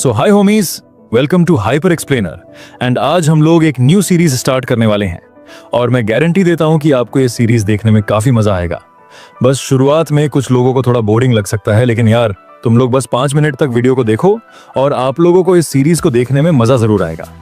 So hi homies, welcome to Hyper Explainer. And आज हम लोग एक न्यू सीरीज स्टार्ट करने वाले हैं और मैं गारंटी देता हूं कि आपको ये सीरीज देखने में काफी मजा आएगा। बस शुरुआत में कुछ लोगों को थोड़ा बोरिंग लग सकता है, लेकिन यार तुम लोग बस 5 मिनट तक वीडियो को देखो और आप लोगों को इस सीरीज को देखने में मजा जरूर आएगा।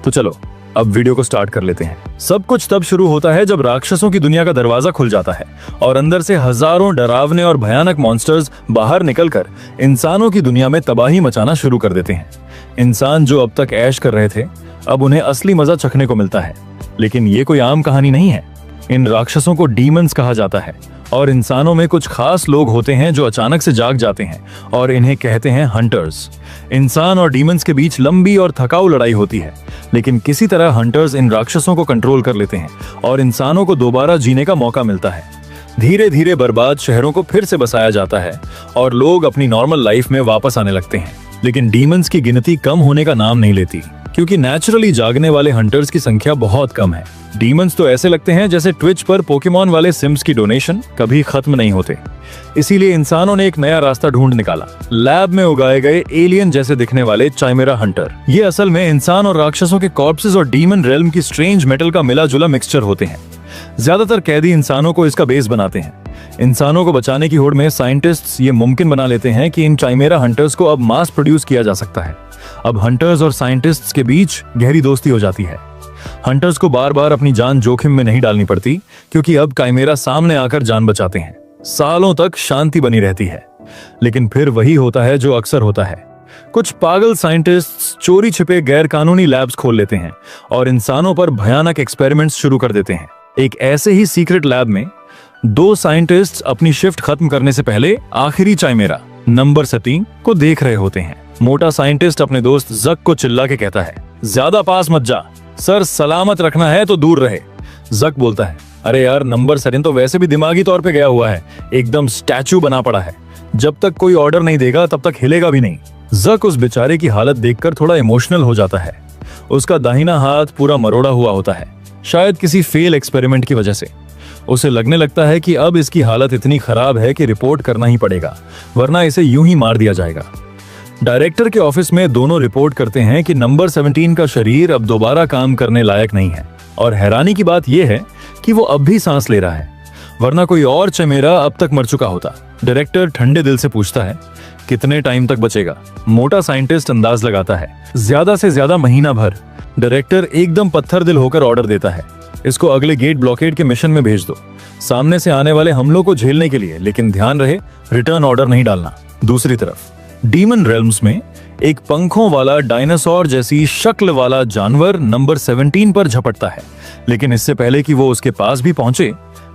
तो चलो अब वीडियो को स्टार्ट कर लेते हैं। सब कुछ तब शुरू होता है जब राक्षसों की दुनिया का दरवाजा खुल जाता है और अंदर से हजारों डरावने और भयानक मॉन्स्टर्स बाहर निकलकर इंसानों की दुनिया में तबाही मचाना शुरू कर देते हैं। इंसान जो अब तक ऐश कर रहे थे, अब उन्हें असली मजा चखने को मिलता है। लेकिन ये कोई आम कहानी नहीं है। इन राक्षसों को डीमंस कहा जाता है और इंसानों में कुछ खास लोग होते हैं जो अचानक से जाग जाते हैं और इन्हें कहते हैं हंटर्स। इंसान और डीमंस के बीच लंबी और थकाऊ लड़ाई होती है, लेकिन किसी तरह हंटर्स इन राक्षसों को कंट्रोल कर लेते हैं और इंसानों को दोबारा जीने का मौका मिलता है। धीरे धीरे बर्बाद शहरों को फिर से बसाया जाता है और लोग अपनी नॉर्मल लाइफ में वापस आने लगते हैं। लेकिन डीमंस की गिनती कम होने का नाम नहीं लेती, क्योंकि नेचुरली जागने वाले हंटर्स की संख्या बहुत कम है। डीमंस तो ऐसे लगते हैं जैसे ट्विच पर पोकेमॉन वाले सिम्स की डोनेशन कभी खत्म नहीं होते। इसीलिए इंसानों ने एक नया रास्ता ढूंढ निकाला, लैब में उगाए गए एलियन जैसे दिखने वाले चाइमेरा हंटर। ये असल में इंसान और राक्षसों के कॉर्प्सेस और डीमन रेल्म की स्ट्रेंज मेटल का मिला जुला मिक्सचर होते हैं। ज्यादातर कैदी इंसानों को इसका बेस बनाते हैं। इंसानों को बचाने की होड़ में साइंटिस्ट्स ये मुमकिन बना लेते हैं कि इन चाइमेरा हंटर्स को अब मास प्रोड्यूस किया जा सकता है। अब हंटर्स और साइंटिस्ट्स के बीच गहरी दोस्ती हो जाती है। हंटर्स को बार बार अपनी जान जोखिम में नहीं डालनी पड़ती, क्योंकि अब काइमेरा सामने आकर जान बचाते हैं। सालों तक शांति बनी रहती है। लेकिन फिर वही होता है जो अक्सर होता है। कुछ पागल साइंटिस्ट्स चोरी छिपे गैर कानूनी लैब्स खोल लेते हैं और इंसानों पर भयानक एक्सपेरिमेंट्स शुरू कर देते हैं। एक ऐसे ही सीक्रेट लैब में 2 साइंटिस्ट्स अपनी शिफ्ट खत्म करने से पहले आखिरी चाइमेरा नंबर 17 को देख रहे होते हैं। मोटा साइंटिस्ट अपने दोस्त जक को चिल्ला के कहता है, ज्यादा पास मत जा सर, सलामत रखना है तो दूर रहे। जक बोलता है, अरे यार नंबर 17 तो वैसे भी दिमागी तौर पे गया हुआ है, एकदम स्टैचू बना पड़ा है। जब तक कोई ऑर्डर नहीं देगा तब तक हिलेगा भी नहीं। जक उस बेचारे की हालत देखकर थोड़ा इमोशनल हो जाता है। उसका दाहिना हाथ पूरा मरोड़ा हुआ होता है, शायद किसी फेल एक्सपेरिमेंट की वजह से। उसे लगने लगता है कि अब इसकी हालत इतनी खराब है कि रिपोर्ट करना ही पड़ेगा, वरना इसे यूं ही मार दिया जाएगा। डायरेक्टर के ऑफिस में दोनों रिपोर्ट करते हैं कि नंबर 17 का शरीर अब दोबारा काम करने लायक नहीं है। और हैरानी की बात यह है कि वो अब भी सांस ले रहा है, वरना कोई और चमेरा अब तक मर चुका होता। डायरेक्टर ठंडे दिल से पूछता है, कितने टाइम तक बचेगा? मोटा साइंटिस्ट अंदाज लगाता है, ज्यादा से ज्यादा महीना भर। डायरेक्टर एकदम पत्थर दिल होकर ऑर्डर देता है, इसको अगले गेट ब्लॉकेड के मिशन में भेज दो, सामने से आने वाले हमलों को झेलने के लिए, लेकिन ध्यान रहे रिटर्न ऑर्डर नहीं डालना। दूसरी तरफ डीमन रेल्म्स में एक पंखों वाला डायनासोर जैसी शक्ल वाला जानवर नंबर 17 पर झपटता है, लेकिन इससे पहले कि वो उसके पास भी पहुंचे,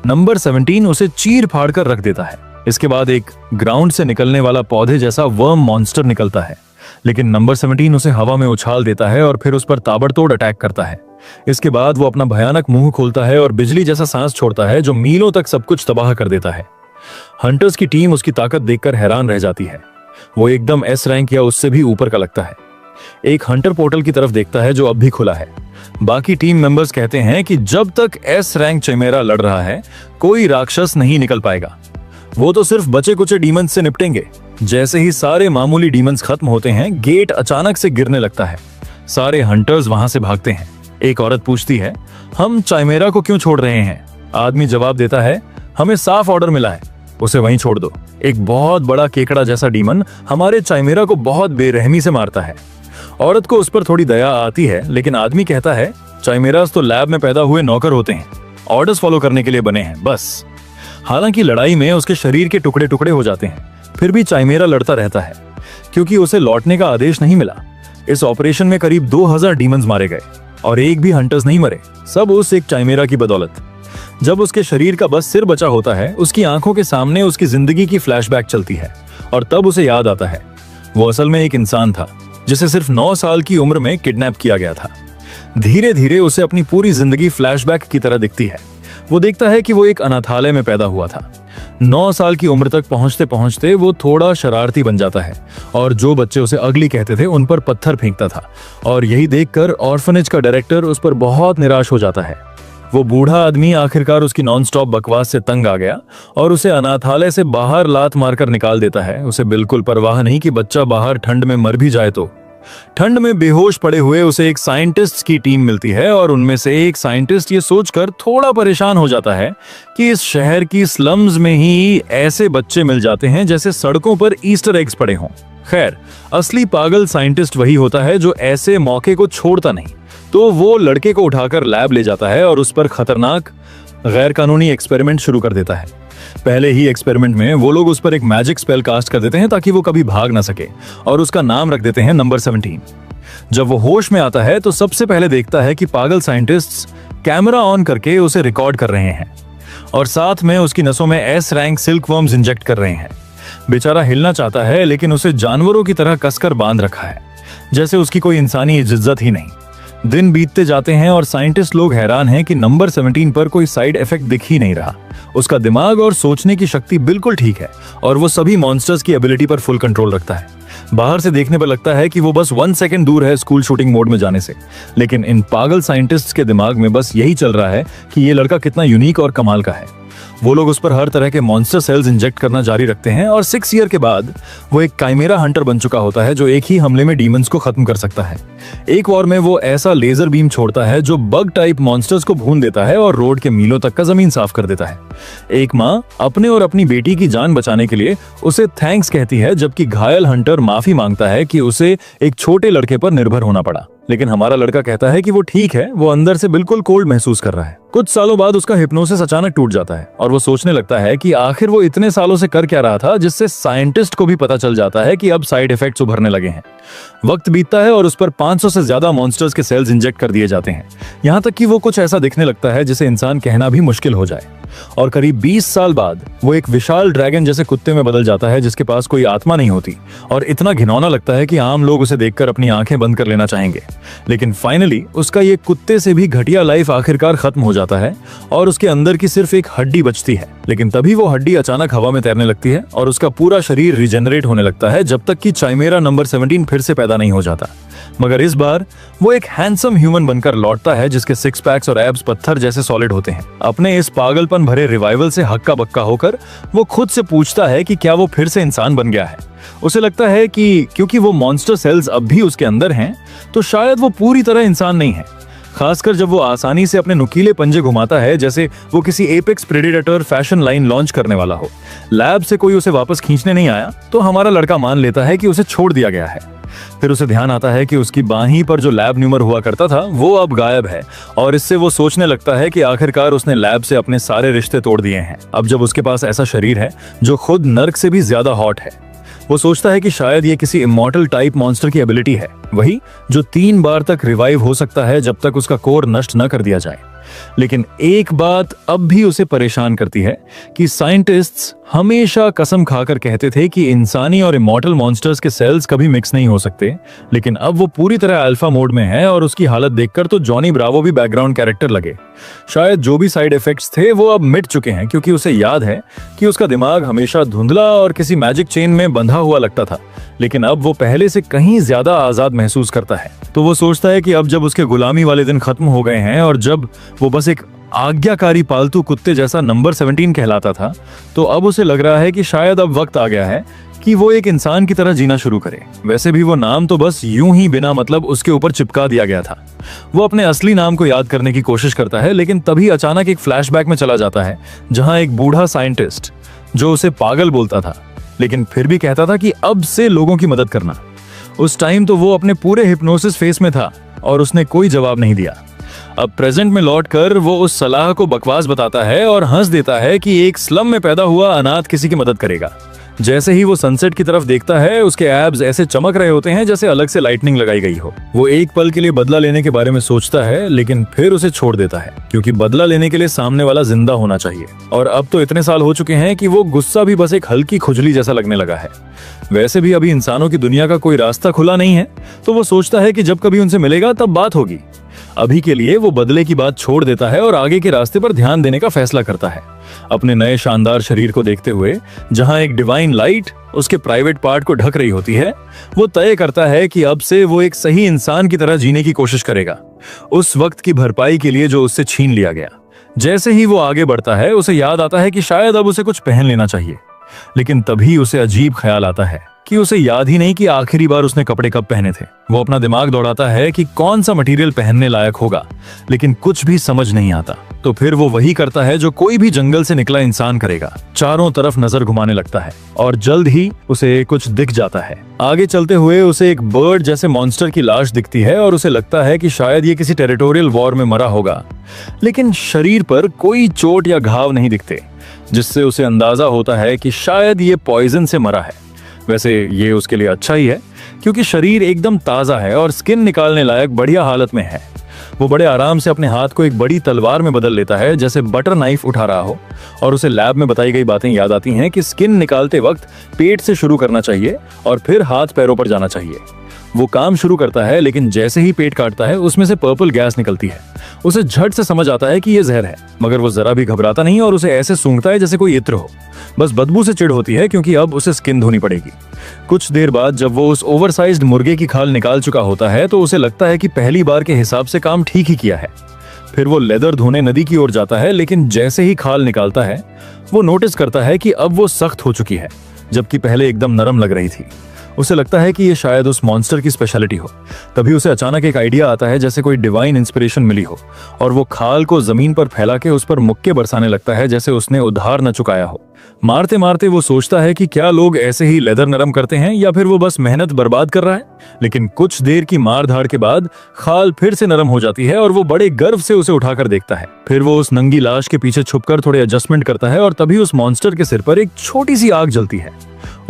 नंबर 17 उसे चीर फाड़ कर रख देता है। इसके बाद एक ग्राउंड से निकलने वाला पौधे जैसा वर्म मॉन्स्टर निकलता है, लेकिन नंबर 17 उसे हवा में उछाल देता है और फिर उस पर ताबड़तोड़ अटैक करता है। इसके बाद वो अपना भयानक मुंह खोलता है और बिजली जैसा सांस छोड़ता है जो मीलों तक सब कुछ तबाह कर देता है। हंटर्स की टीम उसकी ताकत देखकर हैरान रह जाती है। वो एकदम एस रैंक या उससे भी ऊपर का लगता है। एक हंटर पोर्टल की तरफ देखता है जो अब भी खुला है। बाकी टीम मेंबर्स कहते हैं कि जब तक एस रैंक चिमेरा लड़ रहा है कोई राक्षस नहीं निकल पाएगा, वो तो सिर्फ बचे कुचे डीमंस से निपटेंगे। जैसे ही सारे मामूली डीमंस खत्म होते हैं, गेट अचानक से गिरने लगता है। सारे हंटर्स वहां से भागते हैं। एक औरत पूछती है, हम चाइमेरा को क्यों छोड़ रहे हैं? आदमी जवाब देता है, हमें साफ ऑर्डर मिला है, उसे वहीं छोड़ दो। एक बहुत बड़ा केकड़ा जैसा डीमन हमारे चाइमेरा को बहुत बेरहमी से मारता है। औरत को उस पर थोड़ी दया आती है, लेकिन आदमी कहता है, चाइमेरास तो लैब में पैदा हुए नौकर होते हैं, ऑर्डर्स फॉलो करने के लिए बने हैं बस। हालांकि लड़ाई में उसके शरीर के टुकड़े टुकड़े हो जाते हैं, फिर भी चाइमेरा लड़ता रहता है, क्योंकि उसे लौटने का आदेश नहीं मिला। इस ऑपरेशन में करीब 2000 डीमंस मारे गए और एक भी हंटर्स नहीं मरे, सब उस एक चाइमेरा की बदौलत। जब उसके शरीर का बस सिर बचा होता है, उसकी आंखों के सामने उसकी जिंदगी की फ्लैशबैक चलती है और तब उसे याद आता है वो असल में एक इंसान था जिसे सिर्फ 9 साल की उम्र में किडनैप किया गया था। धीरे धीरे उसे अपनी पूरी जिंदगी फ्लैशबैक की तरह दिखती है। वो देखता है कि वो एक अनाथालय में पैदा हुआ था। 9 साल की उम्र तक पहुंचते पहुंचते वो थोड़ा शरारती बन जाता है और जो बच्चे उसे अगली कहते थे उन पर पत्थर फेंकता था। और यही देखकर ऑर्फनेज का डायरेक्टर उस पर बहुत निराश हो जाता है। वो बूढ़ा आदमी आखिरकार उसकी नॉनस्टॉप बकवास से तंग आ गया और उसे अनाथालय से बाहर लात मारकर निकाल देता है। उसे बिल्कुल परवाह नहीं कि बच्चा बाहर ठंड में मर भी जाए तो। ठंड में बेहोश पड़े हुए उसे एक साइंटिस्ट की टीम मिलती है और उनमें से एक साइंटिस्ट ये सोचकर थोड़ा परेशान हो जाता है कि इस शहर की स्लम्स में ही ऐसे बच्चे मिल जाते हैं जैसे सड़कों पर ईस्टर एग्स पड़े हों। खैर, असली पागल साइंटिस्ट वही होता है जो ऐसे मौके को छोड़ता नहीं। तो वो लड़के को उठाकर लैब ले जाता है और उस पर खतरनाक गैर कानूनी एक्सपेरिमेंट शुरू कर देता है। पहले ही एक्सपेरिमेंट में वो लोग उस पर एक मैजिक स्पेल कास्ट कर देते हैं ताकि वो कभी भाग ना सके, और उसका नाम रख देते हैं नंबर 17। जब वो होश में आता है तो सबसे पहले देखता है कि पागल साइंटिस्ट्स कैमरा ऑन करके उसे रिकॉर्ड कर रहे हैं और साथ में उसकी नसों में S rank silk worms inject कर रहे हैं। बेचारा हिलना चाहता है लेकिन उसे जानवरों की तरह कसकर बांध रखा है, जैसे उसकी कोई इंसानी इज्जत ही नहीं। दिन बीतते जाते हैं और साइंटिस्ट लोग हैरान हैं कि नंबर 17 पर कोई साइड इफेक्ट दिख ही नहीं रहा। उसका दिमाग और सोचने की शक्ति बिल्कुल ठीक है और वो सभी मॉन्स्टर्स की एबिलिटी पर फुल कंट्रोल रखता है। बाहर से देखने पर लगता है कि वो बस 1 सेकंड दूर है स्कूल शूटिंग मोड में जाने से, लेकिन इन पागल साइंटिस्ट्स के दिमाग में बस यही चल रहा है कि ये लड़का कितना यूनिक और कमाल का है। वो लोग उस पर हर तरह के मॉन्स्टर सेल्स इंजेक्ट करना जारी रखते हैं और 6 ईयर के बाद वो एक काइमेरा हंटर बन चुका होता है जो एक ही हमले में डीमंस को खत्म कर सकता है। एक वॉर में वो ऐसा लेजर बीम छोड़ता है जो बग टाइप मॉन्स्टर्स को भून देता है और रोड के मीलों तक का जमीन साफ कर देता है। एक माँ अपने और अपनी बेटी की जान बचाने के लिए उसे थैंक्स कहती है, जबकि घायल हंटर माफी मांगता है कि उसे एक छोटे लड़के पर निर्भर होना पड़ा। लेकिन हमारा लड़का कहता है कि वो ठीक है, वो अंदर से बिल्कुल कोल्ड महसूस कर रहा है। कुछ सालों बाद उसका हिप्नोसिस अचानक टूट जाता है और वो सोचने लगता है कि आखिर वो इतने सालों से कर क्या रहा था, जिससे साइंटिस्ट को भी पता चल जाता है कि अब साइड इफेक्ट्स उभरने लगे हैं। वक्त बीतता है और उस पर 500 से ज्यादा मॉन्स्टर्स के सेल्स इंजेक्ट कर दिए जाते हैं, यहाँ तक कि वो कुछ ऐसा दिखने लगता है जिसे इंसान कहना भी मुश्किल हो जाए। और करीब 20 साल बाद वो एक विशाल ड्रैगन जैसे कुत्ते में बदल जाता है जिसके पास कोई आत्मा नहीं होती और इतना घिनौना लगता है कि आम लोग उसे देखकर अपनी आंखें बंद कर लेना चाहेंगे। लेकिन फाइनली उसका ये कुत्ते से भी घटिया लाइफ आखिरकार खत्म हो जाता है और उसके अंदर की सिर्फ एक हड्डी बचती है। लेकिन तभी वो हड्डी अचानक हवा में तैरने लगती है और उसका पूरा शरीर रिजेनरेट होने लगता है जब तक कि चाइमेरा नंबर 17 फिर से पैदा नहीं हो जाता। मगर इस बार वो एक हैंडसम ह्यूमन बनकर लौटता है जिसके 6 पैक्स और एब्स पत्थर जैसे सॉलिड होते हैं। अपने इस पागलपन भरे रिवाइवल से हक्का बक्का होकर वो खुद से पूछता है कि क्या वो फिर से इंसान बन गया है। उसे लगता है कि क्योंकि वो मॉन्स्टर सेल्स अब भी उसके अंदर हैं, तो शायद वो पूरी तरह इंसान नहीं है। खासकर जब वो आसानी से अपने नुकीले पंजे घुमाता है जैसे वो किसी apex predator fashion line launch करने वाला हो। लैब से कोई उसे वापस खींचने नहीं आया तो हमारा लड़का मान लेता है कि उसे छोड़ दिया गया है। फिर उसे ध्यान आता है कि उसकी बाहीं पर जो लैब न्यूमर हुआ करता था वो अब गायब है और इससे वो सोचने लगता है कि आखिरकार उसने लैब से अपने सारे रिश्ते तोड़ दिए हैं। अब जब उसके पास ऐसा शरीर है जो खुद नर्क से भी ज्यादा हॉट है, वो सोचता है कि शायद ये किसी इमॉर्टल टाइप मॉन्स्टर की एबिलिटी है, वही जो 3 बार तक रिवाइव हो सकता है जब तक उसका कोर नष्ट न कर दिया जाए। लेकिन एक बात अब भी उसे परेशान करती है कि साइंटिस्ट्स हमेशा कसम खाकर कहते थे कि इंसानी और इमॉर्टल मॉन्स्टर्स के सेल्स कभी मिक्स नहीं हो सकते, लेकिन अब वो पूरी तरह अल्फा मोड में है और उसकी हालत देखकर तो जॉनी ब्रावो भी बैकग्राउंड कैरेक्टर लगे। शायद जो भी साइड इफेक्ट्स थे वो अब मिट चुके हैं, क्योंकि उसे याद है कि उसका दिमाग हमेशा धुंधला और किसी मैजिक चेन में बंधा हुआ लगता था, लेकिन अब वो पहले से कहीं ज्यादा आजाद महसूस करता है। तो वो सोचता है कि अब जब उसके गुलामी वाले दिन खत्म हो गए हैं और जब वो बस एक आज्ञाकारी पालतू कुत्ते जैसा नंबर 17 कहलाता था, तो अब उसे लग रहा है कि शायद अब वक्त आ गया है कि वो एक इंसान की तरह जीना शुरू करे। वैसे भी वो नाम तो बस यूं ही बिना मतलब उसके ऊपर चिपका दिया गया था। वो अपने असली नाम को याद करने की कोशिश करता है, लेकिन तभी अचानक एक फ्लैशबैक में चला जाता है जहां एक बूढ़ा साइंटिस्ट जो उसे पागल बोलता था लेकिन फिर भी कहता था कि अब से लोगों की मदद करना। उस टाइम तो वो अपने पूरे हिप्नोसिस फेस में था और उसने कोई जवाब नहीं दिया। अब प्रेजेंट में लौटकर वो उस सलाह को बकवास बताता है और हंस देता है कि एक स्लम में पैदा हुआ अनाथ किसी की मदद करेगा। जैसे ही वो सनसेट की तरफ देखता है, उसके एब्स ऐसे चमक रहे होते हैं जैसे अलग से लाइटनिंग लगाई गई हो। वो एक पल के लिए बदला लेने के बारे में सोचता है, लेकिन फिर उसे छोड़ देता है, क्योंकि बदला लेने के लिए सामने वाला जिंदा होना चाहिए। और अब तो इतने साल हो चुके हैं कि वो गुस्सा भी बस एक हल्की खुजली जैसा लगने लगा है। वैसे भी अभी इंसानों की दुनिया का कोई रास्ता खुला नहीं है, तो वो सोचता है कि जब कभी उनसे मिलेगा तब बात होगी। अभी के लिए वो बदले की बात छोड़ देता है और आगे के रास्ते पर ध्यान देने का फैसला करता है। अपने नए शानदार शरीर को देखते हुए, जहां एक डिवाइन लाइट उसके प्राइवेट पार्ट को ढक रही होती है, वो तय करता है कि अब से वो एक सही इंसान की तरह जीने की कोशिश करेगा, उस वक्त की भरपाई के लिए जो उससे छीन लिया गया। जैसे ही वो आगे बढ़ता है, उसे याद आता है कि शायद अब उसे कुछ पहन लेना चाहिए, लेकिन तभी उसे अजीब ख्याल आता है कि उसे याद ही नहीं कि आखिरी बार उसने कपड़े कब पहने थे। वो अपना दिमाग दौड़ाता है कि कौन सा मटेरियल पहनने लायक होगा, लेकिन कुछ भी समझ नहीं आता। तो फिर वो वही करता है जो कोई भी जंगल से निकला इंसान करेगा, चारों तरफ नजर घुमाने लगता है और जल्द ही उसे कुछ दिख जाता है। आगे चलते हुए उसे एक बर्ड जैसे मॉन्स्टर की लाश दिखती है और उसे लगता है कि शायद ये किसी टेरिटोरियल वॉर में मरा होगा, लेकिन शरीर पर कोई चोट या घाव नहीं दिखते, जिससे उसे अंदाजा होता है कि शायद ये पॉइजन से मरा है। वैसे ये उसके लिए अच्छा ही है, क्योंकि शरीर एकदम ताजा है और स्किन निकालने लायक बढ़िया हालत में है। वो बड़े आराम से अपने हाथ को एक बड़ी तलवार में बदल लेता है, जैसे बटर नाइफ उठा रहा हो, और उसे लैब में बताई गई बातें याद आती हैं कि स्किन निकालते वक्त पेट से शुरू करना चाहिए और फिर हाथ पैरों पर जाना चाहिए। वो काम शुरू करता है, लेकिन जैसे ही पेट काटता है उसमें से पर्पल गैस निकलती है। उसे झट से समझ आता है कि ये जहर है, मगर वो जरा भी घबराता नहीं और उसे ऐसे सूंघता है जैसे कोई इत्र हो। बस बदबू से चिढ़ होती है, क्योंकि अब उसे स्किन धोनी पड़ेगी। कुछ देर बाद जब वो उस ओवरसाइज्ड मुर्गे की खाल निकाल चुका होता है तो उसे लगता है कि पहली बार के हिसाब से काम ठीक ही किया है। फिर वो लेदर धोने नदी की ओर जाता है, लेकिन जैसे ही खाल निकालता है वो नोटिस करता है कि अब वो सख्त हो चुकी है, जबकि पहले एकदम नरम लग रही थी। उसे लगता है कि ये शायद उस मॉन्स्टर की स्पेशलिटी हो। तभी उसे अचानक एक आइडिया आता है, जैसे कोई डिवाइन इंस्पिरेशन मिली हो, और वो खाल को जमीन पर फैला के उस पर मुक्के बरसाने लगता है, जैसे उसने उधार न चुकाया हो। मारते मारते वो सोचता है कि क्या लोग ऐसे ही लेदर नरम करते हैं या फिर वो बस मेहनत बर्बाद कर रहा है। लेकिन कुछ देर की मार धाड़ के बाद खाल फिर से नरम हो जाती है और वो बड़े गर्व से उसे उठाकर देखता है। फिर वो उस नंगी लाश के पीछे छुपकर थोड़े एडजस्टमेंट करता है और तभी उस मॉन्स्टर के सिर पर एक छोटी सी आग जलती है।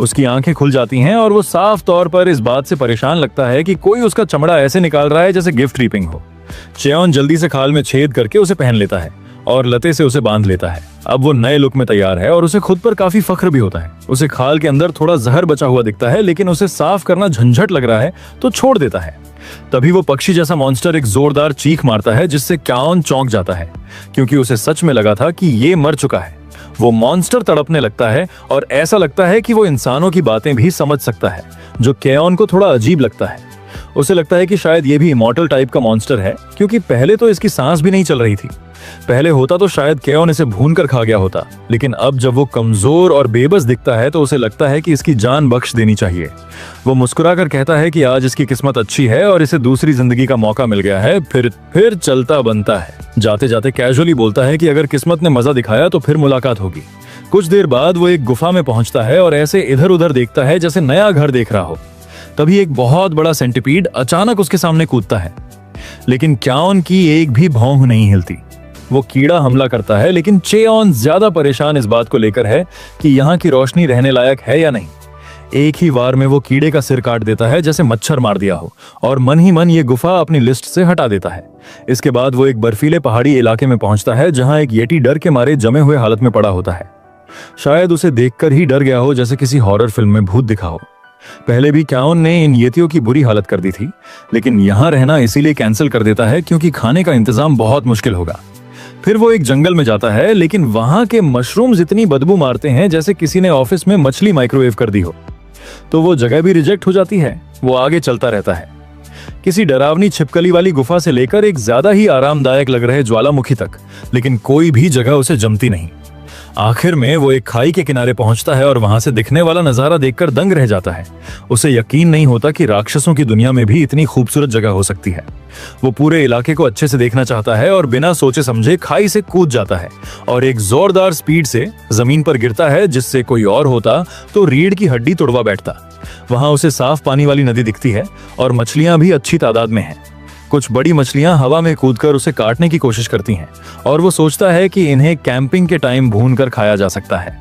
उसकी आंखें खुल जाती हैं और वो साफ तौर पर इस बात से परेशान लगता है कि कोई उसका चमड़ा ऐसे निकाल रहा है जैसे गिफ्ट रीपिंग हो। चेओन जल्दी से खाल में छेद करके उसे पहन लेता है और लते से उसे बांध लेता है। अब वो नए लुक में तैयार है और उसे खुद पर काफी फख्र भी होता है। उसे खाल के अंदर थोड़ा जहर बचा हुआ दिखता है, लेकिन उसे साफ करना झंझट लग रहा है तो छोड़ देता है। तभी वो पक्षी जैसा मॉन्स्टर एक जोरदार चीख मारता है, जिससे क्याओन चौंक जाता है, क्योंकि उसे सच में लगा था कि ये मर चुका है। वो मॉन्स्टर तड़पने लगता है और ऐसा लगता है कि वो इंसानों की बातें भी समझ सकता है, जो क्याओन को थोड़ा अजीब लगता है। उसे लगता है कि शायद ये भी इमॉर्टल टाइप का मॉन्स्टर है, क्योंकि पहले तो इसकी सांस भी नहीं चल रही थी। पहले होता तो शायद क्याओन इसे भून कर खा गया होता, लेकिन अब जब वो कमजोर और बेबस दिखता है तो उसे लगता है कि इसकी जान बख्श देनी चाहिए। वो मुस्कुराकर कहता है कि आज इसकी किस्मत अच्छी है और इसे दूसरी जिंदगी का मौका मिल गया है। फिर चलता बनता है। जाते जाते कैजुअली बोलता है कि अगर किस्मत ने मजा दिखाया तो फिर मुलाकात होगी। कुछ देर बाद वो एक गुफा में पहुंचता है और ऐसे इधर उधर देखता है जैसे नया घर देख रहा हो। तभी एक बहुत बड़ा सेंटीपीड अचानक उसके सामने कूदता है, लेकिन क्याओन की एक भी भौंह नहीं हिलती। वो कीड़ा हमला करता है, लेकिन चेओन ज्यादा परेशान इस बात को लेकर है कि यहाँ की रोशनी रहने लायक है या नहीं। एक ही वार में वो कीड़े का सिर काट देता है जैसे मच्छर मार दिया हो, और मन ही मन ये गुफा अपनी लिस्ट से हटा देता है। इसके बाद वो एक बर्फीले पहाड़ी इलाके में पहुंचता है, जहां एक येटी डर के मारे जमे हुए हालत में पड़ा होता है। शायद उसे देखकर ही डर गया हो, जैसे किसी हॉरर फिल्म में भूत दिखा हो। पहले भी क्याओन ने इन येतियों की बुरी हालत कर दी थी, लेकिन यहाँ रहना इसीलिए कैंसिल कर देता है क्योंकि खाने का इंतजाम बहुत मुश्किल होगा। फिर वो एक जंगल में जाता है, लेकिन वहां के मशरूम्स इतनी बदबू मारते हैं जैसे किसी ने ऑफिस में मछली माइक्रोवेव कर दी हो। तो वो जगह भी रिजेक्ट हो जाती है। वो आगे चलता रहता है, किसी डरावनी छिपकली वाली गुफा से लेकर एक ज्यादा ही आरामदायक लग रहे ज्वालामुखी तक, लेकिन कोई भी जगह उसे जमती नहीं। आखिर में वो एक खाई के किनारे पहुंचता है और वहां से दिखने वाला नजारा देखकर दंग रह जाता है। उसे यकीन नहीं होता कि राक्षसों की दुनिया में भी इतनी खूबसूरत जगह हो सकती है। वो पूरे इलाके को अच्छे से देखना चाहता है और बिना सोचे समझे खाई से कूद जाता है और एक जोरदार स्पीड से जमीन पर गिरता है, जिससे कोई और होता तो रीढ़ की हड्डी तोड़वा बैठता। वहां उसे साफ पानी वाली नदी दिखती है और मछलियां भी अच्छी तादाद में हैं। कुछ बड़ी मछलियां हवा में कूदकर उसे काटने की कोशिश करती हैं और वो सोचता है कि इन्हें कैंपिंग के टाइम भूनकर खाया जा सकता है।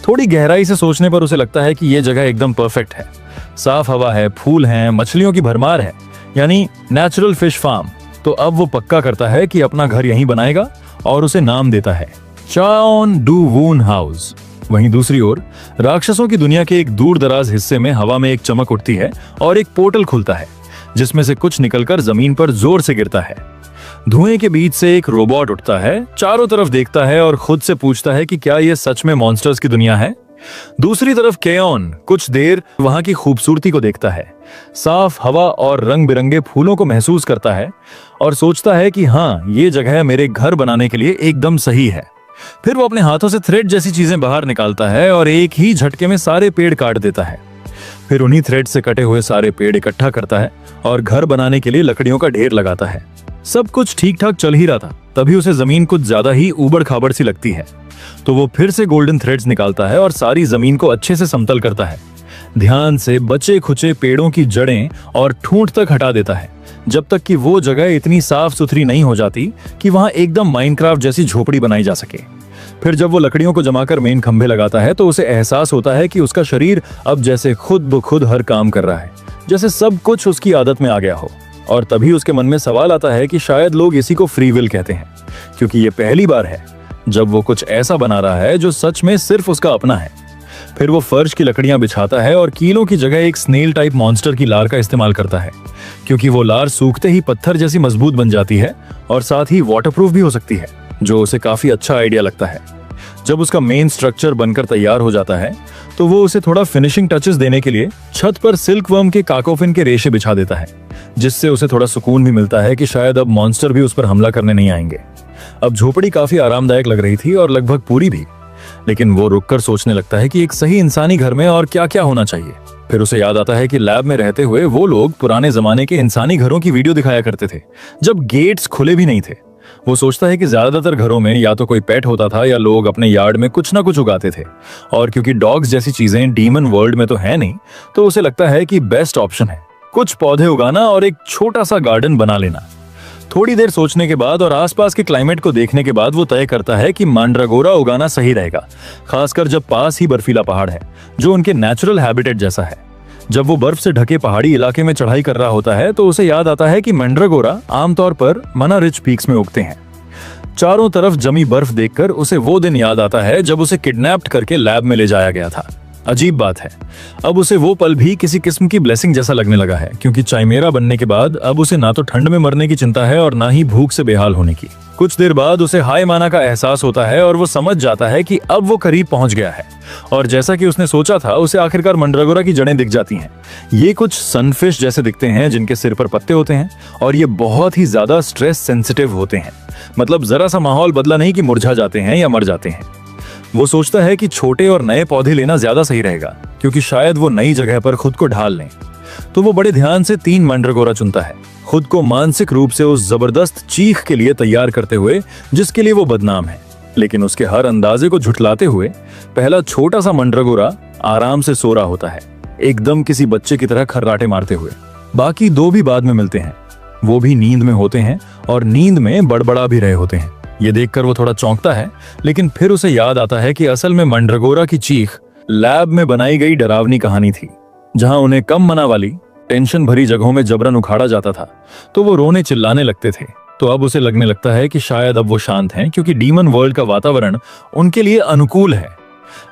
थोड़ी गहराई से सोचने पर उसे लगता है कि ये जगह एकदम परफेक्ट है। साफ हवा है, फूल हैं, मछलियों की भरमार है, यानी नेचुरल फिश फार्म। तो अब वो पक्का करता है कि अपना घर यहीं बनाएगा और उसे नाम देता है चाओन डू वून हाउस। वहीं दूसरी ओर राक्षसों की दुनिया के एक दूर दराज हिस्से में हवा में एक चमक उठती है और एक पोर्टल खुलता है, जिसमें से कुछ निकलकर जमीन पर जोर से गिरता है। धुएं के बीच से एक रोबोट उठता है, चारों तरफ देखता है और खुद से पूछता है कि क्या यह सच में मॉन्स्टर्स की दुनिया है। दूसरी तरफ क्याओन कुछ देर वहां की खूबसूरती को देखता है, साफ हवा और रंग बिरंगे फूलों को महसूस करता है और सोचता है कि हाँ, ये जगह मेरे घर बनाने के लिए एकदम सही है। फिर वो अपने हाथों से थ्रेड जैसी चीजें बाहर निकालता है और एक ही झटके में सारे पेड़ काट देता है। फिर उन्हीं थ्रेड से कटे हुए सारे पेड़ इकट्ठा करता है और घर बनाने के लिए लकड़ियों का ढेर लगाता है। सब कुछ ठीक ठाक चल ही रहा था, तभी उसे जमीन कुछ ज्यादा ही ऊबड़ खाबड़ सी लगती है। तो वो फिर से गोल्डन थ्रेड्स निकालता है और सारी जमीन को अच्छे से समतल करता है। ध्यान से बचे खुचे पेड़ों की जड़ें और ठूंठ तक हटा देता है, जब तक कि वो जगह इतनी साफ सुथरी नहीं हो जाती कि वहां एकदम माइनक्राफ्ट जैसी झोपड़ी बनाई जा सके। फिर जब वो लकड़ियों को जमाकर मेन खंभे लगाता है तो उसे एहसास होता है कि उसका शरीर अब जैसे खुद ब खुद हर काम कर रहा है, जैसे सब कुछ उसकी आदत में आ गया हो। और तभी उसके मन में सवाल आता है कि शायद लोग इसी को फ्री विल कहते हैं, क्योंकि ये पहली बार है जब वो कुछ ऐसा बना रहा है जो सच में सिर्फ उसका अपना है। फिर वो फर्श की लकड़ियां बिछाता है और कीलों की जगह एक स्नेल टाइप मॉन्स्टर की लार का इस्तेमाल करता है, क्योंकि वो लार सूखते ही पत्थर जैसी मजबूत बन जाती है और साथ ही वाटरप्रूफ भी हो सकती है, जो उसे काफी अच्छा आइडिया लगता है। जब उसका मेन स्ट्रक्चर बनकर तैयार हो जाता है तो वो उसे थोड़ा फिनिशिंग टचेस देने के लिए छत पर सिल्क वर्म के काकोफिन के रेशे बिछा देता है, जिससे उसे थोड़ा सुकून भी मिलता है कि शायद अब मॉन्स्टर भी उस पर हमला करने नहीं आएंगे। अब झोपड़ी काफी आरामदायक लग रही थी और लगभग पूरी भी, लेकिन वो रुककर सोचने लगता है कि एक सही इंसानी घर में और क्या क्या होना चाहिए। फिर उसे याद आता है कि लैब में रहते हुए वो लोग पुराने जमाने के इंसानी घरों की वीडियो दिखाया करते थे, जब गेट्स खुले भी नहीं थे। वो सोचता है कि ज्यादातर घरों में या तो कोई पेट होता था या लोग अपने यार्ड में कुछ ना कुछ उगाते थे, और क्योंकि डॉग्स जैसी चीजें डीमन वर्ल्ड में तो है नहीं, तो उसे लगता है कि बेस्ट ऑप्शन है कुछ पौधे उगाना और एक छोटा सा गार्डन बना लेना। थोड़ी देर सोचने के बाद और आसपास के क्लाइमेट को देखने के बाद वो तय करता है कि मांड्रागोरा उगाना सही रहेगा, खासकर जब पास ही बर्फीला पहाड़ है जो उनके नेचुरल हैबिटेट जैसा है। जब वो बर्फ से ढके पहाड़ी इलाके में चढ़ाई कर रहा होता है तो उसे याद आता है कि मैंड्रागोरा आमतौर पर मना रिच पीक्स में उगते हैं। चारों तरफ जमी बर्फ देखकर उसे वो दिन याद आता है जब उसे किडनैप्ड करके लैब में ले जाया गया था। अजीब बात है, अब उसे वो पल भी किसी किस्म की ब्लेसिंग जैसा लगने लगा है, क्योंकि चाइमेरा बनने के बाद अब उसे ना तो ठंड में मरने की चिंता है और ना ही भूख से बेहाल होने की। कुछ देर बाद उसे हाय माना का एहसास होता है और वो समझ जाता है कि अब वो करीब पहुंच गया है, और जैसा कि उसने सोचा था उसे आखिरकार मंड्रागोरा की जड़ें दिख जाती हैं। ये कुछ सनफिश जैसे दिखते हैं जिनके सिर पर पत्ते होते हैं, और ये बहुत ही ज्यादा स्ट्रेस सेंसिटिव होते हैं। मतलब जरा सा माहौल बदला नहीं कि मुरझा जाते हैं या मर जाते हैं। वो सोचता है कि छोटे और नए पौधे लेना ज्यादा सही रहेगा, क्योंकि शायद वो नई जगह पर खुद को ढाल लें। तो वो बड़े ध्यान से 3 मंड्रागोरा चुनता है, खुद को मानसिक रूप से उस जबरदस्त चीख के लिए तैयार करते हुए जिसके लिए वो बदनाम है। लेकिन उसके हर अंदाजे को झुठलाते हुए पहला छोटा सा मंड्रागोरा आराम से सो रहा होता है, एकदम किसी बच्चे की तरह खर्राटे मारते हुए। बाकी 2 भी बाद में मिलते हैं, वो भी नींद में होते हैं और नींद में बड़बड़ा भी रहे होते हैं। ये देखकर वो थोड़ा चौंकता है, लेकिन फिर उसे याद आता है कि असल में मंड्रागोरा की चीख लैब में बनाई गई डरावनी कहानी थी, जहां उन्हें कम मना वाली टेंशन भरी जगहों में जबरन उखाड़ा जाता था तो वो रोने चिल्लाने लगते थे। तो अब उसे लगने लगता है कि शायद अब वो शांत हैं, क्योंकि डीमन वर्ल्ड का वातावरण उनके लिए अनुकूल है।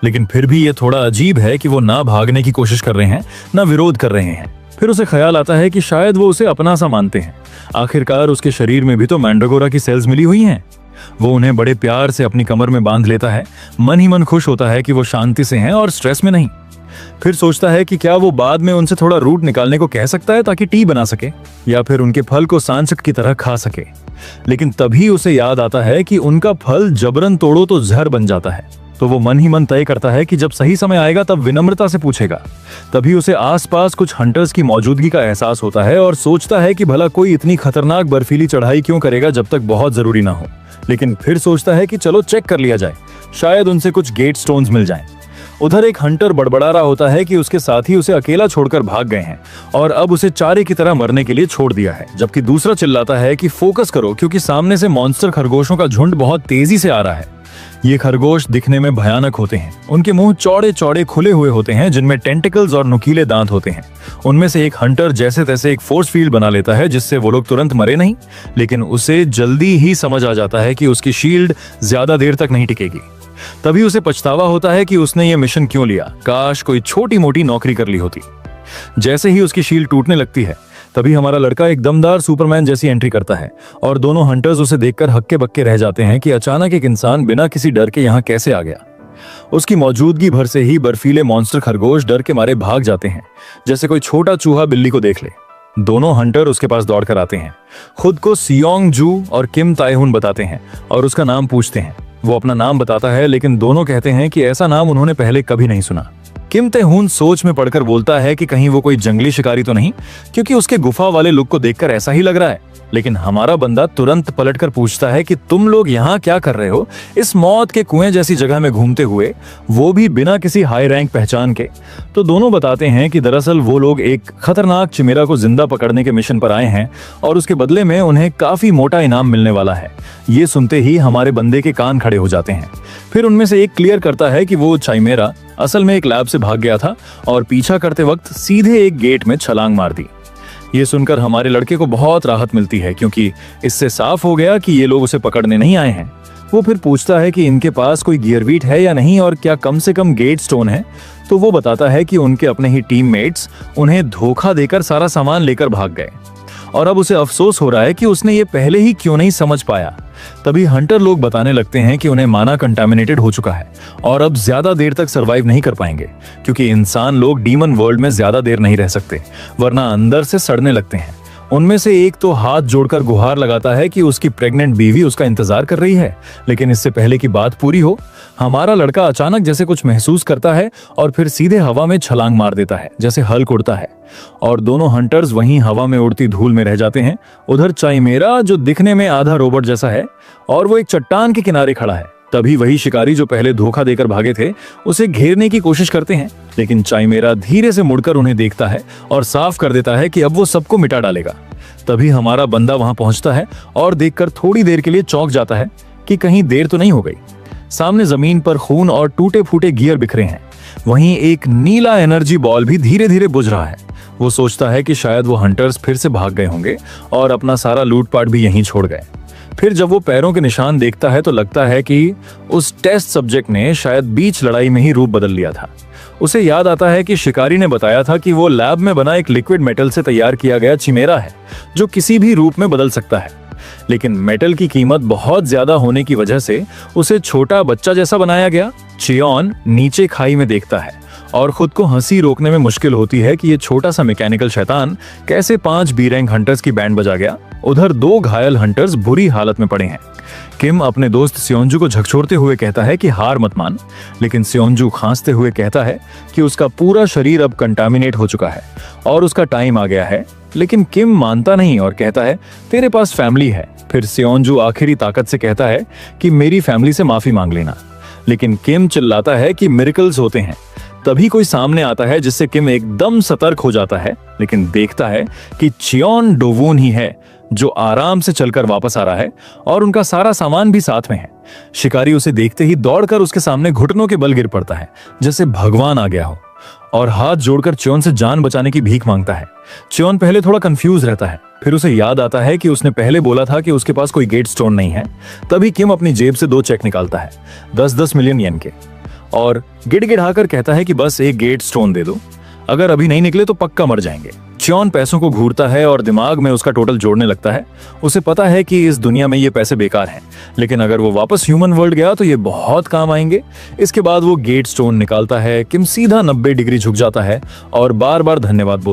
लेकिन फिर भी ये थोड़ा अजीब है कि वो ना भागने की कोशिश कर रहे हैं ना विरोध कर रहे हैं। फिर उसे ख्याल आता है कि शायद वो उसे अपना सा मानते हैं, आखिरकार उसके शरीर में भी तो मैंड्रागोरा की सेल्स मिली हुई हैं। वो उन्हें बड़े प्यार से अपनी कमर में बांध लेता है, मन ही मन खुश होता है कि वो शांति से हैं और स्ट्रेस में नहीं। फिर सोचता है कि क्या वो बाद में उनसे थोड़ा रूट निकालने को कह सकता है ताकि टी बना सके, या फिर उनके फल को सांचक की तरह खा सके। लेकिन तभी उसे याद आता है कि उनका फल जबरन तोड़ो तो जहर बन जाता है। तो वो मन ही मन तय करता है कि जब सही समय आएगा तब विनम्रता से पूछेगा। तभी उसे आसपास कुछ हंटर्स की मौजूदगी का एहसास होता है और सोचता है कि भला कोई इतनी खतरनाक बर्फीली चढ़ाई क्यों करेगा जब तक बहुत जरूरी ना हो। लेकिन फिर सोचता है कि चलो चेक कर लिया जाए, शायद उनसे कुछ गेट स्टोन्स मिल जाएं। उधर एक हंटर बड़बड़ा रहा होता है कि उसके साथी उसे अकेला छोड़कर भाग गए हैं और अब उसे चारे की तरह मरने के लिए छोड़ दिया है, जबकि दूसरा चिल्लाता है कि फोकस करो, क्योंकि सामने से मॉन्स्टर खरगोशों का झुंड बहुत तेजी से आ रहा है। ये खरगोश दिखने में भयानक होते हैं, उनके मुंह चौड़े चौड़े खुले हुए होते हैं जिनमें टेंटिकल्स और नुकीले दांत होते हैं। उनमें से एक हंटर जैसे तैसे एक फोर्स फील्ड बना लेता है जिससे वो लोग तुरंत मरे नहीं, लेकिन उसे जल्दी ही समझ आ जाता है कि उसकी शील्ड ज्यादा देर तक नहीं टिकेगी। तभी उसे पछतावा होता है कि उसने ये मिशन क्यों लिया, काश कोई छोटी मोटी नौकरी कर ली होती। जैसे ही उसकी शील्ड टूटने लगती है तभी हमारा लड़का एक दमदार सुपरमैन जैसी एंट्री करता है और दोनों हंटर्स उसे देखकर हक्के बक्के रह जाते हैं कि अचानक एक इंसान बिना किसी डर के यहाँ कैसे आ गया। उसकी मौजूदगी भर से ही बर्फीले मॉन्स्टर खरगोश डर के मारे भाग जाते हैं, जैसे कोई छोटा चूहा बिल्ली को देख ले। दोनों हंटर उसके पास दौड़कर आते हैं, खुद को सियोंग जू और किम ताएहुन बताते हैं और उसका नाम पूछते हैं। वो अपना नाम बताता है, लेकिन दोनों कहते हैं कि ऐसा नाम उन्होंने पहले कभी नहीं सुना। किम ते-हून सोच में पड़कर बोलता है कि कहीं वो कोई जंगली शिकारी तो नहीं, क्योंकि उसके गुफा वाले लुक को देखकर ऐसा ही लग रहा है। लेकिन हमारा बंदा तुरंत पलटकर पूछता है कि तुम लोग यहाँ क्या कर रहे हो, इस मौत के कुएं जैसी जगह में घूमते हुए, वो भी बिना किसी हाई रैंक पहचान के। तो दोनों बताते हैं कि दरअसल वो लोग एक खतरनाक चिमेरा को जिंदा पकड़ने के मिशन पर आए हैं और उसके बदले में उन्हें काफी मोटा इनाम मिलने वाला है। ये सुनते ही हमारे बंदे के कान खड़े हो जाते हैं। फिर उनमें से एक क्लियर करता है कि वो चिमेरा असल में एक लैब से भाग गया था और पीछा करते वक्त सीधे एक गेट में छलांग मार दी। ये सुनकर हमारे लड़के को बहुत राहत मिलती है, क्योंकि इससे साफ हो गया कि ये लोग उसे पकड़ने नहीं आए हैं। वो फिर पूछता है कि इनके पास कोई गियरवीट है या नहीं और क्या कम से कम गेट स्टोन है। तो वो बताता है कि उनके अपने ही टीममेट्स उन्हें धोखा देकर सारा सामान लेकर भाग गए और अब उसे अफसोस हो रहा है कि उसने ये पहले ही क्यों नहीं समझ पाया। तभी हंटर लोग बताने लगते हैं कि उन्हें माना कंटामिनेटेड हो चुका है और अब ज्यादा देर तक सरवाइव नहीं कर पाएंगे, क्योंकि इंसान लोग डीमन वर्ल्ड में ज्यादा देर नहीं रह सकते, वरना अंदर से सड़ने लगते हैं। उनमें से एक तो हाथ जोड़कर गुहार लगाता है कि उसकी प्रेग्नेंट बीवी उसका इंतजार कर रही है, लेकिन इससे पहले कि बात पूरी हो, हमारा लड़का अचानक जैसे कुछ महसूस करता है और फिर सीधे हवा में छलांग मार देता है, जैसे हल्क उड़ता है, और दोनों हंटर्स वहीं हवा में उड़ती धूल में रह जाते हैं। उधर चिमेरा, जो दिखने में आधा रोबोट जैसा है, और वो एक चट्टान के किनारे खड़ा है। तभी वही शिकारी जो पहले धोखा देकर भागे थे उसे घेरने की कोशिश करते हैं, लेकिन चिमेरा धीरे से मुड़कर उन्हें देखता है और साफ कर देता है कि अब वो सबको मिटा डालेगा। तभी हमारा बंदा वहां पहुंचता है और देखकर थोड़ी देर के लिए चौंक जाता है कि कहीं देर तो नहीं हो गई। सामने जमीन पर खून और टूटे फूटे गियर बिखरे हैं। वहीं एक नीला एनर्जी बॉल भी धीरे धीरे बुझ रहा है। वो सोचता है कि शायद वो हंटर्स फिर से भाग गए होंगे और अपना सारा लूटपाट भी यहीं छोड़ गए। फिर जब वो पैरों के निशान देखता है तो लगता है कि उस टेस्ट सब्जेक्ट ने शायद बीच लड़ाई में ही रूप बदल लिया था। उसे याद आता है कि शिकारी ने बताया था कि वो लैब में बना एक लिक्विड मेटल से तैयार किया गया चिमेरा है, जो किसी भी रूप में बदल सकता है। लेकिन मेटल की कीमत बहुत ज्यादा होने की वजह से उसे छोटा बच्चा जैसा बनाया गया। चियोन नीचे खाई में देखता है और खुद को हंसी रोकने में मुश्किल होती है कि ये छोटा सा मैकेनिकल शैतान कैसे 5 बी रैंक हंटर्स की बैंड बजा गया। उधर 2 घायल हंटर्स बुरी हालत में पड़े हैं। किम अपने दोस्त स्योंजू को झकझोरते हुए कहता है कि हार मत मान, लेकिन स्योंजू खांसते हुए कहता है कि उसका पूरा शरीर अब कंटामिनेट हो चुका है और उसका टाइम आ गया है। लेकिन किम मानता नहीं और कहता है तेरे पास फैमिली है। फिर स्योंजू आखिरी ताकत से कहता है कि मेरी फैमिली से माफी मांग लेना, लेकिन किम चिल्लाता है कि मिरेकल्स होते हैं। तभी कोई सामने आता है जिससे किम एकदम सतर्क हो जाता है, लेकिन देखता है कि चियोन डोवून ही है जो आराम से चलकर वापस आ रहा है और उनका सारा सामान भी साथ में है। शिकारी उसे देखते ही दौड़कर उसके सामने घुटनों के बल गिर पड़ता है, जैसे भगवान आ गया हो, और हाथ जोड़कर चियोन से जान बचाने की भीख मांगता है। चियोन पहले थोड़ा कंफ्यूज रहता है, फिर उसे याद आता है कि उसने पहले बोला था कि उसके पास कोई गेट स्टोन नहीं है। तभी किम अपनी जेब से 2 चेक निकालता है, 10-10 मिलियन येन के, और गिड़गिड़ाकर कहता है कि बस एक गेट स्टोन दे दो, अगर अभी नहीं निकले तो पक्का मर जाएंगे। चियोन पैसों को घूरता है और दिमाग में उसका टोटल जोड़ने लगता है। उसे पता है कि इस दुनिया में ये पैसे बेकार हैं, लेकिन अगर वो वापस ह्यूमन वर्ल्ड गया तो ये बहुत काम आएंगे। इसके बाद वो गेट स्टोन निकालता है। किम सीधा 90 डिग्री झुक जाता है और बार बार धन्यवाद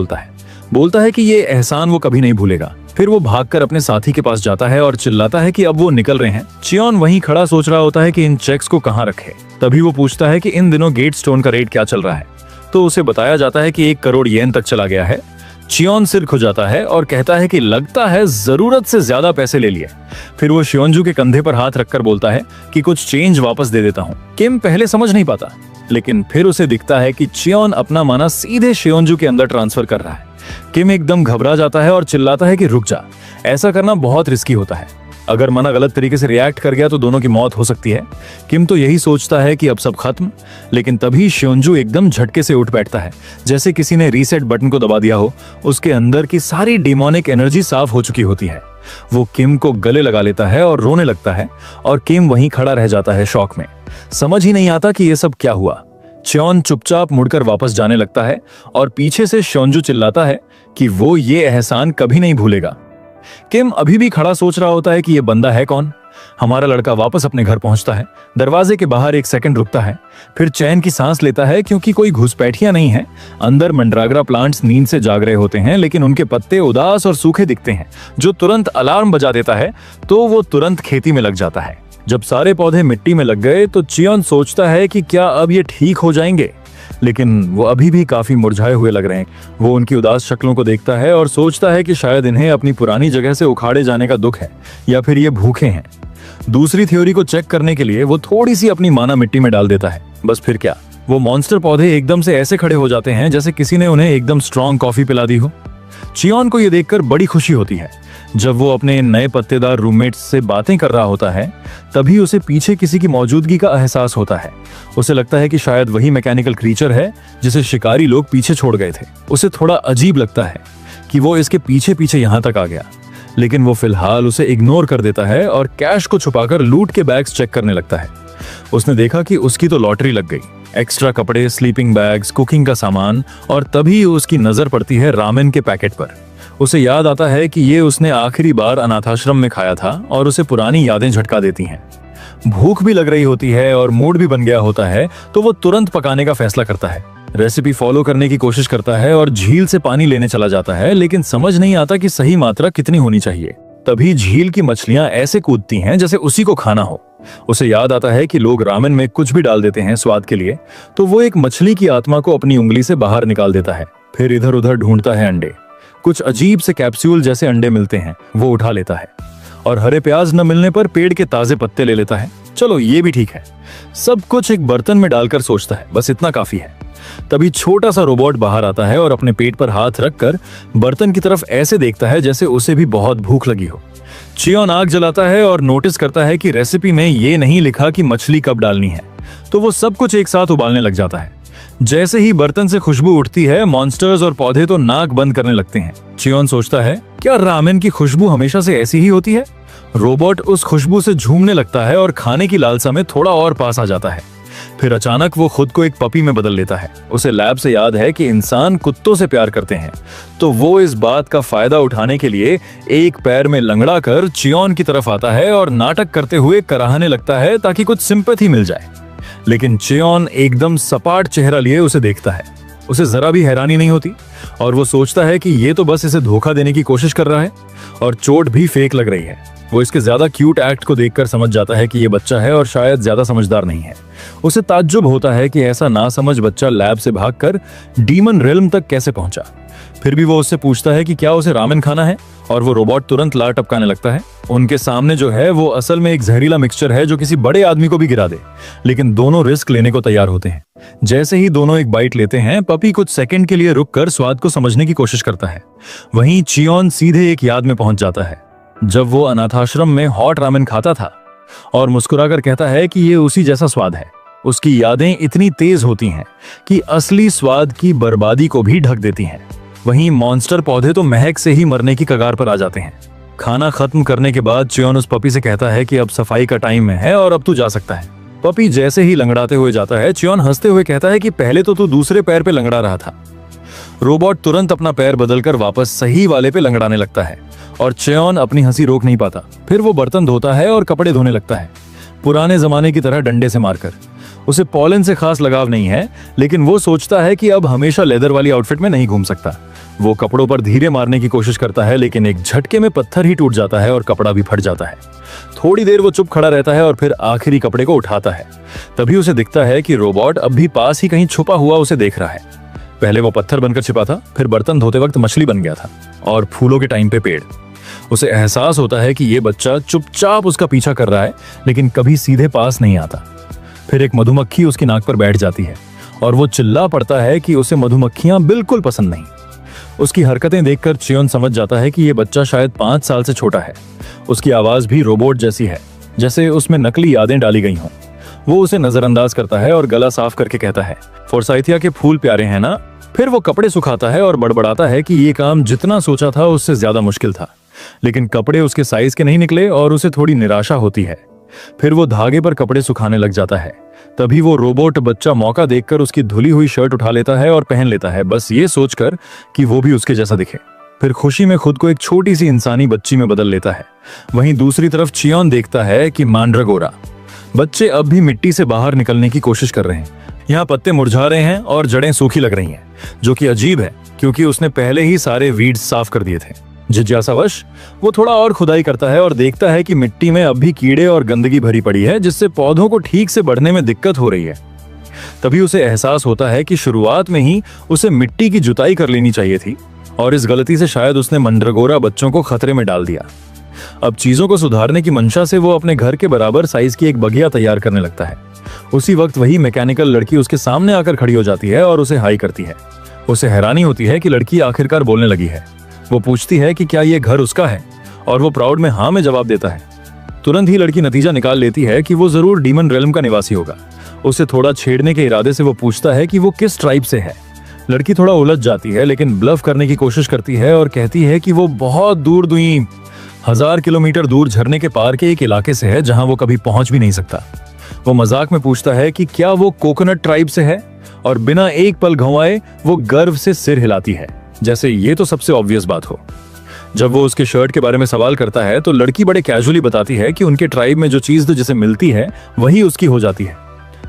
बोलता है कि ये एहसान वो कभी नहीं भूलेगा। फिर वो भागकर अपने साथी के पास जाता है और चिल्लाता है कि अब वो निकल रहे हैं। चियोन वहीं खड़ा सोच रहा होता है कि इन चेक्स को कहाँ रखे। तभी वो पूछता है कि इन दिनों गेट स्टोन का रेट क्या चल रहा है, तो उसे बताया जाता है कि 1 करोड़ येन तक चला गया है। चियोन सिर खुजाता है और कहता है कि लगता है जरूरत से ज्यादा पैसे ले लिए। फिर वो शियोंजू के कंधे पर हाथ रखकर बोलता है कि कुछ चेंज वापस दे देता हूँ। किम पहले समझ नहीं पाता, लेकिन फिर उसे दिखता है कि चियोन अपना माना सीधे शियोंजू के अंदर ट्रांसफर कर रहा है। किम एकदम घबरा जाता है और चिल्लाता है कि रुक जा, ऐसा करना बहुत रिस्की होता है। अगर मना गलत तरीके से रिएक्ट कर गया तो दोनों की मौत हो सकती है। किम तो यही सोचता है कि अब सब खत्म, लेकिन तभी शियोंजू एकदम झटके से उठ बैठता है, जैसे किसी ने रीसेट बटन को दबा दिया हो। उसके अंदर की सारी डिमोनिक एनर्जी साफ हो चुकी होती है। वो किम को गले लगा लेता है और रोने लगता है, और किम वहीं खड़ा रह जाता है शॉक में। समझ ही नहीं आता कि ये सब क्या हुआ। चियोन चुपचाप मुड़कर वापस जाने लगता है और पीछे से शियोंजू चिल्लाता है कि वो ये एहसान कभी नहीं भूलेगा। किम अभी भी खड़ा सोच रहा होता है कि ये बंदा है कौन। हमारा लड़का वापस अपने घर पहुंचता है। दरवाजे के बाहर 1 सेकंड रुकता है, फिर चैन की सांस लेता है, क्योंकि कोई घुसपैठिया नहीं है। अंदर मंड्रागरा प्लांट्स नींद से जाग रहे होते हैं, लेकिन उनके पत्ते उदास और सूखे दिखते हैं, जो तुरंत अलार्म बजा देता है, तो वो तुरंत खेती में लग जाता है। जब सारे पौधे मिट्टी में लग गए तो चियोन सोचता है कि क्या अब ये ठीक हो जाएंगे, लेकिन वो अभी भी काफी मुरझाए हुए लग रहे हैं। वो उनकी उदास शक्लों को देखता है और सोचता है कि शायद इन्हें अपनी पुरानी जगह से उखाड़े जाने का दुख है या फिर ये भूखे हैं। दूसरी थ्योरी को चेक करने के लिए वो थोड़ी सी अपनी माना मिट्टी में डाल देता है। बस फिर क्या, वो मॉन्स्टर पौधे एकदम से ऐसे खड़े हो जाते हैं जैसे किसी ने उन्हें एकदम स्ट्रॉन्ग कॉफी पिला दी हो। चियोन को ये देखकर बड़ी खुशी होती है। जब वो अपने नए पत्तेदार रूममेट से बातें कर रहा होता है तभी उसे पीछे किसी की मौजूदगी का एहसास होता है। उसे लगता है कि शायद वही मैकेनिकल क्रीचर है जिसे शिकारी लोग पीछे छोड़ गए थे। उसे थोड़ा अजीब लगता है कि वो इसके पीछे पीछे यहाँ तक आ गया, लेकिन वो फिलहाल उसे इग्नोर कर देता है और कैश को छुपाकर लूट के बैग्स चेक करने लगता है। उसने देखा कि उसकी तो लॉटरी लग गई। एक्स्ट्रा कपड़े, स्लीपिंग बैग्स, कुकिंग का सामान, और तभी उसकी नजर पड़ती है रामेन के पैकेट पर। उसे याद आता है कि ये उसने आखिरी बार अनाथाश्रम में खाया था और उसे पुरानी यादें झटका देती हैं। भूख भी लग रही होती है और मूड भी बन गया होता है, तो वो तुरंत पकाने का फैसला करता है। रेसिपी फॉलो करने की कोशिश करता है और झील से पानी लेने चला जाता है, लेकिन समझ नहीं आता कि सही मात्रा कितनी होनी चाहिए। तभी झील की मछलियां ऐसे कूदती हैं जैसे उसी को खाना हो। उसे याद आता है कि लोग रामेन में कुछ भी डाल देते हैं स्वाद के लिए, तो वो एक मछली की आत्मा को अपनी उंगली से बाहर निकाल देता है। फिर इधर उधर ढूंढता है अंडे। कुछ अजीब से कैप्सूल जैसे अंडे मिलते हैं, वो उठा लेता है और हरे प्याज न मिलने पर पेड़ के ताजे पत्ते ले लेता है। चलो ये भी ठीक है। सब कुछ एक बर्तन में डालकर सोचता है बस इतना काफी है। तभी छोटा सा रोबोट बाहर आता है और अपने पेट पर हाथ रखकर बर्तन की तरफ ऐसे देखता है जैसे उसे भी बहुत भूख लगी हो। चियोन आग जलाता है और नोटिस करता है कि रेसिपी में ये नहीं लिखा कि मछली कब डालनी है, तो वो सब कुछ एक साथ उबालने लग जाता है। जैसे ही बर्तन से खुशबू उठती है, मॉन्स्टर्स और पौधे तो नाक बंद करने लगते हैं। चियोन सोचता है, क्या रामेन की खुशबू हमेशा से ऐसी ही होती है? रोबोट उस खुशबू से झूमने लगता है और खाने की लालसा में थोड़ा और पास आ जाता है। फिर अचानक वो खुद को एक पपी में बदल लेता है। उसे लैब से याद है कि इंसान कुत्तों से प्यार करते हैं, तो वो इस बात का फायदा उठाने के लिए एक पैर में लंगड़ा कर चियोन की तरफ आता है और नाटक करते हुए कराहने लगता है ताकि कुछ सिंपैथी मिल जाए। लेकिन चियोन एकदम सपाट चेहरा लिए उसे देखता है। उसे जरा भी हैरानी नहीं होती और वो सोचता है कि ये तो बस इसे धोखा देने की कोशिश कर रहा है और चोट भी फेक लग रही है। वो इसके ज्यादा क्यूट एक्ट को देखकर समझ जाता है कि ये बच्चा है और शायद ज्यादा समझदार नहीं है। उसे ताज्जुब होता है कि ऐसा नासमझ बच्चा लैब से भागकर डीमन रेल्म तक कैसे पहुंचा। फिर भी वो उससे पूछता है कि क्या उसे रामेन खाना है, और वो रोबोट तुरंत लार टपकाने लगता है। उनके सामने जो है वो असल में एक जहरीला मिक्सचर है जो किसी बड़े आदमी को भी गिरा दे, लेकिन दोनों रिस्क लेने को तैयार होते हैं। जैसे ही दोनों एक बाइट लेते हैं, पपी कुछ सेकंड के लिए रुककर स्वाद को समझने की कोशिश करता है। वहीं चियोन सीधे एक याद में पहुंच जाता है, जब वो अनाथाश्रम में हॉट रामेन खाता था, और मुस्कुराकर कहता है कि ये उसी जैसा स्वाद है। उसकी यादें इतनी तेज होती हैं कि असली स्वाद की बर्बादी को भी ढक देती हैं। वहीं मॉन्स्टर पौधे तो महक से ही मरने की कगार पर आ जाते हैं। खाना खत्म करने के बाद चियोन उस पपी से कहता है कि अब सफाई का टाइम है और अब तू जा सकता है। पपी जैसे ही लंगड़ाते हुए जाता है, चियोन हंसते हुए कहता है कि पहले तो तू दूसरे पैर पे लंगड़ा रहा था। रोबोट तुरंत अपना पैर बदलकर वापस सही वाले पे लंगड़ाने लगता है और चियोन अपनी हंसी रोक नहीं पाता। फिर वो बर्तन धोता है और कपड़े धोने लगता है, पुराने जमाने की तरह डंडे से मारकर। उसे पॉलन से खास लगाव नहीं है, लेकिन वो सोचता है कि अब हमेशा लेदर वाली आउटफिट में नहीं घूम सकता। वो कपड़ों पर धीरे मारने की कोशिश करता है, लेकिन एक झटके में पत्थर ही टूट जाता है और कपड़ा भी फट जाता है। थोड़ी देर वो चुप खड़ा रहता है और फिर आखिरी कपड़े को उठाता है। तभी उसे दिखता है कि रोबोट अब भी पास ही कहीं छुपा हुआ उसे देख रहा है। पहले वो पत्थर बनकर छिपा था, फिर बर्तन धोते वक्त मछली बन गया था, और फूलों के टाइम पे पेड़। उसे एहसास होता है कि ये बच्चा चुपचाप उसका पीछा कर रहा है, लेकिन कभी सीधे पास नहीं आता। फिर एक मधुमक्खी उसकी नाक पर बैठ जाती है और वो चिल्ला पड़ता है कि उसे मधुमक्खियां बिल्कुल पसंद नहीं। उसकी हरकतें देखकर चियोन समझ जाता है कि ये बच्चा शायद 5 साल से छोटा है। उसकी आवाज भी रोबोट जैसी है, जैसे उसमें नकली यादें डाली गई हों। वो उसे नजरअंदाज करता है और गला साफ करके कहता है, फोर्साइथिया के फूल प्यारे हैं ना। फिर वो कपड़े सुखाता है और बड़बड़ाता है कि ये काम जितना सोचा था उससे ज्यादा मुश्किल था, लेकिन कपड़े उसके साइज के नहीं निकले और उसे थोड़ी निराशा होती है। फिर वो धागे पर कपड़े सुखाने लग जाता है। तभी वो रोबोट बच्चा मौका देखकर उसकी धुली हुई शर्ट उठा लेता है और पहन लेता है, बस ये सोचकर कि वो भी उसके जैसा दिखे। फिर खुशी में खुद को एक छोटी सी इंसानी बच्ची में बदल लेता है। वहीं दूसरी तरफ चियोन देखता है कि मांड्रागोरा बच्चे अब भी मिट्टी से बाहर निकलने की कोशिश कर रहे हैं। यहाँ पत्ते मुरझा रहे हैं और जड़ें सूखी लग रही हैं, जो कि अजीब है क्योंकि उसने पहले ही सारे वीड्स साफ कर दिए थे। जिज्ञासावश वो थोड़ा और खुदाई करता है और देखता है कि मिट्टी में अब भी कीड़े और गंदगी भरी पड़ी है, जिससे पौधों को ठीक से बढ़ने में दिक्कत हो रही है। तभी उसे एहसास होता है कि शुरुआत में ही उसे मिट्टी की जुताई कर लेनी चाहिए थी और इस गलती से शायद उसने मंड्रागोरा बच्चों को खतरे में डाल दिया। अब चीजों को सुधारने की मंशा से वो अपने घर के बराबर साइज की एक बगिया तैयार करने लगता है। उसी वक्त वही मैकेनिकल लड़की उसके सामने आकर खड़ी हो जाती है और उसे हाई करती है। उसे हैरानी होती है कि लड़की आखिरकार बोलने लगी है। वो पूछती है कि क्या ये घर उसका है और वो प्राउड में हाँ में जवाब देता है। तुरंत ही लड़की नतीजा निकाल लेती है कि वो जरूर डीमन रेल्म का निवासी होगा। उसे थोड़ा छेड़ने के इरादे से वो पूछता है कि वो किस ट्राइब से है। लड़की थोड़ा उलझ जाती है लेकिन ब्लफ करने की कोशिश करती है और कहती है कि वो बहुत दूर 1000 किलोमीटर दूर झरने के पार के एक इलाके से है जहां वो कभी पहुंच भी नहीं सकता। वो मजाक में पूछता है कि क्या वो कोकोनट ट्राइब से है और बिना एक पल घुमाए वो गर्व से सिर हिलाती है, जैसे ये तो सबसे ऑब्वियस बात हो। जब वो उसके शर्ट के बारे में सवाल करता है तो लड़की बड़े कैजुअली बताती है कि उनके ट्राइब में जो चीज तो जिसे मिलती है वही उसकी हो जाती है।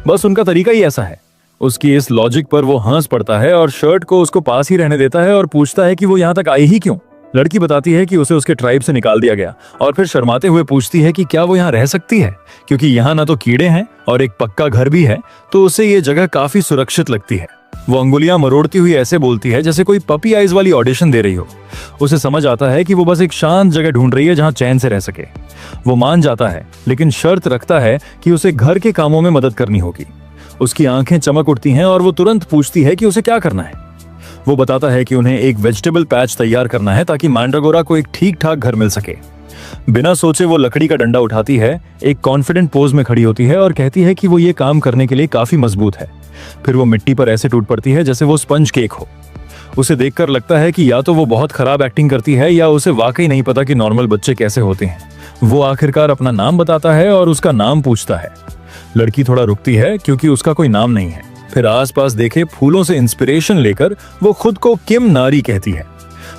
बस उनका तरीका ही ऐसा है। उसकी इस लॉजिक पर वो हंस पड़ता है और शर्ट को उसको पास ही रहने देता है और पूछता है कि वो यहाँ तक आई ही क्यों। लड़की बताती है कि उसे उसके ट्राइब से निकाल दिया गया और फिर शर्माते हुए पूछती है कि क्या वो यहाँ रह सकती है, क्योंकि यहाँ ना तो कीड़े हैं और एक पक्का घर भी है, तो उसे ये जगह काफी सुरक्षित लगती है। वो अंगुलियां मरोड़ती हुई ऐसे बोलती है जैसे कोई पपी आइज वाली ऑडिशन दे रही हो। उसे समझ आता है कि वो बस एक शांत जगह ढूंढ रही है जहां चैन से रह सके। वो मान जाता है लेकिन शर्त रखता है कि उसे घर के कामों में मदद करनी होगी। उसकी आंखें चमक उठती हैं और वो तुरंत पूछती है कि उसे क्या करना है। वो बताता है कि उन्हें एक वेजिटेबल पैच तैयार करना है ताकि मैंड्रागोरा को एक ठीक ठाक घर मिल सके। बिना सोचे वो लकड़ी का डंडा उठाती है, एक कॉन्फिडेंट पोज में खड़ी होती है और कहती है कि वो ये काम करने के लिए काफी मजबूत है। फिर वो मिट्टी पर ऐसे टूट पड़ती है जैसे वो स्पंज केक हो। उसे देखकर लगता है कि या तो वो बहुत खराब एक्टिंग करती है या उसे वाकई नहीं पता कि नॉर्मल बच्चे कैसे होते हैं। वो आखिरकार अपना नाम बताता है और उसका नाम पूछता है। लड़की थोड़ा रुकती है क्योंकि उसका कोई नाम नहीं है। फिर आसपास देखे फूलों से इंस्पिरेशन लेकर वो खुद को किम नारी कहती है।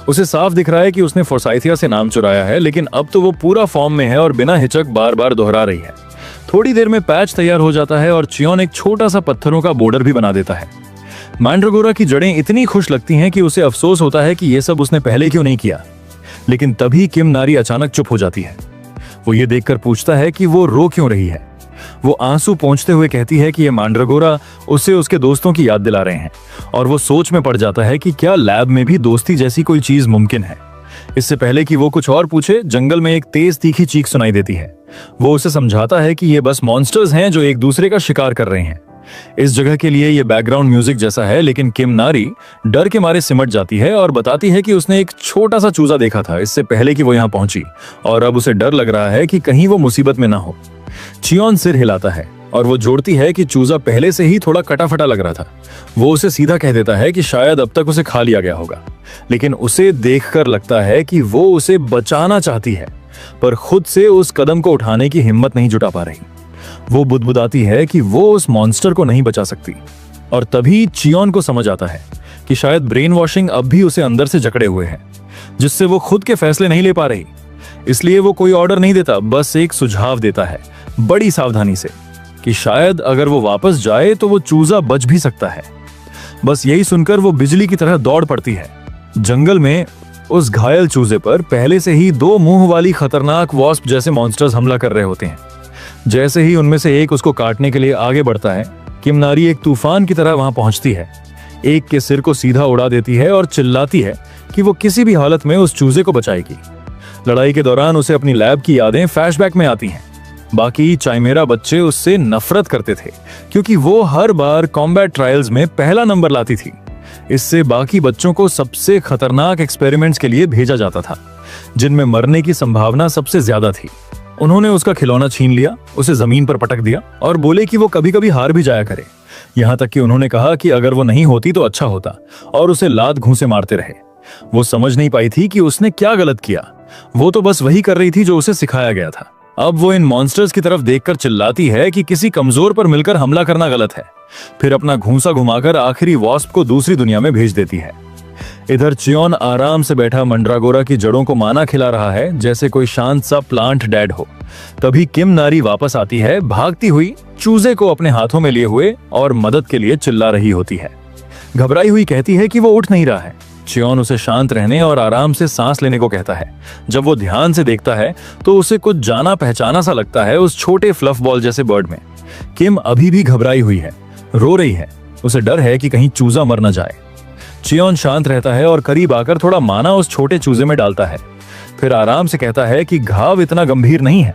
उसे साफ दिख रहा है कि उसने फोर्साइथिया से नाम चुराया है, लेकिन अब तो वो पूरा फॉर्म में है और बिना हिचक बार बार दोहरा रही है। थोड़ी देर में पैच तैयार हो जाता है और चियोन एक छोटा सा पत्थरों का बॉर्डर भी बना देता है। मैंड्रागोरा की जड़ें इतनी खुश लगती हैं कि उसे अफसोस होता है कि ये सब उसने पहले क्यों नहीं किया। लेकिन तभी किम नारी अचानक चुप हो जाती है। वो ये देखकर पूछता है कि वो रो क्यों रही है। वो आंसू पोंछते हुए कहती है कि ये मैंड्रागोरा उसे उसके दोस्तों की याद दिला रहे हैं और वो सोच में पड़ जाता है कि क्या लैब में भी दोस्ती जैसी कोई चीज मुमकिन है। इससे पहले कि वो कुछ और पूछे, जंगल में एक तेज तीखी चीख सुनाई देती है। वो उसे समझाता है कि ये बस मॉन्स्टर्स हैं जो एक दूसरे का शिकार कर रहे हैं। इस जगह के लिए ये बैकग्राउंड म्यूजिक जैसा है, लेकिन किम नारी डर के मारे सिमट जाती है और बताती है कि उसने एक छोटा सा चूजा देखा था इससे पहले कि वो यहाँ पहुंची और अब उसे डर लग रहा है कि कहीं वो मुसीबत में ना हो। चियोन सिर हिलाता है और वो जोड़ती है कि चूजा पहले से ही थोड़ा कटा-फटा लग रहा था। वो उसे सीधा कह देता है कि शायद अब तक उसे खा लिया गया होगा, लेकिन उसे देखकर लगता है कि वो उसे बचाना चाहती है पर खुद से उस कदम को उठाने की हिम्मत नहीं जुटा पा रही। वो बुदबुदाती है कि वो उस मॉन्स्टर को नहीं बचा सकती और तभी चियोन को समझ आता है कि शायद ब्रेन वॉशिंग अब भी उसे अंदर से जकड़े हुए है, जिससे वो खुद के फैसले नहीं ले पा रही। इसलिए वो कोई ऑर्डर नहीं देता, बस एक सुझाव देता है बड़ी सावधानी से कि शायद अगर वो वापस जाए तो वो चूजा बच भी सकता है। बस यही सुनकर वो बिजली की तरह दौड़ पड़ती है। जंगल में उस घायल चूजे पर पहले से ही 2 मुंह वाली खतरनाक वॉस्प जैसे मॉन्स्टर्स हमला कर रहे होते हैं। जैसे ही उनमें से एक उसको काटने के लिए आगे बढ़ता है, किम नारी एक तूफान की तरह वहां पहुंचती है, एक के सिर को सीधा उड़ा देती है और चिल्लाती है कि वो किसी भी हालत में उस चूजे को बचाएगी। लड़ाई के दौरान उसे अपनी लैब की यादें फ्लैशबैक में आती हैं। बाकी चाइमेरा बच्चे उससे नफरत करते थे क्योंकि वो हर बार कॉम्बैट ट्रायल्स में पहला नंबर लाती थी। इससे बाकी बच्चों को सबसे खतरनाक एक्सपेरिमेंट्स के लिए भेजा जाता था, जिनमें मरने की संभावना सबसे ज्यादा थी। उन्होंने उसका खिलौना छीन लिया, उसे जमीन पर पटक दिया और बोले कि वो कभी कभी हार भी जाया करे। यहाँ तक कि उन्होंने कहा कि अगर वो नहीं होती तो अच्छा होता और उसे लात घूंसे मारते रहे। वो समझ नहीं पाई थी कि उसने क्या गलत किया। वो तो बस वही कर रही थी जो उसे सिखाया गया था। अब वो इन मॉन्स्टर्स की तरफ देखकर चिल्लाती है कि किसी कमजोर पर मिलकर हमला करना गलत है। फिर अपना घूंसा घुमाकर आखिरी वॉस्प को दूसरी दुनिया में भेज देती है। इधर चियोन आराम से बैठा मंड्रागोरा की जड़ों को माना खिला रहा है जैसे कोई शांत सा प्लांट डैड हो। तभी किम नारी वापस आती है, भागती हुई, चूजे को अपने हाथों में लिए हुए और मदद के लिए चिल्ला रही होती है। घबराई हुई कहती है कि वो उठ नहीं रहा है। चियोन उसे शांत रहने और आराम से सांस लेने को कहता है। जब वो ध्यान से देखता है तो उसे कुछ जाना पहचाना सा लगता है उस छोटे फ्लफ बॉल जैसे बर्ड में। किम अभी भी घबराई हुई है। रो रही है। उसे डर है कि कहीं चूजा मर न जाए। चियोन शांत रहता है और करीब आकर थोड़ा माना उस छोटे चूजे में डालता है। फिर आराम से कहता है कि घाव इतना गंभीर नहीं है।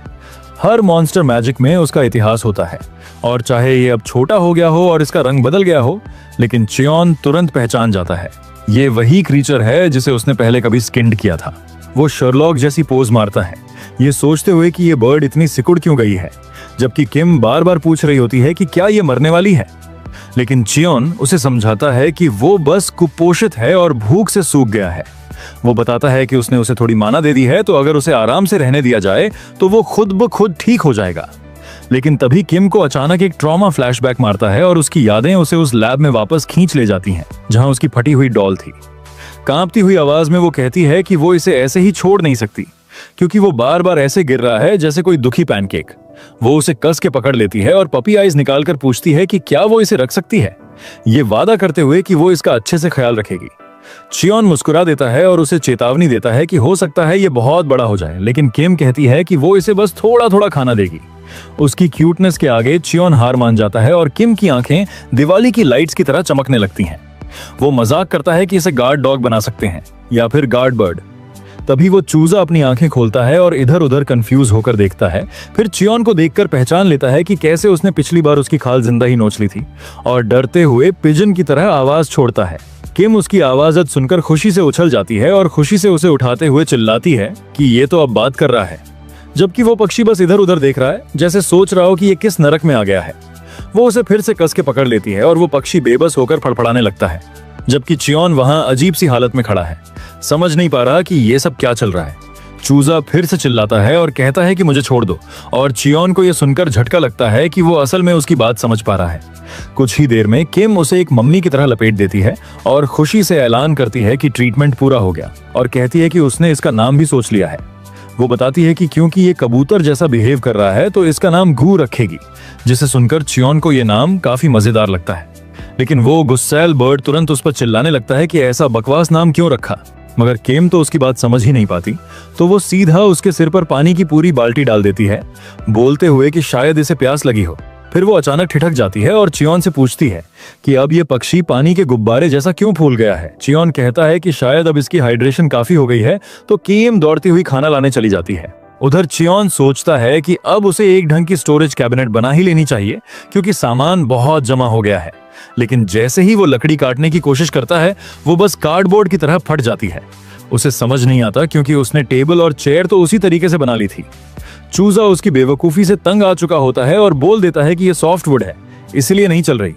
हर मॉन्स्टर मैजिक में उसका इतिहास होता है, और चाहे ये अब छोटा हो गया हो और इसका रंग बदल गया हो, लेकिन चियोन तुरंत पहचान जाता है ये वही क्रीचर है जिसे उसने पहले कभी स्किन्ड किया था। वो शर्लॉक जैसी पोज मारता है, ये सोचते हुए कि ये बर्ड इतनी सिकुड़ क्यों गई है, जबकि किम बार बार पूछ रही होती है कि क्या ये मरने वाली है। लेकिन चियोन उसे समझाता है कि वो बस कुपोषित है और भूख से सूख गया है। वो बताता है कि उसने उसे थोड़ी माना दे दी है, तो अगर उसे आराम से रहने दिया जाए तो वो खुद ब खुद ठीक हो जाएगा। लेकिन तभी किम को अचानक एक ट्रॉमा फ्लैशबैक मारता है और उसकी यादें उसे उस लैब में वापस खींच ले जाती हैं, जहां उसकी फटी हुई डॉल थी। कांपती हुई आवाज में वो कहती है कि वो इसे ऐसे ही छोड़ नहीं सकती, क्योंकि वो बार बार ऐसे गिर रहा है जैसे कोई दुखी पैनकेक। वो उसे कस के पकड़ लेती है और पपी आइज निकालकर पूछती है कि क्या वो इसे रख सकती है, ये वादा करते हुए कि वो इसका अच्छे से ख्याल रखेगी। चियोन मुस्कुरा देता है और उसे चेतावनी देता है कि हो सकता है ये बहुत बड़ा हो जाए, लेकिन किम कहती है कि वो इसे बस थोड़ा थोड़ा खाना देगी। उसकी क्यूटनेस के आगे चियोन हार मान जाता है और किम की आंखें दिवाली की लाइट्स की तरह चमकने लगती हैं। वो मजाक करता है कि इसे गार्ड डॉग बना सकते हैं या फिर गार्ड बर्ड। तभी वो चूजा अपनी आंखें खोलता है और इधर उधर कंफ्यूज होकर देखता है। फिर चियोन को देखकर पहचान लेता है कि कैसे उसने पिछली बार उसकी खाल जिंदा ही नोच ली थी, और डरते हुए पिजन की तरह आवाज छोड़ता है। किम उसकी आवाज सुनकर खुशी से उछल जाती है और खुशी से उसे उठाते हुए चिल्लाती है कि ये तो अब बात कर रहा है, जबकि वो पक्षी बस इधर उधर देख रहा है, जैसे सोच रहा हो कि ये किस नरक में आ गया है। वो उसे फिर से कस के पकड़ लेती है और वो पक्षी बेबस होकर फड़फड़ाने लगता है, जबकि चियोन वहां अजीब सी हालत में खड़ा है, समझ नहीं पा रहा कि ये सब क्या चल रहा है। चूजा फिर से चिल्लाता है और कहता है कि मुझे छोड़ दो, और चियोन को यह सुनकर झटका लगता है कि वो असल में उसकी बात समझ पा रहा है। कुछ ही देर में किम उसे एक मम्मी की तरह लपेट देती है और खुशी से ऐलान करती है कि ट्रीटमेंट पूरा हो गया, और कहती है कि उसने इसका नाम भी सोच लिया है। वो बताती है कि क्योंकि ये कबूतर जैसा बिहेव कर रहा है तो इसका नाम गू रखेगी, जिसे सुनकर चियोन को ये नाम काफी मजेदार लगता है। लेकिन वो गुस्सैल बर्ड तुरंत उस पर चिल्लाने लगता है कि ऐसा बकवास नाम क्यों रखा, मगर किम तो उसकी बात समझ ही नहीं पाती, तो वो सीधा उसके सिर पर पानी की पूरी बाल्टी डाल देती है, बोलते हुए कि शायद इसे प्यास लगी हो। फिर वो अचानक ठिठक जाती है और चियोन से पूछती है कि अब ये पक्षी पानी के गुब्बारे जैसा क्यों फूल गया है। चियोन कहता है कि शायद अब इसकी हाइड्रेशन काफी हो गई है, तो किम दौड़ती हुई खाना लाने चली जाती है। उधर चियोन सोचता है कि अब उसे एक ढंग की स्टोरेज कैबिनेट बना ही लेनी चाहिए, क्योंकि सामान बहुत जमा हो गया है। लेकिन जैसे ही वो लकड़ी काटने की कोशिश करता है, वो बस कार्डबोर्ड की तरह फट जाती है। उसे समझ नहीं आता, क्योंकि उसने टेबल और चेयर तो उसी तरीके से बना ली थी। चूजा उसकी बेवकूफी से तंग आ चुका होता है और बोल देता है कि यह सॉफ्टवुड है, इसलिए नहीं चल रही।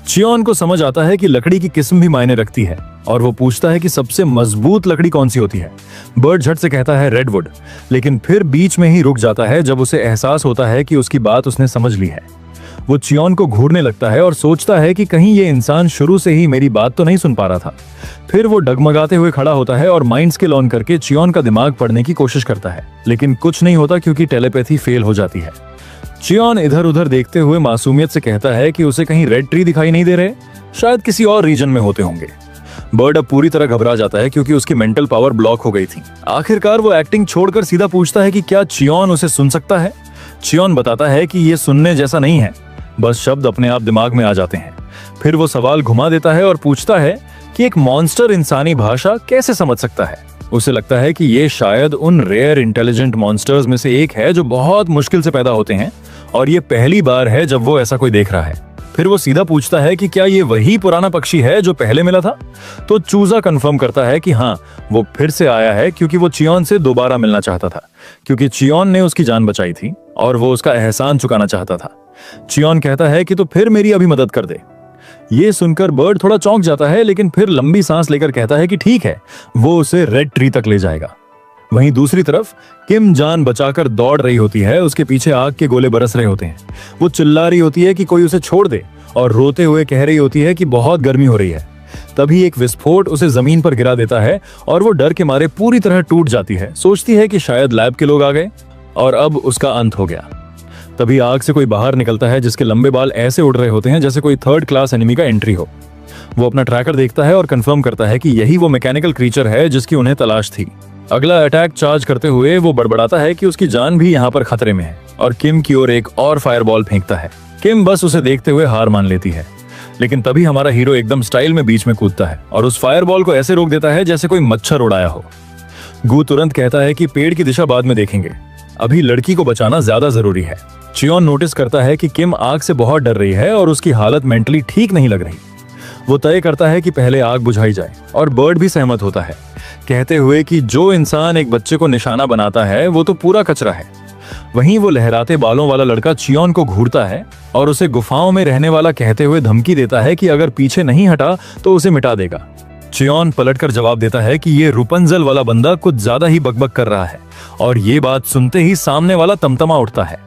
चियोन को समझ आता है कि लकड़ी की किस्म भी मायने रखती है, और वो पूछता है कि सबसे मजबूत लकड़ी कौन सी होती है। बर्ड झट से कहता है रेडवुड, लेकिन फिर बीच में ही रुक जाता है जब उसे एहसास होता है कि उसकी बात उसने समझ ली है। वो चियोन को घूरने लगता है और सोचता है कि कहीं ये इंसान शुरू से ही मेरी बात तो नहीं सुन पा रहा था। फिर वो डगमगाते हुए खड़ा होता है और माइंड स्किल ऑन करके चियोन का दिमाग पढ़ने की कोशिश करता है, लेकिन कुछ नहीं होता, क्योंकि टेलीपैथी फेल हो जाती है। चियोन इधर उधर देखते हुए मासूमियत से कहता है कि उसे कहीं रेड ट्री दिखाई नहीं दे रहे, शायद किसी और रीजन में होते होंगे। बर्ड अब पूरी तरह घबरा जाता है, क्योंकि उसकी मेंटल पावर ब्लॉक हो गई थी। आखिरकार वो एक्टिंग छोड़कर सीधा पूछता है कि क्या चियोन उसे सुन सकता है। चियोन बताता है कि ये सुनने जैसा नहीं है, बस शब्द अपने आप दिमाग में आ जाते हैं। फिर वो सवाल घुमा देता है और पूछता है कि एक मॉन्स्टर इंसानी भाषा कैसे समझ सकता है। उसे लगता है कि ये शायद उन रेयर इंटेलिजेंट मॉन्स्टर्स में से एक है जो बहुत मुश्किल से पैदा होते हैं, और ये पहली बार है जब वो ऐसा कोई देख रहा है। फिर वो सीधा पूछता है कि क्या ये वही पुराना पक्षी है जो पहले मिला था। तो चूजा कंफर्म करता है कि हाँ, वो फिर से आया है, क्योंकि वो चियोन से दोबारा मिलना चाहता था, क्योंकि चियोन ने उसकी जान बचाई थी और वो उसका एहसान चुकाना चाहता था। चियोन कहता है कि तो फिर मेरी अभी मदद कर दे। ये सुनकर बर्ड थोड़ा चौंक जाता है, लेकिन फिर लंबी सांस लेकर कहता है कि ठीक है, वो उसे रेड ट्री तक ले जाएगा। वहीं दूसरी तरफ किम जान बचाकर दौड़ रही होती है, उसके पीछे आग के गोले बरस रहे होते हैं। वो चिल्ला रही होती है कि कोई उसे छोड़ दे, और रोते हुए कह रही होती है कि बहुत गर्मी हो रही है। तभी एक विस्फोट उसे जमीन पर गिरा देता है और वो डर के मारे पूरी तरह टूट जाती है। सोचती है कि शायद लैब के लोग आ गए और अब उसका अंत हो गया। तभी आग से कोई बाहर निकलता है, जिसके लंबे बाल ऐसे उड़ रहे होते हैं जैसे कोई थर्ड क्लास एनिमी का एंट्री हो। वो अपना ट्रैकर देखता है और कंफर्म करता है कि यही वो मैकेनिकल क्रीचर है जिसकी उन्हें तलाश थी। अगला अटैक चार्ज करते हुए वो बड़बड़ाता है कि उसकी जान भी यहाँ पर खतरे में है, और किम की ओर एक और फायरबॉल फेंकता है। किम बस उसे देखते हुए हार मान लेती है। लेकिन तभी हमारा हीरो एकदम स्टाइल में बीच में कूदता है और उस फायरबॉल को ऐसे रोक देता है जैसे कोई मच्छर उड़ाया हो। गू तुरंत कहता है कि पेड़ की दिशा बाद में देखेंगे, अभी लड़की को बचाना ज्यादा जरूरी है। चियोन नोटिस करता है कि किम आग से बहुत डर रही है और उसकी हालत मेंटली ठीक नहीं लग रही। वो तय करता है कि पहले आग बुझाई जाए और बर्ड भी सहमत होता है, कहते हुए कि जो इंसान एक बच्चे को निशाना बनाता है वो तो पूरा कचरा है। वहीं वो लहराते बालों वाला लड़का चियोन को घूरता है और उसे गुफाओं में रहने वाला कहते हुए धमकी देता है कि अगर पीछे नहीं हटा तो उसे मिटा देगा। चियोन पलटकर जवाब देता है कि ये रुपंजल वाला बंदा कुछ ज्यादा ही बकबक कर रहा है और ये बात सुनते ही सामने वाला तमतमा उठता है।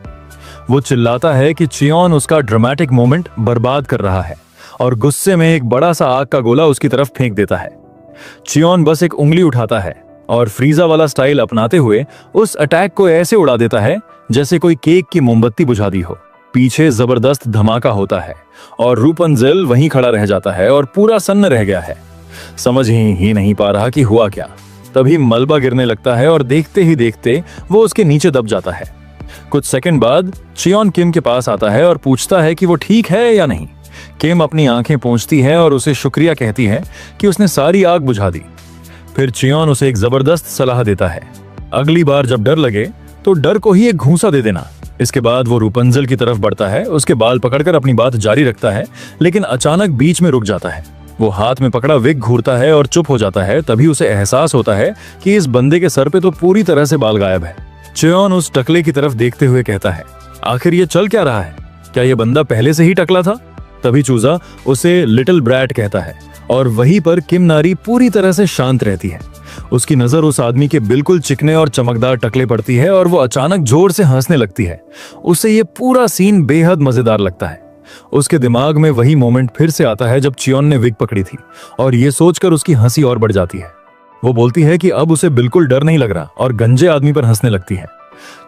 वो चिल्लाता है कि चियोन उसका ड्रामेटिक मोमेंट बर्बाद कर रहा है और गुस्से में एक बड़ा सा आग का गोला उसकी तरफ फेंक देता है। चियोन बस एक उंगली उठाता है और फ्रीजा वाला स्टाइल अपनाते हुए उस अटैक को ऐसे उड़ा देता है जैसे कोई केक की मोमबत्ती बुझा दी हो। पीछे जबरदस्त धमाका होता है और रूपंजल वहीं खड़ा रह जाता है और पूरा सन्न रह गया है, समझ ही नहीं पा रहा कि हुआ क्या। तभी मलबा गिरने लगता है और देखते ही देखते वो उसके नीचे दब जाता है। कुछ सेकंड बाद चियोन किम के पास आता है और पूछता है कि वो ठीक है या नहीं। किम अपनी आंखें पोंछती है और उसे शुक्रिया कहती है कि उसने सारी आग बुझा दी। फिर चियोन उसे एक जबरदस्त सलाह देता है, अगली बार जब डर लगे तो डर को ही एक घूंसा दे देना। इसके बाद वो रूपंजल की तरफ बढ़ता है, उसके बाल पकड़कर अपनी बात जारी रखता है, लेकिन अचानक बीच में रुक जाता है। वो हाथ में पकड़ा विग घूरता है और चुप हो जाता है। तभी उसे एहसास होता है कि इस बंदे के सर पे तो पूरी तरह से बाल गायब है। चियोन उस टकले की तरफ देखते हुए कहता है, आखिर ये चल क्या रहा है? क्या ये बंदा पहले से ही टकला था? तभी चूजा उसे लिटिल ब्रैट कहता है और वहीं पर किम नारी पूरी तरह से शांत रहती है। उसकी नजर उस आदमी के बिल्कुल चिकने और चमकदार टकले पड़ती है और वो अचानक जोर से हंसने लगती है। उसे ये पूरा सीन बेहद मजेदार लगता है। उसके दिमाग में वही मोमेंट फिर से आता है जब चियोन ने विग पकड़ी थी और ये सोचकर उसकी हंसी और बढ़ जाती है। वो बोलती है कि अब उसे बिल्कुल डर नहीं लग रहा और गंजे आदमी पर हंसने लगती है।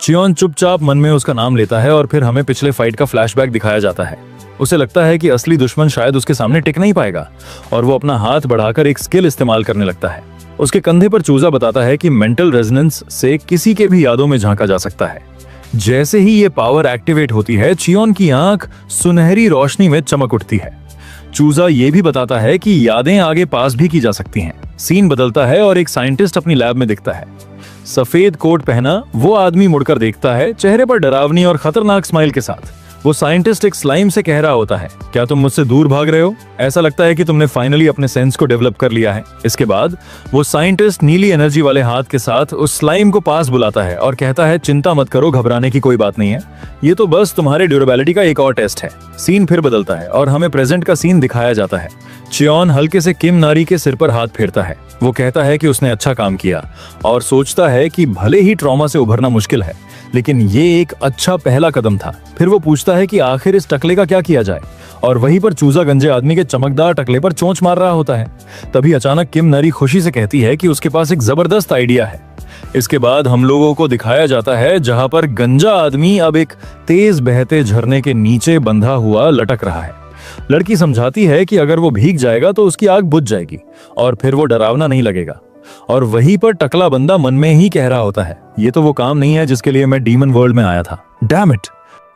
चियोन चुपचाप मन में उसका नाम लेता है और फिर हमें पिछले फाइट का फ्लैशबैक दिखाया जाता है। उसे लगता है कि असली दुश्मन शायद उसके सामने टिक नहीं पाएगा और वो अपना हाथ बढ़ाकर एक स्किल इस्तेमाल करने लगता है। उसके कंधे पर चूजा बताता है कि मेंटल रेजोनेंस से किसी के भी यादों में झांका जा सकता है। जैसे ही ये पावर एक्टिवेट होती है, चियोन की आंख सुनहरी रोशनी में चमक उठती है। चूजा ये भी बताता है कि यादें आगे पास भी की जा सकती हैं। सीन बदलता है और एक साइंटिस्ट अपनी लैब में दिखता है। सफेद कोट पहना वो आदमी मुड़कर देखता है, चेहरे पर डरावनी और खतरनाक स्माइल के साथ। वो साइंटिस्ट एक स्लाइम से कह रहा होता है, क्या तुम मुझसे दूर भाग रहे हो? ऐसा लगता है कि तुमने फाइनली अपने सेंस को डेवलप कर लिया है। इसके बाद वो साइंटिस्ट नीली एनर्जी वाले हाथ के साथ उस स्लाइम को पास बुलाता है और कहता है, चिंता मत करो, घबराने की कोई बात नहीं है, ये तो बस तुम्हारे ड्यूरेबिलिटी का एक और टेस्ट है। सीन फिर बदलता है और हमें प्रेजेंट का सीन दिखाया जाता है। चियोन हल्के से किम नारी के सिर पर हाथ फेरता है। वो कहता है कि उसने अच्छा काम किया और सोचता है कि भले ही ट्रॉमा से उभरना मुश्किल है, लेकिन ये एक अच्छा पहला कदम था। फिर वो पूछता है कि आखिर इस टकले का क्या किया जाए और वहीं पर चूजा गंजे आदमी के चमकदार टकले पर चोंच मार रहा होता है। तभी अचानक किम नारी खुशी से कहती है कि उसके पास एक जबरदस्त आइडिया है। इसके बाद हम लोगों को दिखाया जाता है जहां पर गंजा आदमी अब एक तेज बहते झरने के नीचे बंधा हुआ लटक रहा है। लड़की समझाती है कि अगर वो भीग जाएगा तो उसकी आग बुझ जाएगी और फिर वो डरावना नहीं लगेगा। और वहीं पर टकला बंदा मन में ही कह रहा होता है, ये तो वो काम नहीं है जिसके लिए मैं डीमन वर्ल्ड में आया था। Damn it!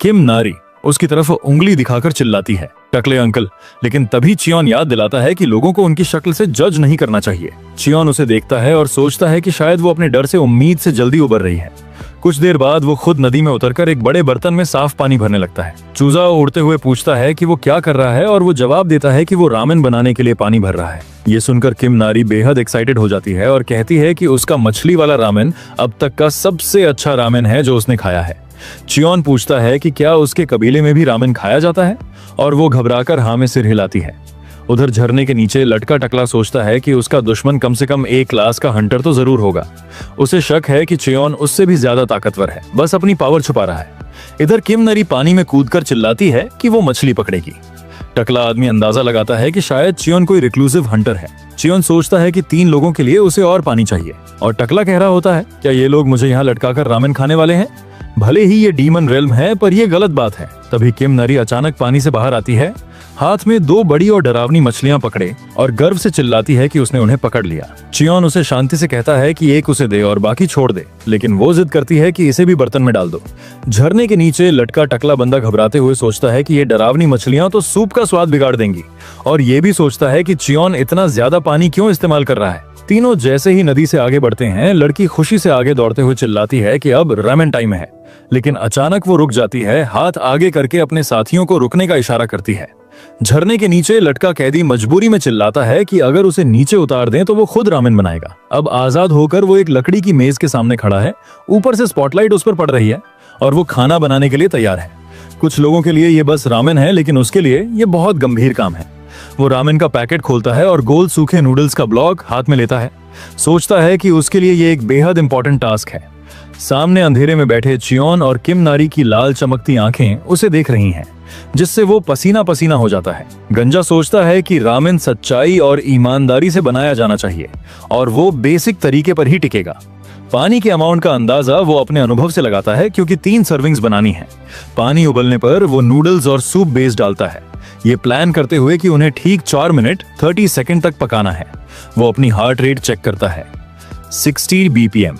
किम नारी उसकी तरफ उंगली दिखाकर चिल्लाती है, टकले अंकल। लेकिन तभी चियोन याद दिलाता है कि लोगों को उनकी शक्ल से जज नहीं करना चाहिए। चियोन उसे देखता है और सोचता है कि शायद वो अपने डर से उम्मीद से जल्दी उबर रही है। कुछ देर बाद वो खुद नदी में उतरकर एक बड़े बर्तन में साफ पानी भरने लगता है। चूजा उड़ते हुए पूछता है कि वो क्या कर रहा है और वो जवाब देता है कि वो रामेन बनाने के लिए पानी भर रहा है। ये सुनकर किम नारी बेहद एक्साइटेड हो जाती है और कहती है कि उसका मछली वाला रामेन अब तक का सबसे अच्छा रामेन है जो उसने खाया है। चियोन पूछता है कि क्या उसके कबीले में भी रामेन खाया जाता है और वो घबराकर हाँ में सिर हिलाती है। उधर झरने के नीचे लटका टकला सोचता है कि उसका दुश्मन कम से कम एक क्लास का हंटर तो जरूर होगा। उसे शक है कि चियोन उससे भी ज्यादा ताकतवर है, बस अपनी पावर छुपा रहा है। इधर किम नारी पानी में कूदकर चिल्लाती है कि वो मछली पकड़ेगी। टकला आदमी अंदाजा लगाता है कि शायद चियोन कोई रिक्लूसिव हंटर है। चियोन सोचता है कि 3 लोगों के लिए उसे और पानी चाहिए और टकला कह रहा होता है, क्या ये लोग मुझे यहाँ लटकाकर रामेन खाने वाले हैं? भले ही ये डीमन रेल्म है पर ये गलत बात है। तभी किम नारी अचानक पानी से बाहर आती है हाथ में 2 बड़ी और डरावनी मछलियां पकड़े और गर्व से चिल्लाती है कि उसने उन्हें पकड़ लिया। चियोन उसे शांति से कहता है कि एक उसे दे और बाकी छोड़ दे, लेकिन वो जिद करती है कि इसे भी बर्तन में डाल दो। झरने के नीचे लटका टकला बंदा घबराते हुए सोचता है कि ये डरावनी मछलियां तो सूप का स्वाद बिगाड़ देंगी, और ये भी सोचता है कि चियोन इतना ज्यादा पानी क्यों इस्तेमाल कर रहा है। तीनों जैसे ही नदी से आगे बढ़ते हैं, लड़की खुशी से आगे दौड़ते हुए चिल्लाती है कि अब रामेन टाइम है, लेकिन अचानक वो रुक जाती है, हाथ आगे करके अपने साथियों को रुकने का इशारा करती है। झरने के नीचे लटका कैदी मजबूरी में चिल्लाता है कि अगर उसे नीचे उतार दें तो वो खुद रामेन बनाएगा। अब आजाद होकर वो एक लकड़ी की मेज के सामने खड़ा है, ऊपर से स्पॉटलाइट उस पर पड़ रही है और वो खाना बनाने के लिए तैयार है। कुछ लोगों के लिए ये बस रामेन है, लेकिन उसके लिए ये बहुत गंभीर काम है। वो रामेन का पैकेट खोलता है और गोल सूखे नूडल्स का ब्लॉक हाथ में लेता है। सोचता है कि उसके लिए ये एक बेहद इंपॉर्टेंट टास्क है। सामने अंधेरे में बैठे चियोन और किम नारी की लाल चमकती आंखें उसे देख रही हैं, जिससे वो पसीना पसीना हो जाता है। गंजा सोचता है कि रामेन सच्चाई और ईमानदारी से बनाया जाना चाहिए और वो बेसिक तरीके पर ही टिकेगा। पानी के अमाउंट का अंदाजा वो अपने अनुभव से लगाता है, क्योंकि 3 सर्विंग्स बनानी है। पानी उबलने पर वो नूडल्स और सूप बेस डालता है, ये प्लान करते हुए कि उन्हें ठीक 4 मिनट 30 सेकंड तक पकाना है। वो अपनी हार्ट रेट चेक करता है, 60 BPM।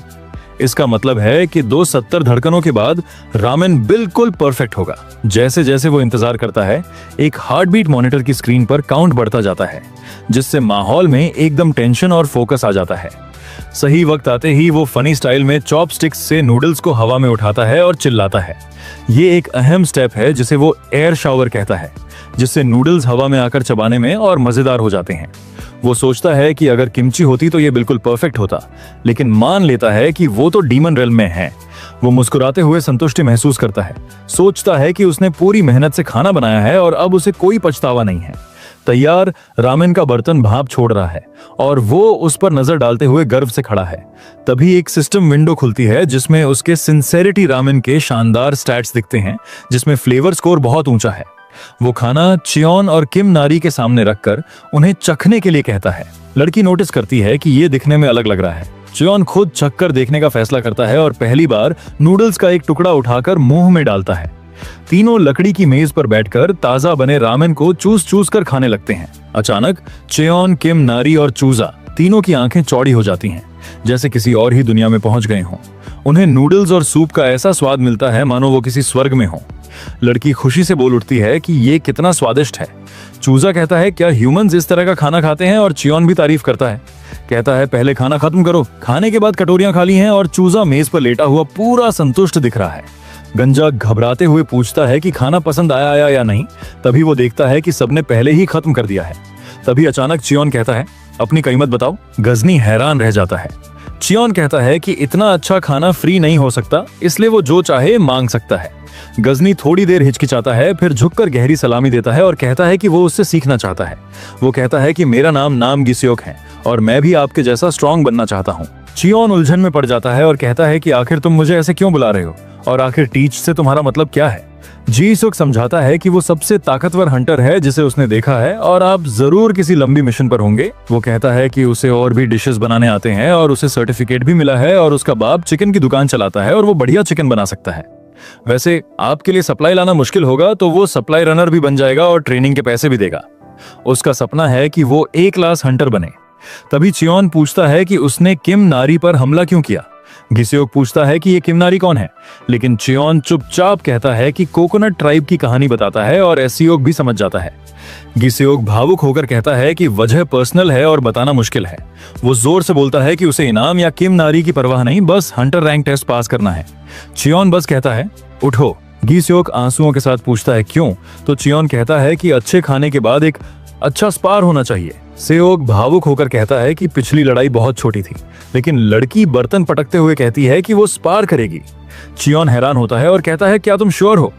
इसका मतलब है कि 270 धड़कनों के बाद रामेन बिल्कुल परफेक्ट होगा। जैसे जैसे वो इंतजार करता है, एक हार्ट बीट मॉनिटर की स्क्रीन पर काउंट बढ़ता जाता है, जिससे माहौल में एकदम टेंशन और फोकस आ जाता है। सही वक्त आते ही वो फनी स्टाइल में चॉपस्टिक्स से नूडल्स को हवा में उठाता है और चिल्लाता है। ये एक अहम स्टेप है जिसे वो एयर शावर कहता है, जिससे नूडल्स हवा में आकर चबाने में और मजेदार हो जाते हैं। वो सोचता है कि अगर किमची होती तो ये बिल्कुल परफेक्ट होता, लेकिन मान लेता है कि वो तो डीमन रेल्म में है। वो मुस्कुराते हुए संतुष्टि महसूस करता है, सोचता है कि उसने पूरी मेहनत से खाना बनाया है और अब उसे कोई पछतावा नहीं है। तैयार रामेन का बर्तन भाप छोड़ रहा है और वो उस पर नजर डालते हुए गर्व से खड़ा है। तभी एक सिस्टम विंडो खुलती है, जिसमें उसके सिंसेरिटी रामेन के शानदार स्टैट्स दिखते हैं, जिसमें फ्लेवर स्कोर बहुत ऊंचा है। वो खाना चियोन और किम नारी के सामने रखकर उन्हें चखने के लिए कहता है। लड़की नोटिस करती है कि ये दिखने में अलग लग रहा है। चियोन खुद चखकर देखने का फैसला करता है और पहली बार नूडल्स का एक टुकड़ा उठाकर मुंह में डालता है। तीनों लकड़ी की मेज पर बैठकर ताजा बने रामेन को चूस चूस कर खाने लगते हैं। अचानक चियोन, किम नारी और चूजा तीनों की आंखें चौड़ी हो जाती हैं, जैसे किसी और ही दुनिया में पहुंच गए हों। उन्हें नूडल्स और सूप का ऐसा स्वाद मिलता है मानो वो किसी स्वर्ग में हों। लड़की खुशी से बोल उठती है कि ये कितना स्वादिष्ट है। चूजा कहता है, क्या ह्यूमंस इस तरह का खाना खाते हैं? और चियोन भी तारीफ करता है, कहता है पहले खाना खत्म करो। खाने के बाद कटोरियां खाली हैं और चूजा मेज पर लेटा हुआ पूरा संतुष्ट दिख रहा है। गंजा घबराते हुए पूछता है कि खाना पसंद आया या नहीं। तभी वो देखता है कि सबने पहले ही खत्म कर दिया है। तभी अचानक चियोन कहता है, अपनी कीमत बताओ। गजनी हैरान रह जाता है। चियोन कहता है कि इतना अच्छा खाना फ्री नहीं हो सकता, इसलिए वो जो चाहे मांग सकता है। गजनी थोड़ी देर हिचकिचाता है, फिर झुककर गहरी सलामी देता है और कहता है कि वो उससे सीखना चाहता है। वो कहता है कि मेरा नाम गिस्योक है और मैं भी आपके जैसा स्ट्रांग बनना चाहता हूँ। चियोन उलझन में पड़ जाता है और कहता है कि आखिर तुम मुझे ऐसे क्यों बुला रहे हो और आखिर टीच से तुम्हारा मतलब क्या है? जी-सुक समझाता है कि वो सबसे ताकतवर हंटर है जिसे उसने देखा है और आप जरूर किसी लंबी मिशन पर होंगे। वो कहता है कि उसे और भी डिशेस बनाने आते हैं और उसे सर्टिफिकेट भी मिला है और उसका बाप चिकन की दुकान चलाता है और वो बढ़िया चिकन बना सकता है। वैसे आपके लिए सप्लाई लाना मुश्किल होगा तो वो सप्लाई रनर भी बन जाएगा और ट्रेनिंग के पैसे भी देगा। उसका सपना है कि वो ए क्लास हंटर बने। तभी चियोन पूछता है कि उसने किम नारी पर हमला क्यों किया। गिस्योक पूछता है कि ये किम नारी कौन है, लेकिन चियोन चुपचाप कहता है कि कोकोनट ट्राइब की कहानी बताता है और एसियोक भी समझ जाता है। गिस्योक भावुक होकर कहता है कि वजह पर्सनल है और बताना मुश्किल है। वो जोर से बोलता है कि उसे इनाम या किम नारी की परवाह नहीं, बस हंटर रैंक टेस्ट पास करना है। चियोन बस कहता है उठो। गिस्योक आंसुओं के साथ पूछता है क्यों, तो चियोन कहता है कि अच्छे खाने के बाद एक अच्छा स्पार होना चाहिए। सेओक भावुक होकर कहता है कि पिछली लड़ाई बहुत छोटी थी, लेकिन लड़की बर्तन पटकते हुए कहती है कि वो स्पार करेगी। चियोन हैरान होता है और कहता है क्या तुम श्योर हो?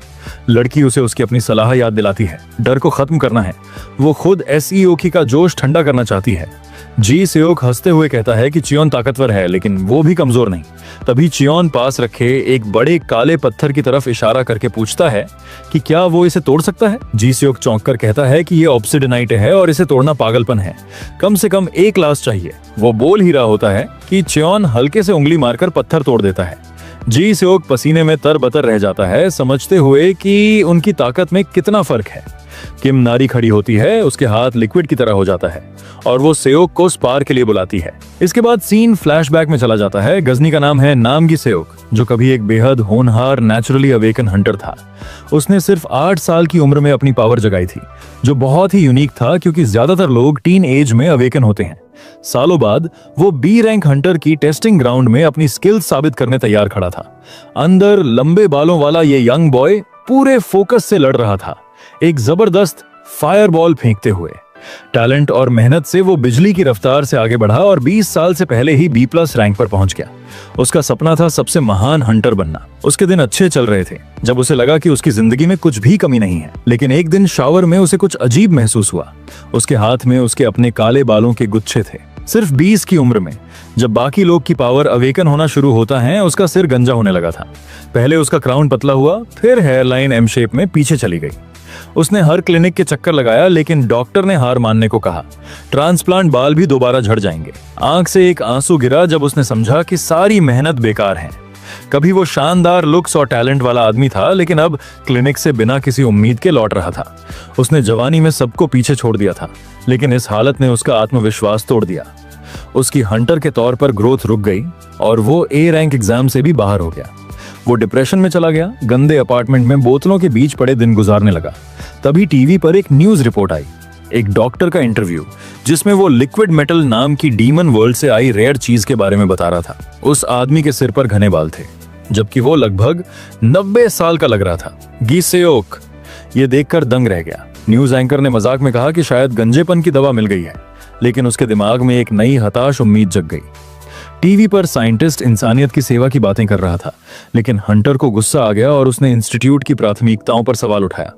लड़की उसे उसकी अपनी सलाह याद दिलाती है, डर को खत्म करना है। वो खुद एसईओकी का जोश ठंडा करना चाहती है। जी सेओक हंसते हुए कहता है कि चियोन ताकतवर है, लेकिन वो भी कमजोर नहीं। तभी चियोन पास रखे एक बड़े काले पत्थर की तरफ इशारा करके पूछता है कि क्या वो इसे तोड़ सकता है। जी सेओक चौंक कर कहता है कि ये ऑब्सिडिनाइट है और इसे तोड़ना पागलपन है, कम से कम एक क्लास चाहिए। वो बोल ही रहा होता है कि चियोन हल्के से उंगली मारकर पत्थर तोड़ देता है। जी सेओक पसीने में तरबतर रह जाता है, समझते हुए कि उनकी ताकत में कितना फर्क है। किम नारी खड़ी होती है, उसके हाथ लिक्विड की तरह हो जाता है और वो सेओक को स्पार के लिए बुलाती है। इसके बाद सीन फ्लैशबैक में चला जाता है। गजनी का नाम है नामगी सेओक, जो कभी एक बेहद होनहार नेचुरली अवेकन हंटर था। उसने सिर्फ 8 साल की उम्र में अपनी पावर जगाई थी, जो बहुत ही यूनिक था क्योंकि ज्यादातर लोग टीन एज में अवेकन होते हैं। सालों बाद वो बी रैंक हंटर की टेस्टिंग ग्राउंड में अपनी स्किल्स साबित करने तैयार खड़ा था। अंदर लंबे बालों वाला ये यंग बॉय पूरे फोकस से लड़ रहा था, एक जबरदस्त फायरबॉल फेंकते हुए। टैलेंट और मेहनत से वो बिजली की रफ्तार से आगे बढ़ा और 20 साल से पहले ही B+ रैंक पर पहुंच गया। उसका सपना था सबसे महान हंटर बनना। उसके दिन अच्छे चल रहे थे जब उसे लगा कि उसकी जिंदगी में कुछ भी कमी नहीं है। लेकिन एक दिन शावर में उसे कुछ अजीब महसूस हुआ। उसके हाथ में उसके अपने काले बालों के गुच्छे थे। सिर्फ 20 की उम्र में जब बाकी लोग की पावर अवेकन होना शुरू होता है, उसका सिर गंजा होने लगा था। पहले उसका क्राउन पतला हुआ, फिर हेयरलाइन एम शेप में पीछे चली गई। उसने हर क्लिनिक के चक्कर लगाया, लेकिन डॉक्टर ने हार मानने को कहा। ट्रांसप्लांट बाल भी दोबारा झड़ जाएंगे। आंख से एक आंसू गिरा जब उसने समझा कि सारी मेहनत बेकार है। कभी वो शानदार लुक्स और टैलेंट वाला आदमी था, लेकिन अब क्लिनिक से बिना किसी उम्मीद के लौट रहा था। उसने जवानी में सबको पीछे छोड़ दिया था, लेकिन इस हालत ने उसका आत्मविश्वास तोड़ दिया। उसकी हंटर के तौर पर ग्रोथ रुक गई और वो A रैंक एग्जाम से भी बाहर हो गया। वो डिप्रेशन में चला गया, गंदे अपार्टमेंट में बोतलों के बीच पड़े दिन गुजारने लगा। तभी टीवी पर एक न्यूज रिपोर्ट आई, एक डॉक्टर का इंटरव्यू, जिसमें वो लिक्विड मेटल नाम की डीमन वर्ल्ड से आई रेयर चीज के बारे में बता रहा था। उस आदमी के सिर पर घने बाल थे, जबकि वो लगभग 90 साल का लग रहा था। गी सेओक ये देखकर दंग रह गया। न्यूज एंकर ने मजाक में कहा कि शायद गंजेपन की दवा मिल गई है, लेकिन उसके दिमाग में एक नई हताश उम्मीद जग गई। टीवी पर साइंटिस्ट इंसानियत की सेवा की बातें कर रहा था, लेकिन हंटर को गुस्सा आ गया और उसने इंस्टीट्यूट की प्राथमिकताओं पर सवाल उठाया।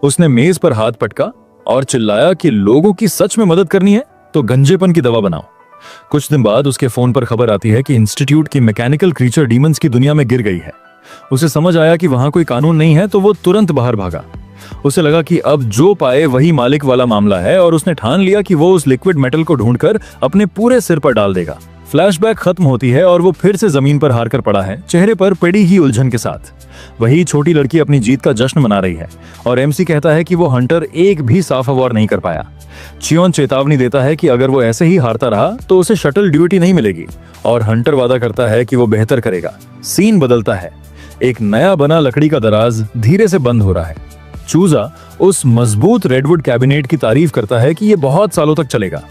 उसने मेज पर हाथ पटका और चिल्लाया कि लोगों की सच में मदद करनी है तो गंजेपन की दवा बनाओ। कुछ दिन बाद उसके फोन पर खबर आती है कि इंस्टीट्यूट की मैकेनिकल क्रीचर डीमंस की दुनिया में गिर गई है। उसे समझ आया कि वहां कोई कानून नहीं है, तो वो तुरंत बाहर भागा। उसे लगा कि अब जो पाए वही मालिक वाला मामला है, और उसने ठान लिया कि वो उस लिक्विड मेटल को ढूंढकर अपने पूरे सिर पर डाल देगा। फ्लैशबैक खत्म होती है और वो फिर से जमीन पर हार कर पड़ा है, चेहरे पर पड़ी ही उलझन के साथ। वही छोटी लड़की अपनी जीत का जश्न मना रही है और MC कहता है कि वो हंटर एक भी साफ अवार्ड नहीं कर पाया। चियोन चेतावनी देता है कि अगर वो ऐसे ही हारता रहा तो उसे शटल ड्यूटी नहीं मिलेगी, और हंटर वादा करता है कि वो बेहतर करेगा। सीन बदलता है। एक नया बना लकड़ी का दराज धीरे से बंद हो रहा है। चूजा उस मजबूत रेडवुड कैबिनेट की तारीफ करता है कि ये बहुत सालों तक चलेगा।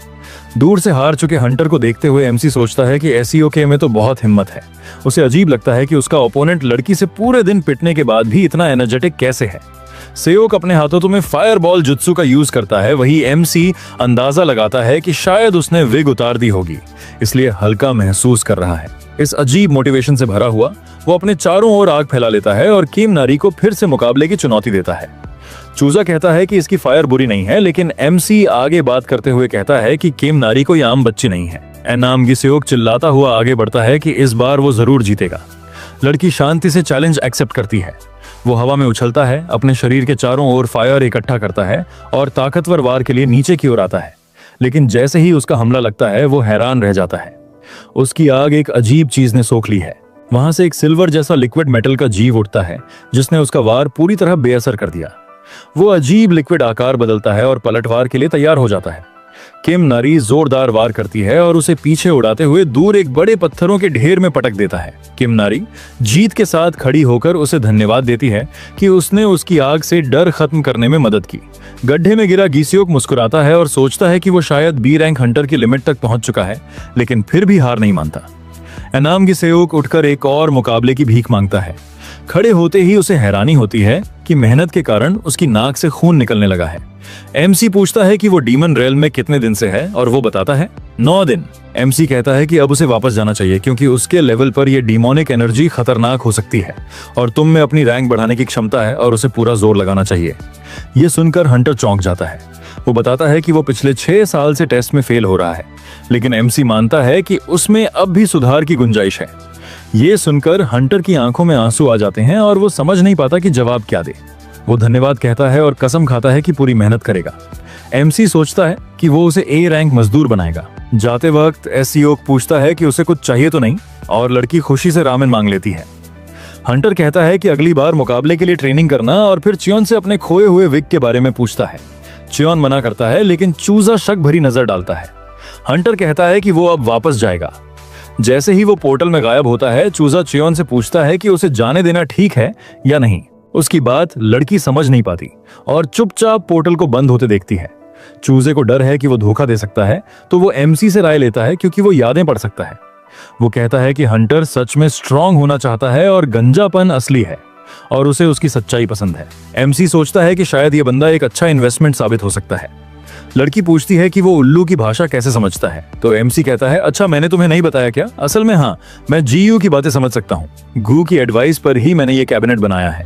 दूर से हार चुके हंटर को देखते हुए MC सोचता है कि SEOK में तो बहुत हिम्मत है। उसे अजीब लगता है कि उसका ओपोनेंट लड़की से पूरे दिन पिटने के बाद भी इतना एनर्जेटिक कैसे है। सेओक अपने हाथों में फायरबॉल जुत्सु का यूज करता है। वही MC अंदाजा लगाता है कि शायद उसने विग उतार दी होगी, इसलिए हल्का महसूस कर रहा है। इस अजीब मोटिवेशन से भरा हुआ वो अपने चारों ओर आग फैला लेता है और किम नारी को फिर से मुकाबले की चुनौती देता है। चूजा कहता है कि इसकी फायर बुरी नहीं है, लेकिन MC आगे बात करते हुए कहता है कि किम नारी कोई आम बच्ची नहीं है। नामगी सेओक चिल्लाता हुआ आगे बढ़ता है कि इस बार वो जरूर जीतेगा। लड़की शांति से चैलेंज एक्सेप्ट करती है। वो हवा में उछलता है, अपने शरीर के चारों ओर फायर इकट्ठा करता है और ताकतवर वार के लिए नीचे की ओर आता है। लेकिन जैसे ही उसका हमला लगता है, वो हैरान रह जाता है। उसकी आग एक अजीब चीज ने सोख ली है। वहां से एक सिल्वर जैसा लिक्विड मेटल का जीव उठता है, जिसने उसका वार पूरी तरह बेअसर कर दिया। वो अजीब लिक्विड आकार बदलता है और पलटवार के लिए तैयार हो जाता है। किम नारी जोरदार वार करती है और उसे पीछे उड़ाते हुए दूर एक बड़े पत्थरों के ढेर में पटक देता है। किम नारी जीत के साथ खड़ी होकर उसे धन्यवाद देती है कि उसने उसकी आग से डर खत्म करने में मदद की। गड्ढे में गिरा गीसियोक मुस्कुराता है और सोचता है कि वो शायद B रैंक हंटर की लिमिट तक पहुंच चुका है, लेकिन फिर भी हार नहीं मानता। एनाम गिसेओक उठकर एक और मुकाबले की भीख मांगता है। खड़े होते ही उसे हैरानी होती है कि मेहनत के कारण उसकी नाक से खून निकलने लगा है। MC पूछता है कि वो डीमन रेल में कितने दिन से है, और वो बताता है 9 दिन। MC कहता है कि अब उसे वापस जाना चाहिए क्योंकि उसके लेवल पर यह डीमोनिक एनर्जी खतरनाक हो सकती है और तुम में अपनी रैंक बढ़ाने की क्षमता है और उसे पूरा जोर लगाना चाहिए। ये सुनकर हंटर चौंक जाता है। वो बताता है कि वो पिछले 6 साल से टेस्ट में फेल हो रहा है, लेकिन MC मानता है कि उसमें अब भी सुधार की गुंजाइश है। ये सुनकर हंटर की आंखों में आंसू आ जाते हैं और वो समझ नहीं पाता कि जवाब क्या दे। वो धन्यवाद कहता है और कसम खाता है कि पूरी मेहनत करेगा। MC सोचता है कि वो उसे A रैंक मजदूर बनाएगा। जाते वक्त SEOK पूछता है कि उसे कुछ चाहिए तो नहीं, और लड़की खुशी से रामेन मांग लेती है। हंटर कहता है कि अगली बार मुकाबले के लिए ट्रेनिंग करना और फिर चियोन से अपने खोए हुए विग के बारे में पूछता है। चियोन मना करता है, लेकिन चूजा शक भरी नजर डालता है। हंटर कहता है कि वो अब वापस जाएगा। जैसे ही वो पोर्टल में गायब होता है, चूजा चियोन से पूछता है कि उसे जाने देना ठीक है या नहीं। उसकी बात लड़की समझ नहीं पाती और चुपचाप पोर्टल को बंद होते देखती है। चूजे को डर है कि वो धोखा दे सकता है, तो वो एमसी से राय लेता है क्योंकि वो यादें पढ़ सकता है। वो कहता है कि हंटर सच में स्ट्रांग होना चाहता है और गंजापन असली है और उसे उसकी सच्चाई पसंद है। एमसी सोचता है कि शायद ये बंदा एक अच्छा इन्वेस्टमेंट साबित हो सकता है। लड़की पूछती है कि वो उल्लू की भाषा कैसे समझता है, तो एमसी कहता है, अच्छा मैंने तुम्हें नहीं बताया क्या? असल में हाँ, मैं जीयू की बातें समझ सकता हूँ। गू की एडवाइस पर ही मैंने ये कैबिनेट बनाया है।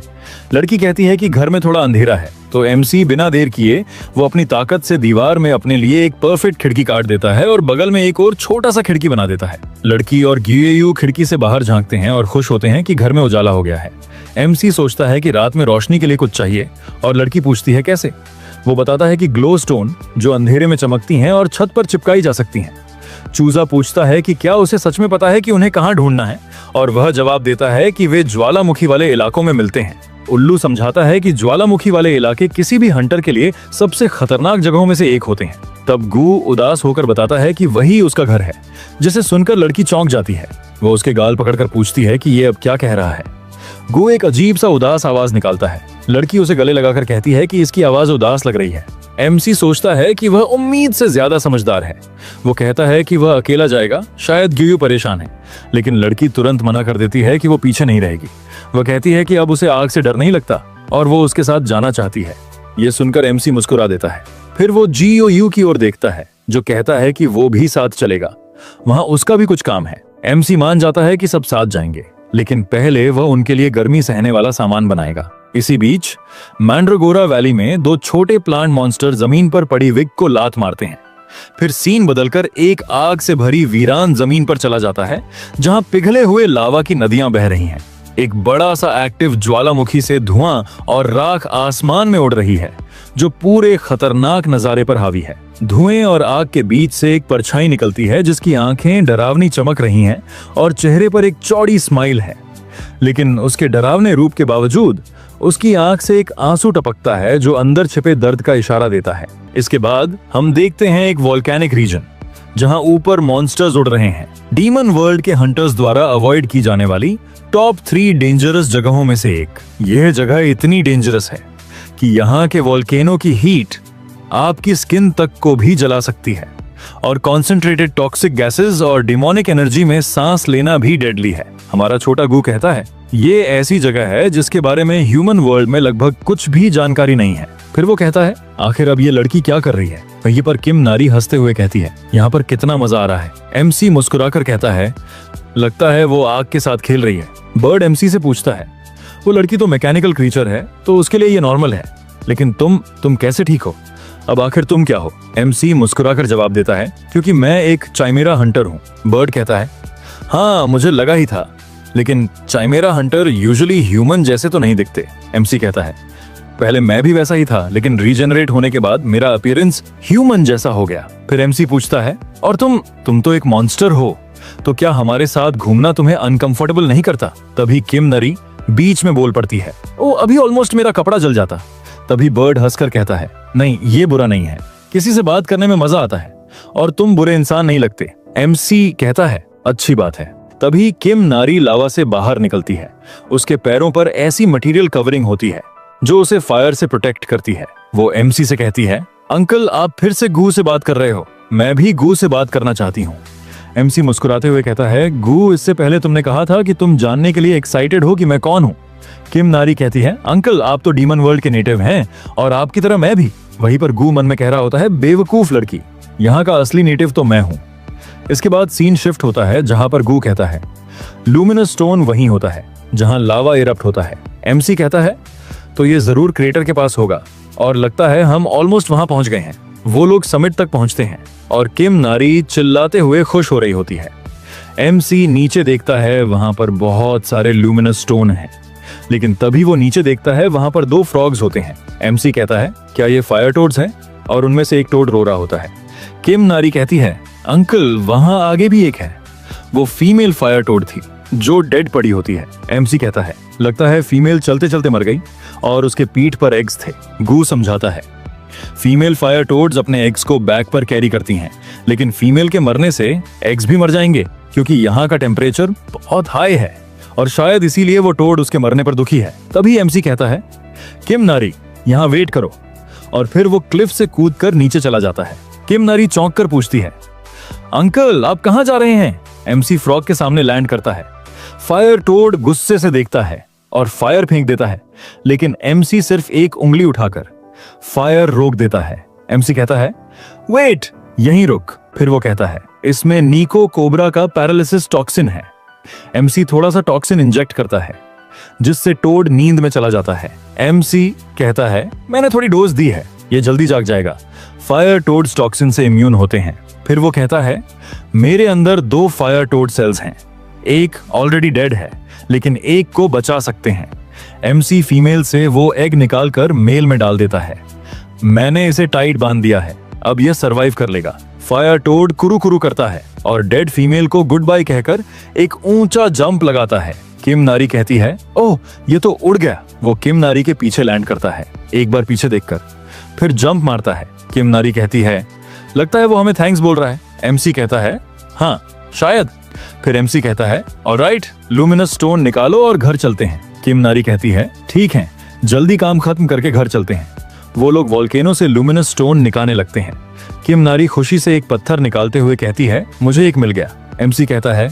लड़की कहती है कि घर में थोड़ा अंधेरा है, तो एमसी बिना देर किए वो अपनी ताकत से दीवार में अपने लिए एक परफेक्ट खिड़की काट देता है और बगल में एक और छोटा सा खिड़की बना देता है। लड़की और GUU खिड़की से बाहर झांकते हैं और खुश होते हैं कि घर में उजाला हो गया है। एमसी सोचता है कि रात में रोशनी के लिए कुछ चाहिए और लड़की पूछती है कैसे। वो बताता है कि ग्लो स्टोन जो अंधेरे में चमकती हैं और छत पर चिपकाई जा सकती हैं। चूजा पूछता है कि क्या उसे सच में पता है कि उन्हें कहाँ ढूंढना है, और वह जवाब देता है कि वे ज्वालामुखी वाले इलाकों में मिलते हैं। उल्लू समझाता है कि ज्वालामुखी वाले इलाके किसी भी हंटर के लिए सबसे खतरनाक जगहों में से एक होते हैं। तब गू उदास होकर बताता है कि वही उसका घर है, जिसे सुनकर लड़की चौंक जाती है। वो उसके गाल पकड़कर पूछती है कि ये अब क्या कह रहा है। गू एक अजीब सा उदास आवाज निकालता है। लड़की उसे गले लगाकर कहती है कि इसकी आवाज उदास लग रही है। एमसी सोचता है कि वह उम्मीद से ज्यादा समझदार है। वो कहता है कि वह अकेला जाएगा, शायद GUU परेशान है, लेकिन लड़की तुरंत मना कर देती है कि वो पीछे नहीं रहेगी। वह कहती है कि अब उसे आग से डर नहीं लगता और वो उसके साथ जाना चाहती है। ये सुनकर एमसी मुस्कुरा देता है। फिर वो GUU की ओर देखता है, जो कहता है कि वो भी साथ चलेगा, वहां उसका भी कुछ काम है। एमसी मान जाता है कि सब साथ जाएंगे, लेकिन पहले वह उनके लिए गर्मी सहने वाला सामान बनाएगा। इसी बीच मैंड्रागोरा वैली में दो छोटे प्लांट मॉन्स्टर जमीन पर पड़ी विग को लात मारते हैं। फिर सीन बदलकर एक आग से भरी वीरान जमीन पर चला जाता है, जहां पिघले हुए लावा की नदियां बह रही हैं। एक बड़ा सा एक्टिव ज्वालामुखी से धुआं और राख आसमान में उड़ रही है, जो पूरे खतरनाक नजारे पर हावी है। धुएं और आग के बीच से एक परछाई निकलती है, जिसकी आंखें डरावनी चमक रही हैं और चेहरे पर एक चौड़ी स्माइल है। लेकिन उसके डरावने रूप के बावजूद उसकी आंख से एक आंसू टपकता है, जो अंदर छिपे दर्द का इशारा देता है। इसके बाद हम देखते हैं एक वोल्केनिक रीजन, जहां ऊपर मॉन्स्टर्स उड़ रहे हैं। डीमन वर्ल्ड के हंटर्स द्वारा अवॉइड की जाने वाली टॉप 3 डेंजरस जगहों में से एक। यह जगह इतनी डेंजरस है कि यहाँ के वोल्केनो की हीट आपकी स्किन तक को भी जला सकती है, और कॉन्सेंट्रेटेड टॉक्सिक गैसेस और डिमोनिक एनर्जी में सांस लेना भी डेडली है। हमारा छोटा गू कहता है, ये ऐसी जगह है जिसके बारे में ह्यूमन वर्ल्ड में लगभग कुछ भी जानकारी नहीं है। फिर वो कहता है, आखिर अब ये लड़की क्या कर रही है? वहीं पर किम नारी हंसते हुए कहती है, यहाँ पर कितना मजा आ रहा है। एमसी मुस्कुराकर कहता है, लगता है वो आग के साथ खेल रही है। बर्ड एमसी से पूछता है, वो लड़की तो मैकेनिकल क्रीचर है, तो उसके लिए ये नॉर्मल है, लेकिन तुम कैसे ठीक हो? अब आखिर तुम क्या हो? एमसी मुस्कुराकर जवाब देता है, क्योंकि मैं एक चाइमेरा हंटर हूँ। बर्ड कहता है, हाँ मुझे लगा ही था, लेकिन चाइमेरा हंटर यूजुअली ह्यूमन जैसे तो नहीं दिखते। एमसी कहता है, पहले मैं भी वैसा ही था, लेकिन रीजनरेट होने के बाद मेरा अपीयरेंस ह्यूमन जैसा हो गया। फिर एमसी पूछता है, और तुम तो एक मॉन्स्टर हो, तो क्या हमारे साथ घूमना तुम्हें अनकंफर्टेबल नहीं करता? तभी किम नरी बीच में बोल पड़ती है, ओ अभी ऑलमोस्ट मेरा कपड़ा जल जाता। तभी बर्ड हंसकर कहता है, नहीं ये बुरा नहीं है, किसी से बात करने में मजा आता है, और तुम बुरे इंसान नहीं लगते। एमसी कहता है, अच्छी बात है। तभी किम नारी लावा से बाहर निकलती है। उसके पैरों पर ऐसी मटेरियल कवरिंग होती है जो उसे फायर से प्रोटेक्ट करती है। वो एमसी से कहती है, अंकल आप फिर से गू से बात कर रहे हो, मैं भी गू से बात करना चाहती हूँ। एमसी मुस्कुराते हुए कहता है, गू इससे पहले तुमने कहा था कि तुम जानने के लिए एक्साइटेड हो कि मैं कौन हूँ। किम नारी कहती है, अंकल आप तो डीमन वर्ल्ड के नेटिव हैं, और आपकी तरह मैं भी। वहीं पर गू मन में कह रहा होता है, बेवकूफ लड़की, यहाँ का असली नेटिव तो मैं हूँ। इसके बाद सीन शिफ्ट होता है, जहां पर गू कहता है, लूमिनस स्टोन वहीं होता है जहां लावा इरप्ट होता है। एमसी कहता है, तो ये जरूर क्रेटर के पास होगा, और लगता है हम ऑलमोस्ट वहां पहुंच गए हैं। वो लोग समिट तक पहुंचते हैं और किम नारी चिल्लाते हुए खुश हो रही होती है। एमसी नीचे देखता है, वहां पर बहुत सारे लूमिनस स्टोन हैं, लेकिन तभी वो नीचे देखता है, वहां पर 2 फ्रॉग्स होते हैं। एमसी कहता है, क्या ये फायर टोड्स हैं? और उनमें से एक टोड रो रहा होता है। किम नारी कहती है, अंकल वहां आगे भी एक है। वो फीमेल फायर टोड थी जो डेड पड़ी होती है। एमसी कहता है लगता है फीमेल चलते चलते मर गई और उसके पीठ पर एग्स थे। गू समझाता है फीमेल फायर टोड्स अपने एग्स को बैक पर कैरी करती हैं, लेकिन फीमेल के मरने से एग्स भी मर जाएंगे क्योंकि यहाँ का टेम्परेचर बहुत हाई है और शायद इसीलिए वो टोड उसके मरने पर दुखी है। तभी एमसी कहता है किम नारी यहाँ वेट करो, और फिर वो क्लिफ से कूदकर नीचे चला जाता है। किम नारी चौंक कर पूछती है अंकल आप कहाँ जा रहे हैं? एमसी फ्रॉग के सामने लैंड करता है। फायर टोड गुस्से से देखता है और फायर फेंक देता है, लेकिन एमसी सिर्फ एक उंगली उठाकर फायर रोक देता है। एमसी कहता है वेट यहीं रुक। फिर वो कहता है इसमें नीको कोबरा का पैरालिसिस टॉक्सिन है। एमसी थोड़ा सा टॉक्सिन इंजेक्ट करता है जिससे टोड नींद में चला जाता है। एमसी कहता है मैंने थोड़ी डोज दी है, ये जल्दी जाग जाएगा। फायर टोड्स टॉक्सिन से इम्यून होते हैं। फिर वो कहता है मेरे अंदर 2 फायर टोड सेल्स हैं, एक ऑलरेडी डेड है लेकिन एक को बचा सकते हैं। एमसी फीमेल से वो एग निकालकर मेल में डाल देता है। मैंने इसे टाइट बांध दिया है, अब यह सरवाइव कर लेगा। फायर टोड कुरू कुरू करता है और डेड फीमेल को गुड बाय कहकर एक ऊंचा जंप लगाता है। किम नारी कहती है ओह ये तो उड़ गया। वो किम नारी के पीछे लैंड करता है, एक बार पीछे देखकर, फिर जंप मारता है। किम नारी कहती है लगता है वो हमें थैंक्स बोल रहा है। एमसी कहता है हाँ शायद। फिर एमसी कहता है ऑलराइट लूमिनस स्टोन निकालो और घर चलते हैं। किम नारी कहती है ठीक है जल्दी काम खत्म करके घर चलते हैं। वो लोग वोल्केनो से लूमिनस स्टोन निकालने लगते हैं। किम नारी खुशी से एक पत्थर निकालते हुए कहती है मुझे एक मिल गया। एमसी कहता है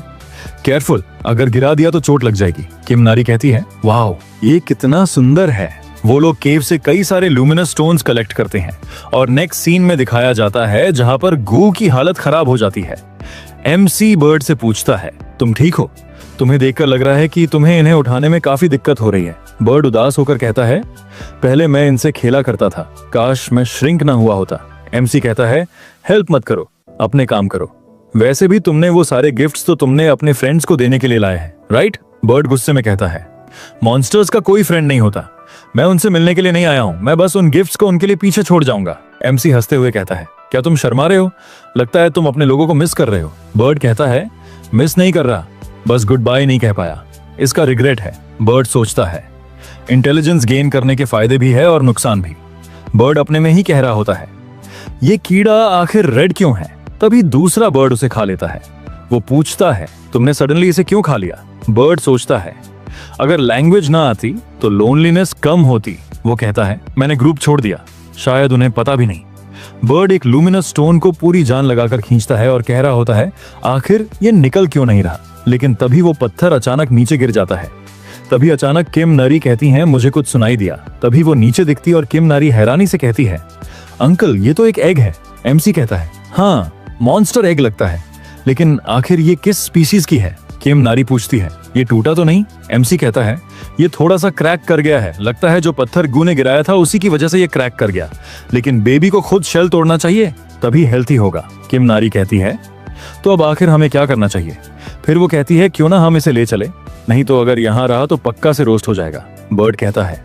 केयरफुल अगर गिरा दिया तो चोट लग जाएगी। किम नारी कहती है वाओ ये कितना सुंदर है। वो लोग केव से कई सारे लूमिनस स्टोन्स कलेक्ट करते हैं और नेक्स्ट सीन में दिखाया जाता है जहां पर गू की हालत खराब हो जाती है। एमसी बर्ड से पूछता है तुम ठीक हो? तुम्हें देखकर लग रहा है कि तुम्हें इन्हें उठाने में काफी दिक्कत हो रही है। बर्ड उदास होकर कहता है पहले मैं इनसे खेला करता था, काश मैं श्रिंक ना हुआ होता। एमसी कहता है हेल्प मत करो, अपने काम करो। वैसे भी तुमने वो सारे गिफ्ट्स तो तुमने अपने फ्रेंड्स को देने के लिए लाए हैं, राइट? बर्ड गुस्से में कहता है मॉन्स्टर्स का कोई फ्रेंड नहीं होता, मैं उनसे मिलने के लिए नहीं आया हूं, मैं बस उन गिफ्ट्स को उनके लिए पीछे छोड़ जाऊंगा। एमसी हंसते हुए कहता है क्या तुम शर्मा रहे हो? लगता है तुम अपने लोगों को मिस कर रहे हो। बर्ड कहता है मिस नहीं कर रहा, बस गुड बाय नहीं कह पाया, इसका रिग्रेट है। बर्ड सोचता है इंटेलिजेंस गेन करने के फायदे भी है और नुकसान भी। बर्ड अपने में ही कह रहा होता है ये कीड़ा आखिर रेड क्यों है? तभी दूसरा बर्ड उसे खा लेता है। वो पूछता है तुमने सडनली इसे क्यों खा लिया? बर्ड सोचता है अगर लैंग्वेज ना आती तो लोनलीनेस कम होती। वो कहता है मैंने ग्रुप छोड़ दिया, शायद उन्हें पता भी नहीं। बर्ड एक लूमिनस स्टोन को पूरी जान लगाकर खींचता है और कह रहा होता है आखिर ये निकल क्यों नहीं रहा? लेकिन तभी वो पत्थर अचानक नीचे गिर जाता है। तभी अचानक किम नारी कहती हैं मुझे कुछ सुनाई दिया। तभी वो नीचे दिखती और किम नारी हैरानी से कहती है अंकल ये तो एक एग है। एमसी कहता है हाँ मॉन्स्टर एग लगता है, लेकिन आखिर ये किस स्पीशीज की है? किम नारी पूछती है ये टूटा तो नहीं? एमसी कहता है ये थोड़ा सा क्रैक कर गया है, लगता है जो पत्थर गू ने गिराया था उसी की वजह से ये क्रैक कर गया, लेकिन बेबी को खुद शेल तोड़ना चाहिए तभी हेल्थी होगा। किम नारी कहती है तो अब आखिर हमें क्या करना चाहिए? फिर वो कहती है क्यों ना हम इसे ले चले, नहीं तो अगर यहाँ रहा तो पक्का से रोस्ट हो जाएगा। बर्ड कहता है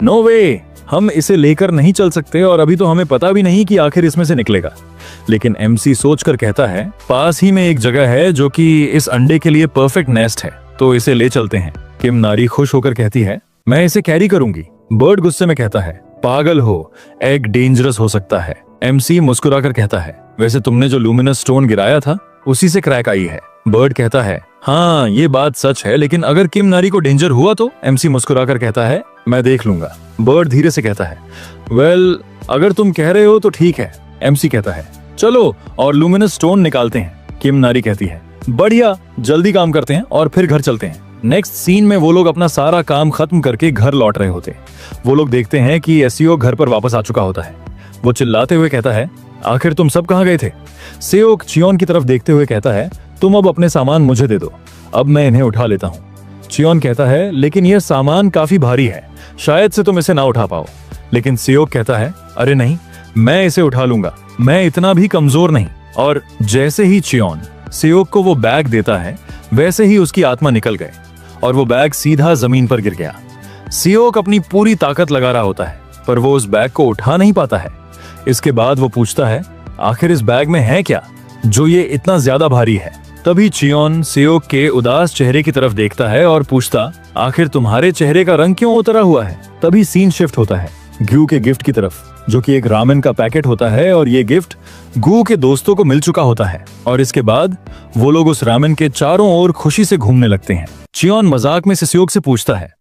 नो वे, हम इसे लेकर नहीं चल सकते और अभी तो हमें पता भी नहीं कि आखिर इसमें से निकलेगा। लेकिन एमसी सोचकर कहता है पास ही में एक जगह है जो कि इस अंडे के लिए परफेक्ट नेस्ट है, तो इसे ले चलते हैं। किम नारी खुश होकर कहती है मैं इसे कैरी करूंगी। बर्ड गुस्से में कहता है पागल हो, एग डेंजरस हो सकता है। एमसी मुस्कुराकर कहता है वैसे तुमने जो लूमिनस स्टोन गिराया था उसी से क्रैक आई है। बर्ड कहता है हाँ ये बात सच है, लेकिन अगर किम नारी को डेंजर हुआ तो? एमसी मुस्कुराकर कहता है मैं देख लूंगा। बर्ड धीरे से कहता है वेल अगर तुम कह रहे हो तो ठीक है। एमसी कहता है चलो और लूमिनस स्टोन निकालते हैं। किम नारी कहती है बढ़िया, जल्दी काम करते हैं और फिर घर चलते हैं। नेक्स्ट सीन में वो लोग अपना सारा काम खत्म करके घर लौट रहे होते। वो लोग देखते हैं कि एसियो घर पर वापस आ चुका होता है। वो चिल्लाते हुए कहता है आखिर तुम सब कहाँ गए थे? सेओक चियोन की तरफ देखते हुए कहता है तुम अब अपने सामान मुझे दे दो, अब मैं इन्हें उठा लेता हूँ। चियोन कहता है लेकिन यह सामान काफी भारी है, शायद से तुम इसे ना उठा पाओ। लेकिन सेओक कहता है अरे नहीं, मैं इसे उठा लूंगा, मैं इतना भी कमजोर नहीं। और जैसे ही चियोन सेओक को वो बैग देता है वैसे ही उसकी आत्मा निकल गए और वो बैग सीधा जमीन पर गिर गया। सेओक अपनी पूरी ताकत लगा रहा होता है पर वो उस बैग को उठा नहीं पाता है। इसके बाद वो पूछता है आखिर इस बैग में है क्या जो ये इतना ज्यादा भारी है? तभी चियोन सेओक के उदास चेहरे की तरफ देखता है और पूछता, आखिर तुम्हारे चेहरे का रंग क्यों उतरा हुआ है? तभी सीन शिफ्ट होता है गू के गिफ्ट की तरफ, जो कि एक रामेन का पैकेट होता है और ये गिफ्ट गू के दोस्तों को मिल चुका होता है। और इसके बाद वो लोग उस रामेन के चारों ओर खुशी से घूमने लगते हैं। चियोन मजाक में सेओक से पूछता है,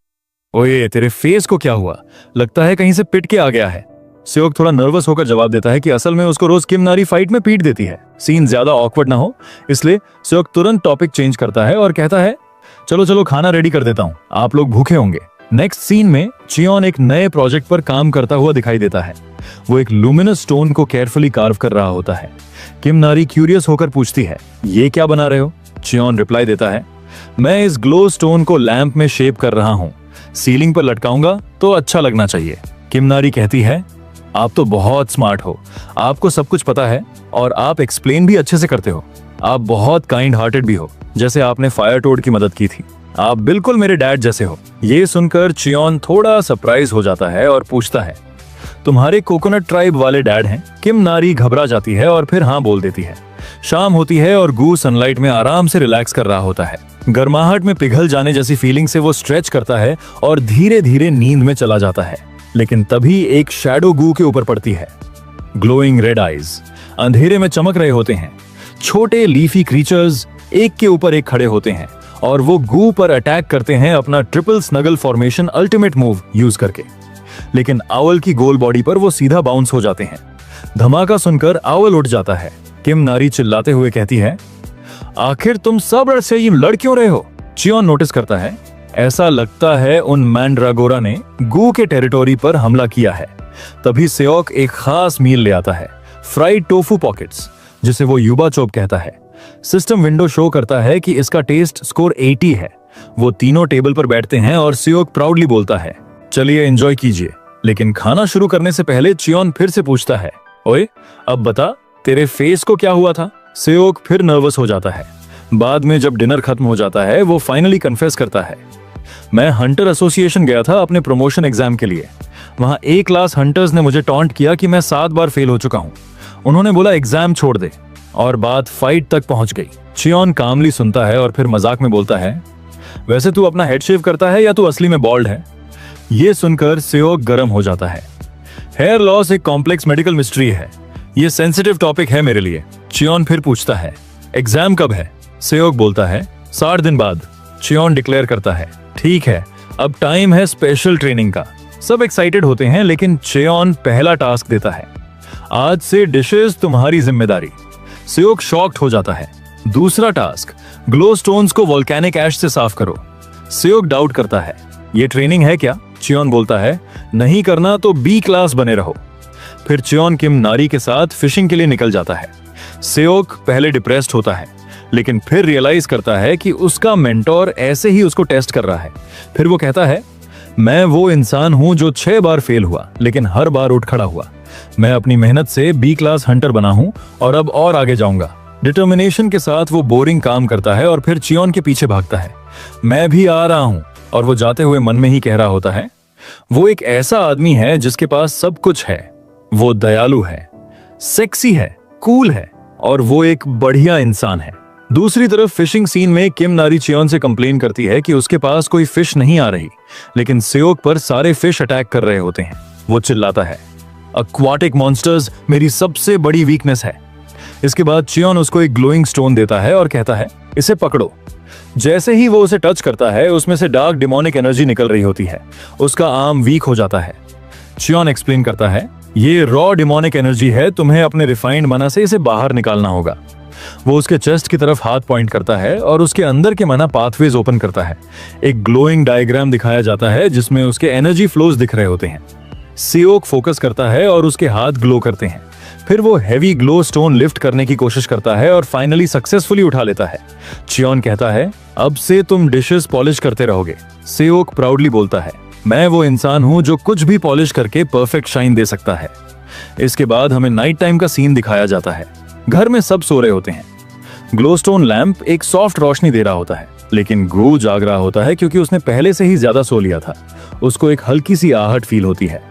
ओए तेरे फेस को क्या हुआ? लगता है कहीं से पिट के आ गया है। सेओक थोड़ा नर्वस होकर जवाब देता है कि असल में उसको रोज किम नारी फाइट में पीट देती है। सीन ज्यादा ऑकवर्ड ना हो इसलिए सेओक तुरंत टॉपिक चेंज करता है और कहता है, चलो चलो खाना रेडी कर देता हूँ, आप लोग भूखे होंगे। नेक्स्ट सीन में चियोन एक नए प्रोजेक्ट पर काम करता हुआ दिखाई देता है। वो एक लुमिनस स्टोन को केयरफुली कार्व कर रहा होता है। किम नारी क्यूरियस होकर पूछती है, ये क्या बना रहे हो? चियोन रिप्लाई देता है, मैं इस ग्लो स्टोन को लैंप में शेप कर रहा हूँ, सीलिंग पर लटकाऊंगा तो अच्छा लगना चाहिए। किम नारी कहती है, आप तो बहुत स्मार्ट हो, आपको सब कुछ पता है और आप एक्सप्लेन भी अच्छे से करते हो। आप बहुत काइंड हार्टेड भी हो, जैसे आपने फायर टोड की मदद की थी। आप बिल्कुल मेरे डैड जैसे हो। ये सुनकर चियोन थोड़ा सरप्राइज हो जाता है और पूछता है, तुम्हारे कोकोनट ट्राइब वाले डैड हैं? किम नारी घबरा जाती है और फिर हाँ बोल देती है। शाम होती है और गू सनलाइट में आराम से रिलैक्स कर रहा होता है। गर्माहट में पिघल जाने जैसी फीलिंग से वो स्ट्रेच करता है और धीरे धीरे नींद में चला जाता है। लेकिन तभी एक शैडो गू के ऊपर पड़ती है। ग्लोइंग रेड आईज अंधेरे में चमक रहे होते हैं। छोटे लीफी क्रीचर्स एक के ऊपर एक खड़े होते हैं और वो गू पर अटैक करते हैं अपना triple snuggle formation ultimate move use करके। लेकिन आउल की गोल बॉडी पर वो सीधा बाउंस हो जाते हैं। धमाका सुनकर आउल उठ जाता है। किम नारी चिल्लाते हुए कहती है, आखिर तुम सब से ये लड़ क्यों रहे हो? चियोन नोटिस करता है, ऐसा लगता है उन मैंड्रागोरा ने गू के टेरिटोरी पर हमला किया है। तभी सेओक एक खास मील ले आता है, फ्राइड टोफू पॉकेट्स, जिसे वो युबा चोप कहता है। सिस्टम विंडो शो करता है कि इसका टेस्ट स्कोर 80 है। वो तीनों टेबल पर बैठते हैं और सेओक प्राउडली बोलता है, चलिए एंजॉय कीजिए। लेकिन खाना शुरू करने से पहले चियोन फिर से पूछता है, ओए अब बता तेरे फेस को क्या हुआ था? सेओक फिर नर्वस हो जाता है। बाद में जब डिनर खत्म हो जाता है वो फाइनली कन्फेस करता है, मैं हंटर एसोसिएशन गया था अपने प्रमोशन एग्जाम के लिए। वहां ए क्लास हंटर्स ने मुझे टॉन्ट किया कि मैं 7 बार फेल हो चुका हूं। उन्होंने बोला एग्जाम छोड़ दे और बात फाइट तक पहुंच गई। चियोन कामली सुनता है और फिर मजाक में बोलता है, वैसे तू अपना हेड शेव करता है या तू असली में बॉल्ड है? ये सुनकर सेओक गर्म हो जाता है। हेयर लॉस एक कॉम्प्लेक्स मेडिकल मिस्ट्री है, ये सेंसिटिव टॉपिक है मेरे लिए। चियोन फिर पूछता है, एग्जाम कब है? सेओक बोलता है 60 दिन बाद। चियोन डिक्लेयर करता है, ठीक है अब टाइम है स्पेशल ट्रेनिंग का। सब एक्साइटेड होते हैं लेकिन चियोन पहला टास्क देता है, आज से डिशेस तुम्हारी जिम्मेदारी। सेओक शॉक्ड हो जाता है। दूसरा टास्क, ग्लो स्टोन्स को वोल्केनिक ऐश से साफ करो। सेओक डाउट करता है, ये ट्रेनिंग है क्या? चियोन बोलता है, नहीं करना तो बी क्लास बने रहो। फिर चियोन किम नारी के साथ फिशिंग के लिए निकल जाता है। सेओक पहले डिप्रेस्ड होता है लेकिन फिर रियलाइज करता है कि उसका मेंटोर ऐसे ही उसको टेस्ट कर रहा है। फिर वो कहता है, मैं वो इंसान हूं जो 6 बार फेल हुआ लेकिन हर बार उठ खड़ा हुआ। मैं अपनी मेहनत से बी क्लास हंटर बना हूं और अब और आगे जाऊंगा। डिटर्मिनेशन के साथ वो बोरिंग काम करता है और फिर चियोन के पीछे भागता है, मैं भी आ रहा हूं। और वो जाते हुए मन में ही कह रहा होता है, वो एक ऐसा आदमी है जिसके पास सब कुछ है। वो दयालु है, सेक्सी है, कूल है और वो एक बढ़िया इंसान है। दूसरी तरफ फिशिंग सीन में किम नारी चियोन से कंप्लेन करती है कि उसके पास कोई फिश नहीं आ रही, लेकिन सेओक पर सारे फिश अटैक कर रहे होते हैं। वो चिल्लाता है, एक्वाटिक मॉन्स्टर्स मेरी सबसे बड़ी वीकनेस है। इसके बाद चियोन उसको एक ग्लोइंग स्टोन देता है और कहता है, इसे पकड़ो। जैसे ही वो उसे टच करता है उसमें से डार्क डिमोनिक एनर्जी निकल रही होती है। उसका आर्म वीक हो जाता है। चियोन एक्सप्लेन करता है, ये रॉ डिमोनिक एनर्जी है, तुम्हें अपने रिफाइंड मना से इसे बाहर निकालना होगा। वो उसके चेस्ट की तरफ हाथ पॉइंट करता है और उसके अंदर के मना पाथवेज ओपन करता है। एक ग्लोइंग डायग्राम दिखाया जाता है जिसमें उसके एनर्जी फ्लोज दिख रहे होते हैं। सेओक फोकस करता है और उसके हाथ ग्लो करते हैं। फिर वो हैवी ग्लो स्टोन लिफ्ट करने की कोशिश करता है और फाइनली सक्सेसफुली उठा लेता है। चियोन कहता है, अब से तुम डिशेस पॉलिश करते रहोगे। सेओक प्राउडली बोलता है, मैं वो इंसान हूं जो कुछ भी पॉलिश करके परफेक्ट शाइन दे सकता है। इसके बाद हमें नाइट टाइम का सीन दिखाया जाता है। घर में सब सो रहे होते हैं। ग्लोस्टोन लैंप एक सॉफ्ट रोशनी दे रहा होता है, लेकिन गू जाग रहा होता है क्योंकि उसने पहले से ही ज्यादा सो लिया था। उसको एक हल्की सी आहट फील होती है।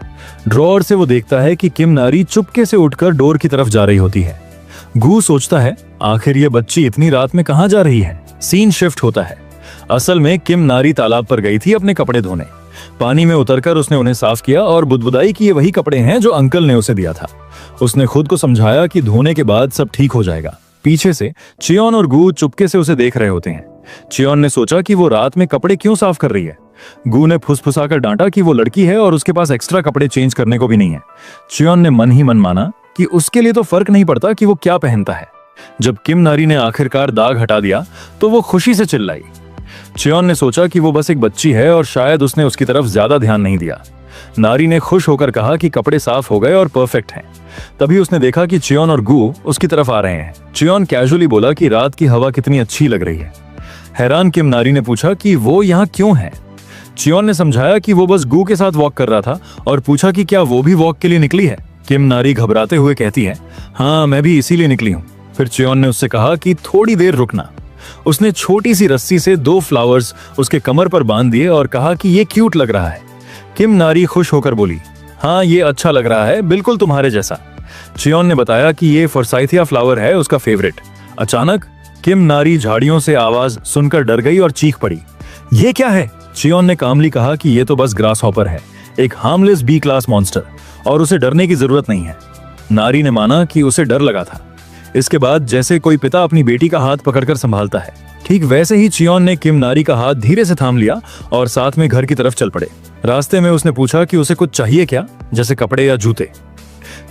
ड्रॉअर से वो देखता है कि किम नारी चुपके से उठकर डोर की तरफ जा रही होती है। गू सोचता है, आखिर ये बच्ची इतनी रात में कहाँ जा रही है? सीन शिफ्ट होता है। असल में किम नारी तालाब पर गई थी अपने कपड़े धोने। पानी में उतरकर उसने उन्हें साफ किया और बुदबुदाई कि ये वही कपड़े हैं जो अंकल ने उसे दिया था। उसने खुद को समझाया कि धोने के बाद सब ठीक हो जाएगा। पीछे से चियोन और गू चुपके से उसे देख रहे होते हैं। चियोन ने सोचा कि वो रात में कपड़े क्यों साफ कर रही है। गू ने फुसफुसाकर डांटा कि वो लड़की है और उसके पास एक्स्ट्रा कपड़े चेंज करने को भी नहीं है। चियोन ने मन ही मन माना कि उसके लिए तो फर्क नहीं पड़ता कि वो क्या पहनता है। जब किम नारी ने आखिरकार दाग हटा दिया तो वो खुशी से चिल्लाई। चियोन ने सोचा कि वो बस एक बच्ची है और शायद उसने उसकी तरफ ज्यादा ध्यान नहीं दिया। नारी ने खुश होकर कहा कि कपड़े साफ हो गए और परफेक्ट हैं। तभी उसने देखा कि चियोन और गू उसकी तरफ आ रहे हैं। चियोन कैजुअली बोला कि रात की हवा कितनी अच्छी लग रही है। हैरान किम नारी ने पूछा कि वो यहाँ क्यों है। चियोन ने समझाया कि वो बस गू के साथ वॉक कर रहा था और पूछा कि क्या वो भी वॉक के लिए निकली है। किम नारी घबराते हुए कहती है, हाँ मैं भी इसीलिए निकली हूँ। फिर चियोन ने उससे कहा कि थोड़ी देर रुकना। उसने छोटी सी रस्सी से 2 फ्लावर्स उसके कमर पर बांध दिए और कहा कि ये क्यूट लग रहा है। किम नारी खुश होकर बोली, हाँ ये अच्छा लग रहा है, बिल्कुल तुम्हारे जैसा। चियोन ने बताया कि ये फोर्साइथिया फ्लावर है, उसका फेवरेट। अचानक किम नारी झाड़ियों से आवाज सुनकर डर गई और चीख पड़ी। ये क्या है? चियोन ने कामली कहा कि ये तो बस ग्रास हॉपर है, एक हार्मलेस बी क्लास मॉन्स्टर, और उसे डरने की जरूरत नहीं है। नारी ने माना कि उसे डर लगा था। इसके बाद जैसे कोई पिता अपनी बेटी का हाथ पकड़कर संभालता है, ठीक वैसे ही चियोन ने किम नारी का हाथ धीरे से थाम लिया और साथ में घर की तरफ चल पड़े। रास्ते में उसने पूछा कि उसे कुछ चाहिए क्या, जैसे कपड़े या जूते।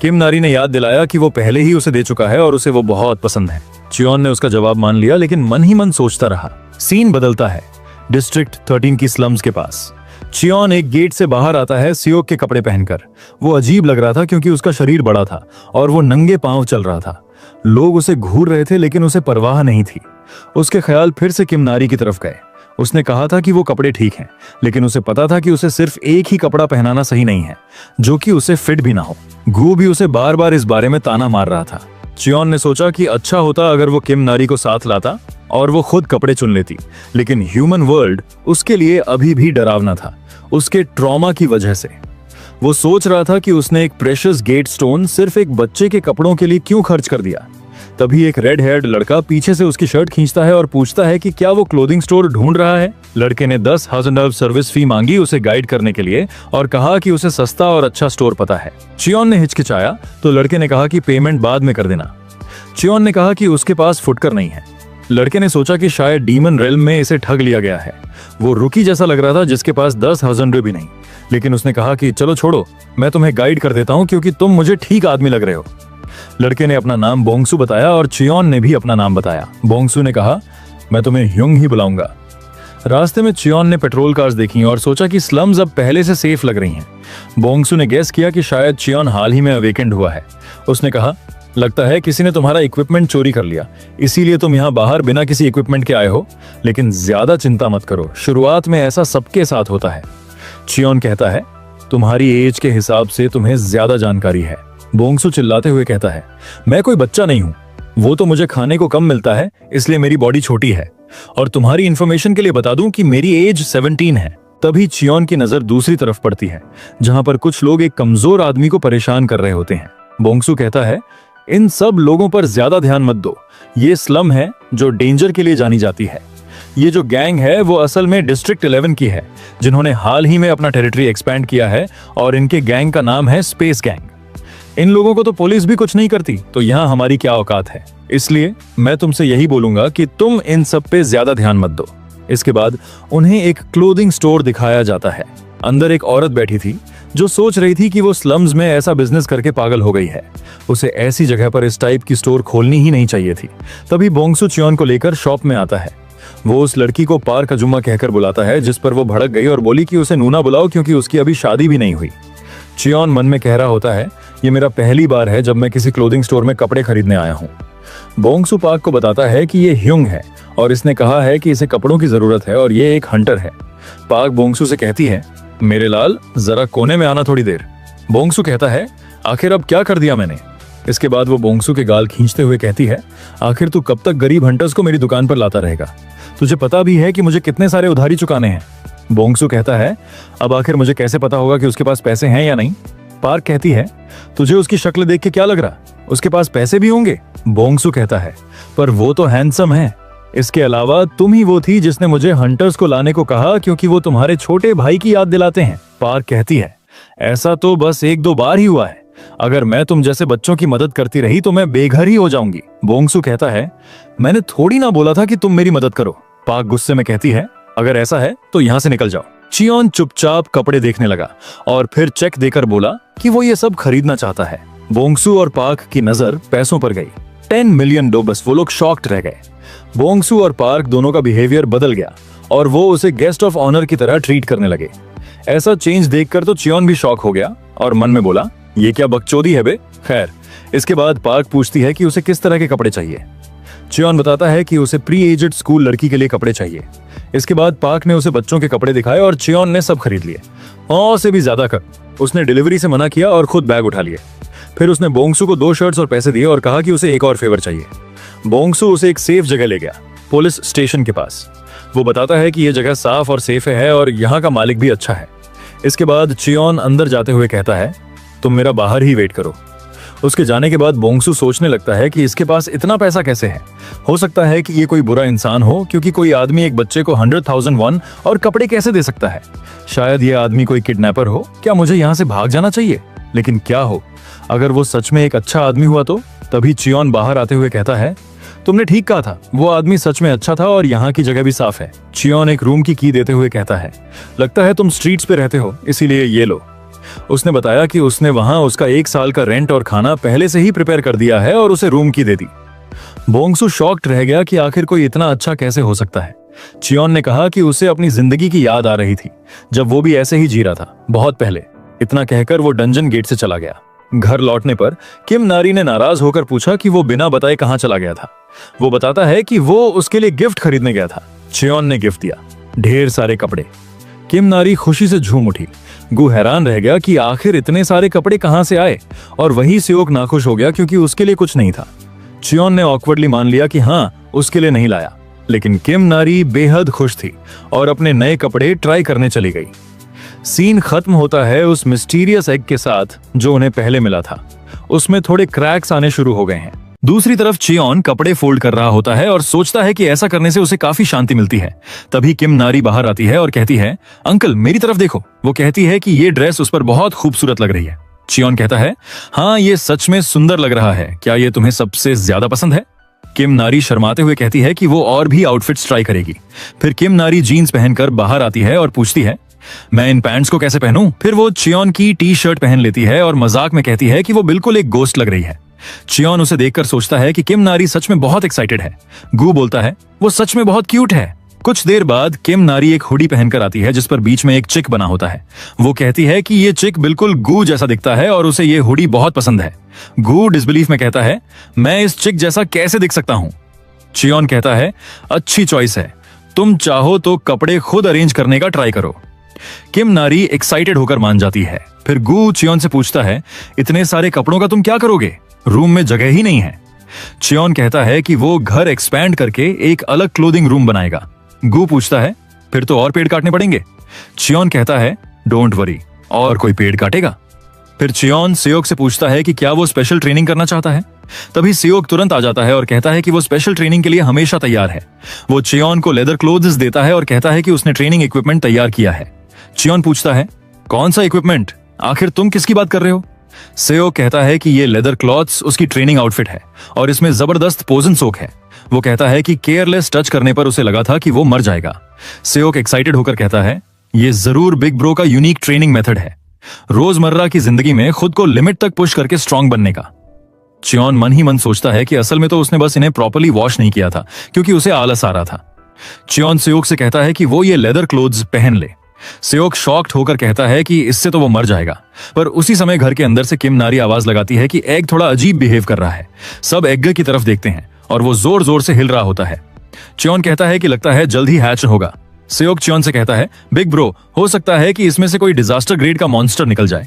किम नारी ने याद दिलाया कि वो पहले ही उसे दे चुका है और उसे वो बहुत पसंद है। चियोन ने उसका जवाब मान लिया, लेकिन मन ही मन सोचता रहा। सीन बदलता है डिस्ट्रिक्ट 13 की स्लम्स के पास। चियोन एक गेट से बाहर आता है सियोक के कपड़े पहनकर। वो अजीब लग रहा था क्योंकि उसका शरीर बड़ा था और वो नंगे पांव चल रहा था। लोग उसे घूर रहे थे लेकिन उसे परवाह नहीं थी। उसके ख्याल फिर से किम नारी की तरफ गए। उसने कहा था कि वो कपड़े ठीक हैं, लेकिन उसे पता था कि उसे सिर्फ एक ही कपड़ा पहनाना सही नहीं है जो कि उसे फिट भी ना हो। गू भी उसे बार बार इस बारे में ताना मार रहा था। चियोन ने सोचा कि अच्छा होता अगर वो किम नारी को साथ लाता और वो खुद कपड़े चुन लेती, लेकिन ह्यूमन वर्ल्ड उसके लिए अभी भी डरावना था, उसके ट्रॉमा की वजह से। वो सोच रहा था कि उसने एक प्रेशियस गेट स्टोन सिर्फ एक बच्चे के कपड़ों के लिए क्यों खर्च कर दिया। तभी एक रेड हेयर्ड लड़का पीछे से उसकी शर्ट खींचता है और पूछता है कि क्या वो क्लोथिंग स्टोर ढूंढ रहा है। लड़के ने 10,000 सर्विस फी मांगी उसे गाइड करने के लिए और कहा कि उसे सस्ता और अच्छा स्टोर पता है। चियोन ने हिचकिचाया तो लड़के ने कहा कि पेमेंट बाद में कर देना। चियोन ने कहा कि उसके पास फुटकर नहीं है। लड़के ने सोचा कि शायद डीमन रेल्म में इसे ठग लिया गया है। वो रुकी जैसा लग रहा था जिसके पास 10,000 भी नहीं, लेकिन उसने कहा कि चलो छोड़ो, मैं तुम्हें गाइड कर देता हूँ क्योंकि तुम मुझे ठीक आदमी लग रहे हो। लड़के ने अपना नाम बोंगसू बताया और चियोन ने भी अपना नाम बताया। बोंगसू ने कहा, मैं तुम्हें ह्युंग ही बुलाऊंगा। रास्ते में चियोन ने पेट्रोल कार्स देखी और सोचा कि स्लम्स अब पहले से सेफ लग रही हैं। बोंगसू ने गेस किया कि शायद चियोन हाल ही में अवेकेंड हुआ है। उसने कहा, लगता है किसी ने तुम्हारा इक्विपमेंट चोरी कर लिया, इसीलिए तुम यहाँ बाहर बिना किसी इक्विपमेंट के आए हो, लेकिन ज्यादा चिंता मत करो, शुरुआत में ऐसा सबके साथ होता है। चियोन कहता है, तुम्हारी एज के हिसाब से तुम्हें ज्यादा जानकारी है। बोंगसू चिल्लाते हुए कहता है, मैं कोई बच्चा नहीं हूँ, वो तो मुझे खाने को कम मिलता है इसलिए मेरी बॉडी छोटी है, और तुम्हारी इंफॉर्मेशन के लिए बता दूं कि मेरी एज 17 है। तभी चियोन की नजर दूसरी तरफ पड़ती है जहां पर कुछ लोग एक कमजोर आदमी को परेशान कर रहे होते हैं। बोंगसू कहता है, इन सब लोगों पर ज्यादा ध्यान मत दो, ये स्लम है जो डेंजर के लिए जानी जाती है। ये जो गैंग है वो असल में डिस्ट्रिक्ट 11 की है, जिन्होंने हाल ही में अपना टेरिटरी एक्सपैंड किया है और इनके गैंग का नाम है स्पेस गैंग। इन लोगों को तो पुलिस भी कुछ नहीं करती, तो यहाँ हमारी क्या औकात है। इसलिए मैं तुमसे यही बोलूंगा कि तुम इन सब पे ज्यादा ध्यान मत दो। इसके बाद उन्हें एक क्लोथिंग स्टोर दिखाया जाता है। अंदर एक औरत बैठी थी जो सोच रही थी कि वो स्लम्स में ऐसा बिजनेस करके पागल हो गई है, उसे ऐसी जगह पर इस टाइप की स्टोर खोलनी ही नहीं चाहिए थी। तभी बोंगसू चियोन को लेकर शॉप में आता है। वो उस लड़की को पार का जुम्मा कहकर बुलाता है, जिस पर वो भड़क गई और बोली कि उसे नूना बुलाओ क्योंकि उसकी अभी शादी भी नहीं हुई। चियोन मन में कह रहा होता है, ये मेरा पहली बार है जब मैं किसी क्लोथिंग स्टोर में कपड़े खरीदने आया हूँ। बोंगसू पाक को बताता है कि ये ह्युंग है और इसने कहा है कि इसे कपड़ों की जरूरत है और ये एक हंटर है। पाक बोंगसू से कहती है, मेरे लाल जरा कोने में आना थोड़ी देर। बोंगसू कहता है, आखिर अब क्या कर दिया मैंने। इसके बाद वो बोंगसू के गाल खींचते हुए कहती है, आखिर तू कब तक गरीब हंटर्स को मेरी दुकान पर लाता रहेगा, तुझे पता भी है कि मुझे कितने सारे उधारी चुकाने हैं। बोंगसू कहता है, अब आखिर मुझे कैसे पता होगा कि उसके पास पैसे हैं या नहीं। पार्क कहती है, तुझे उसकी शक्ल देख के क्या लग रहा, उसके पास पैसे भी होंगे? बोंगसू कहता है, पर वो तो हैंडसम है। इसके अलावा तुम ही वो थी जिसने मुझे हंटर्स को लाने को कहा क्योंकि वो तुम्हारे छोटे भाई की याद दिलाते हैं। पार्क कहती है, ऐसा तो बस 1-2 बार ही हुआ है। अगर मैं तुम जैसे बच्चों की मदद करती रही तो मैं बेघर ही हो जाऊंगी। बोंगसू कहता है, मैंने थोड़ी ना बोला था कि तुम मेरी मदद करो। पार्क गुस्से में कहती है, अगर ऐसा है तो यहाँ से निकल जाओ। चियोन चुपचाप कपड़े देखने लगा और फिर चेक देकर बोला कि वो ये सब खरीदना चाहता है। बोंगसू और पार्क की नजर पैसों पर गई। 10 मिलियन डो। बस वो लोग शॉक्ड रह गए। बोंगसू और पार्क दोनों का बिहेवियर बदल गया और वो उसे गेस्ट ऑफ ऑनर की तरह ट्रीट करने लगे। ऐसा चेंज देखकर तो चियोन भी शॉक हो गया और मन में बोला, ये क्या बकचोदी है बे। खैर, इसके बाद पार्क पूछती है कि उसे किस तरह के कपड़े चाहिए। चियोन बताता है कि उसे प्री एजेड स्कूल लड़की के लिए कपड़े चाहिए। इसके बाद पार्क ने उसे बच्चों के कपड़े दिखाए और चियोन ने सब खरीद लिए, और से भी ज्यादा कर। उसने डिलीवरी से मना किया और खुद बैग उठा लिए। फिर उसने बोंगसू को 2 शर्ट्स और पैसे दिए और कहा कि उसे एक और फेवर चाहिए। बोंगसू उसे एक सेफ जगह ले गया, पुलिस स्टेशन के पास। वो बताता है कि यह जगह साफ और सेफ है और यहाँ का मालिक भी अच्छा है। इसके बाद चियोन अंदर जाते हुए कहता है, तुम मेरा बाहर ही वेट करो। उसके जाने के बाद बोंगसू सोचने लगता है कि इसके पास इतना पैसा कैसे है। हो सकता है कि ये कोई बुरा इंसान हो, क्योंकि कोई आदमी एक बच्चे को 100,000 वॉन और कपड़े कैसे दे सकता है। शायद ये आदमी कोई किडनैपर हो। क्या मुझे यहाँ से भाग जाना चाहिए? लेकिन क्या हो अगर वो सच में एक अच्छा आदमी हुआ तो? तभी चियोन बाहर आते हुए कहता है, तुमने ठीक कहा था, वो आदमी सच में अच्छा था और यहाँ की जगह भी साफ है। चियोन एक रूम की देते हुए कहता है, लगता है तुम स्ट्रीट्स पे रहते हो, इसीलिए ये लो। उसने बताया कि उसने वहां उसका 1 साल का रेंट और खाना पहले से ही प्रिपेयर कर दिया है और उसे रूम की दे दी। बोंगसू शॉक्ड रह गया कि आखिर कोई इतना अच्छा कैसे हो सकता है। चियोन ने कहा कि उसे अपनी जिंदगी की याद आ रही थी, जब वो भी ऐसे ही जी रहा था, बहुत पहले। इतना कहकर वो डंजन गेट से चला गया। घर लौटने पर किम नारी ने नाराज होकर पूछा कि वो बिना बताए कहां चला गया था। वो बताता है कि वो उसके लिए गिफ्ट खरीदने गया था। चियोन ने गिफ्ट दिया, ढेर सारे कपड़े। किम नारी खुशी से झूम उठी। गु हैरान रह गया कि आखिर इतने सारे कपड़े कहां से आए, और वही सियोक नाखुश हो गया क्योंकि उसके लिए कुछ नहीं था। चियोन ने ऑकवर्डली मान लिया कि हाँ, उसके लिए नहीं लाया, लेकिन किम नारी बेहद खुश थी और अपने नए कपड़े ट्राई करने चली गई। सीन खत्म होता है उस मिस्टीरियस एग के साथ जो उन्हें पहले मिला था। उसमें थोड़े क्रैक्स आने शुरू हो गए हैं। दूसरी तरफ चियोन कपड़े फोल्ड कर रहा होता है और सोचता है कि ऐसा करने से उसे काफी शांति मिलती है। तभी किम नारी बाहर आती है और कहती है, अंकल मेरी तरफ देखो। वो कहती है कि ये ड्रेस उस पर बहुत खूबसूरत लग रही है। चियोन कहता है, हाँ ये सच में सुंदर लग रहा है, क्या ये तुम्हें सबसे ज्यादा पसंद है? किम नारी शर्माते हुए कहती है कि वो और भी आउटफिट्स ट्राई करेगी। फिर किम नारी जीन्स पहनकर बाहर आती है और पूछती है, मैं इन पैंट्स को कैसे पहनूं? फिर वो चियोन की टी शर्ट पहन लेती है और मजाक में कहती है कि वो बिल्कुल एक गोस्ट लग रही है। चियोन उसे देखकर सोचता है कि किम नारी सच में बहुत एक्साइटेड है। गु बोलता है, वो सच में बहुत क्यूट है। कुछ देर बाद किम नारी एक हुडी पहनकर आती है जिस पर बीच में एक चिक बना होता है। वो कहती है कि ये चिक बिल्कुल गु जैसा दिखता है और उसे ये हुडी बहुत पसंद है। गु डिसबिलीफ में कहता है, मैं इस चिक जैसा कैसे दिख सकता हूँ? चियोन कहता है, अच्छी चॉइस है, तुम चाहो तो कपड़े खुद अरेंज करने का ट्राई करो। किम नारी एक्साइटेड होकर मान जाती है। फिर गु चियोन से पूछता है, इतने सारे कपड़ों का तुम क्या करोगे? रूम में जगह ही नहीं है। चियोन कहता है कि वो घर एक्सपैंड करके एक अलग क्लोथिंग रूम बनाएगा। गु पूछता है, फिर तो और पेड़ काटने पड़ेंगे। चियोन कहता है, डोंट वरी, और कोई पेड़ काटेगा। फिर चियोन सियोक से पूछता है कि क्या वो स्पेशल ट्रेनिंग करना चाहता है। तभी सियोक तुरंत आ जाता है और कहता है कि वो स्पेशल ट्रेनिंग के लिए हमेशा तैयार है। वो चियोन को लेदर क्लोथ्स देता है और कहता है कि उसने ट्रेनिंग इक्विपमेंट तैयार किया है। चियोन पूछता है, कौन सा इक्विपमेंट? आखिर तुम किसकी बात कर रहे हो? सियोक कहता है कि ये लेदर क्लॉथ्स उसकी ट्रेनिंग आउटफिट है और इसमें जबरदस्त पोजन सोक है। वो कहता है कि केयरलेस टच करने पर उसे लगा था कि वो मर जाएगा। सियोक एक्साइटेड होकर कहता है, ये जरूर बिग ब्रो का यूनिक ट्रेनिंग मेथड है, रोजमर्रा की जिंदगी में खुद को लिमिट तक पुश करके स्ट्रांग बनने का। चियोन मन ही मन सोचता है कि असल में तो उसने बस इन्हें प्रॉपर्ली वॉश नहीं किया था क्योंकि उसे आलस आ रहा था। चियोन सियोक से कहता है कि वो ये लेदर क्लोथ्स पहन ले। सियोक शॉक्ड होकर कहता है कि इससे तो वो मर जाएगा, पर उसी समय घर के अंदर से किम नारी आवाज लगाती है कि एग थोड़ा अजीब बिहेव कर रहा है। सब एग की तरफ देखते हैं और वो जोर जोर से हिल रहा होता है। चियोन कहता है कि लगता है जल्द ही हैच होगा। सियोक चियोन से कहता है, बिग ब्रो, हो सकता है कि इसमें से कोई डिजास्टर ग्रेड का मॉन्स्टर निकल जाए।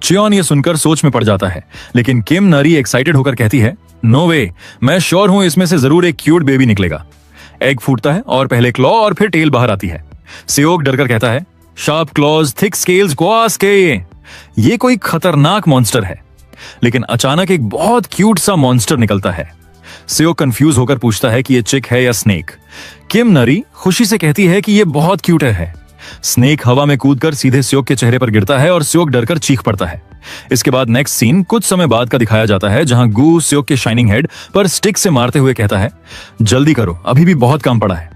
चियोन ये सुनकर सोच में पड़ जाता है, लेकिन किम नारी एक्साइटेड होकर कहती है, नो वे, मैं श्योर हूं इसमें से जरूर एक क्यूट बेबी निकलेगा। एग फूटता है और पहले क्लॉ और फिर टेल बाहर आती है। सियोक डरकर कहता है, sharp clause, thick scales, cos के। ये कोई खतरनाक मॉन्स्टर है। लेकिन अचानक एक बहुत क्यूट सा मॉन्स्टर निकलता है। सियोक कंफ्यूज होकर पूछता है कि ये चिक है या स्नेक। किम नरी खुशी से कहती है कि ये बहुत क्यूट है। स्नेक हवा में कूदकर सीधे सियोक के चेहरे पर गिरता है और सियोक डरकर चीख पड़ता है। इसके बाद नेक्स्ट सीन कुछ समय बाद का दिखाया जाता है, जहां गू सियोक के शाइनिंग हेड पर स्टिक से मारते हुए कहता है, जल्दी करो, अभी भी बहुत काम पड़ा है।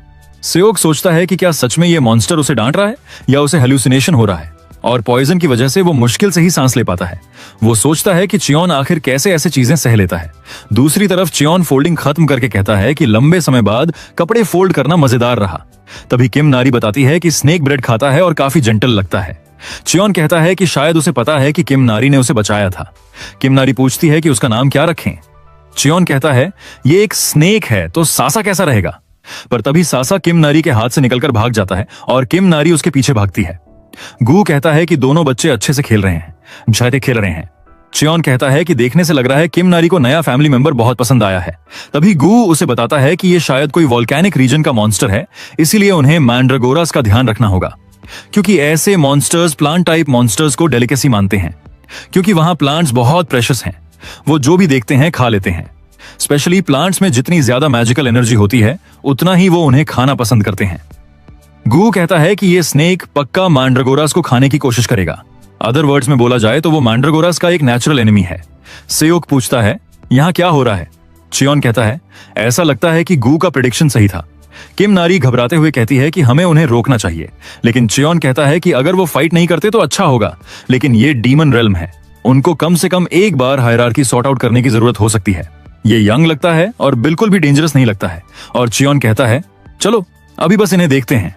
सियोक सोचता है कि क्या सच में ये मॉन्स्टर उसे डांट रहा है या उसे हेलुसिनेशन हो रहा है, और पॉइजन की वजह से वो मुश्किल से ही सांस ले पाता है। वो सोचता है कि चियोन आखिर कैसे ऐसे चीजें सह लेता है। दूसरी तरफ चियोन फोल्डिंग खत्म करके कहता है कि लंबे समय बाद कपड़े फोल्ड करना मजेदार रहा। तभी किम नारी बताती है कि स्नेक ब्रेड खाता है और काफी जेंटल लगता है। चियोन कहता है कि शायद उसे पता है कि किम नारी ने उसे बचाया था। किम नारी पूछती है कि उसका नाम क्या रखें। चियोन कहता है ये एक स्नेक है तो सासा कैसा रहेगा। पर तभी सासा किम नारी के हाथ से निकलकर भाग जाता है और किम नारी उसके पीछे भागती है। गू कहता है कि दोनों बच्चे अच्छे से खेल रहे हैं, शायद खेल रहे हैं। चियोन कहता है कि देखने से लग रहा है किम नारी को नया फैमिली मेंबर बहुत पसंद आया है। तभी गू उसे बताता है कि ये शायद कोई वोल्केनिक रीजन का मॉन्स्टर है, इसीलिए उन्हें मैंड्रागोरास का ध्यान रखना होगा, क्योंकि ऐसे मॉन्स्टर्स प्लांट टाइप मॉन्स्टर्स को डेलिकेसी मानते हैं, क्योंकि वहां प्लांट्स बहुत प्रेशियस हैं। वो जो भी देखते हैं खा लेते हैं। स्पेशली प्लांट्स में जितनी ज्यादा मैजिकल एनर्जी होती है उतना ही वो उन्हें खाना पसंद करते हैं। गू कहता है कि ये स्नेक पक्का मैंड्रागोरास को खाने की कोशिश करेगा। अदर वर्ड्स में बोला जाए तो वो मैंड्रागोरास का एक नेचुरल एनिमी है। सियोक पूछता है यहाँ क्या हो रहा है। चियोन कहता है ऐसा लगता है कि गू का प्रेडिक्शन सही था। किम नारी घबराते हुए कहती है कि हमें उन्हें रोकना चाहिए, लेकिन चियोन कहता है कि अगर वो फाइट नहीं करते तो अच्छा होगा, लेकिन ये डीमन रेल्म है, उनको कम से कम एक बार हायरार्की सॉर्ट आउट करने की जरूरत हो सकती है। ये यंग लगता है और बिल्कुल भी डेंजरस नहीं लगता है। और चियोन कहता है चलो अभी बस इन्हें देखते हैं।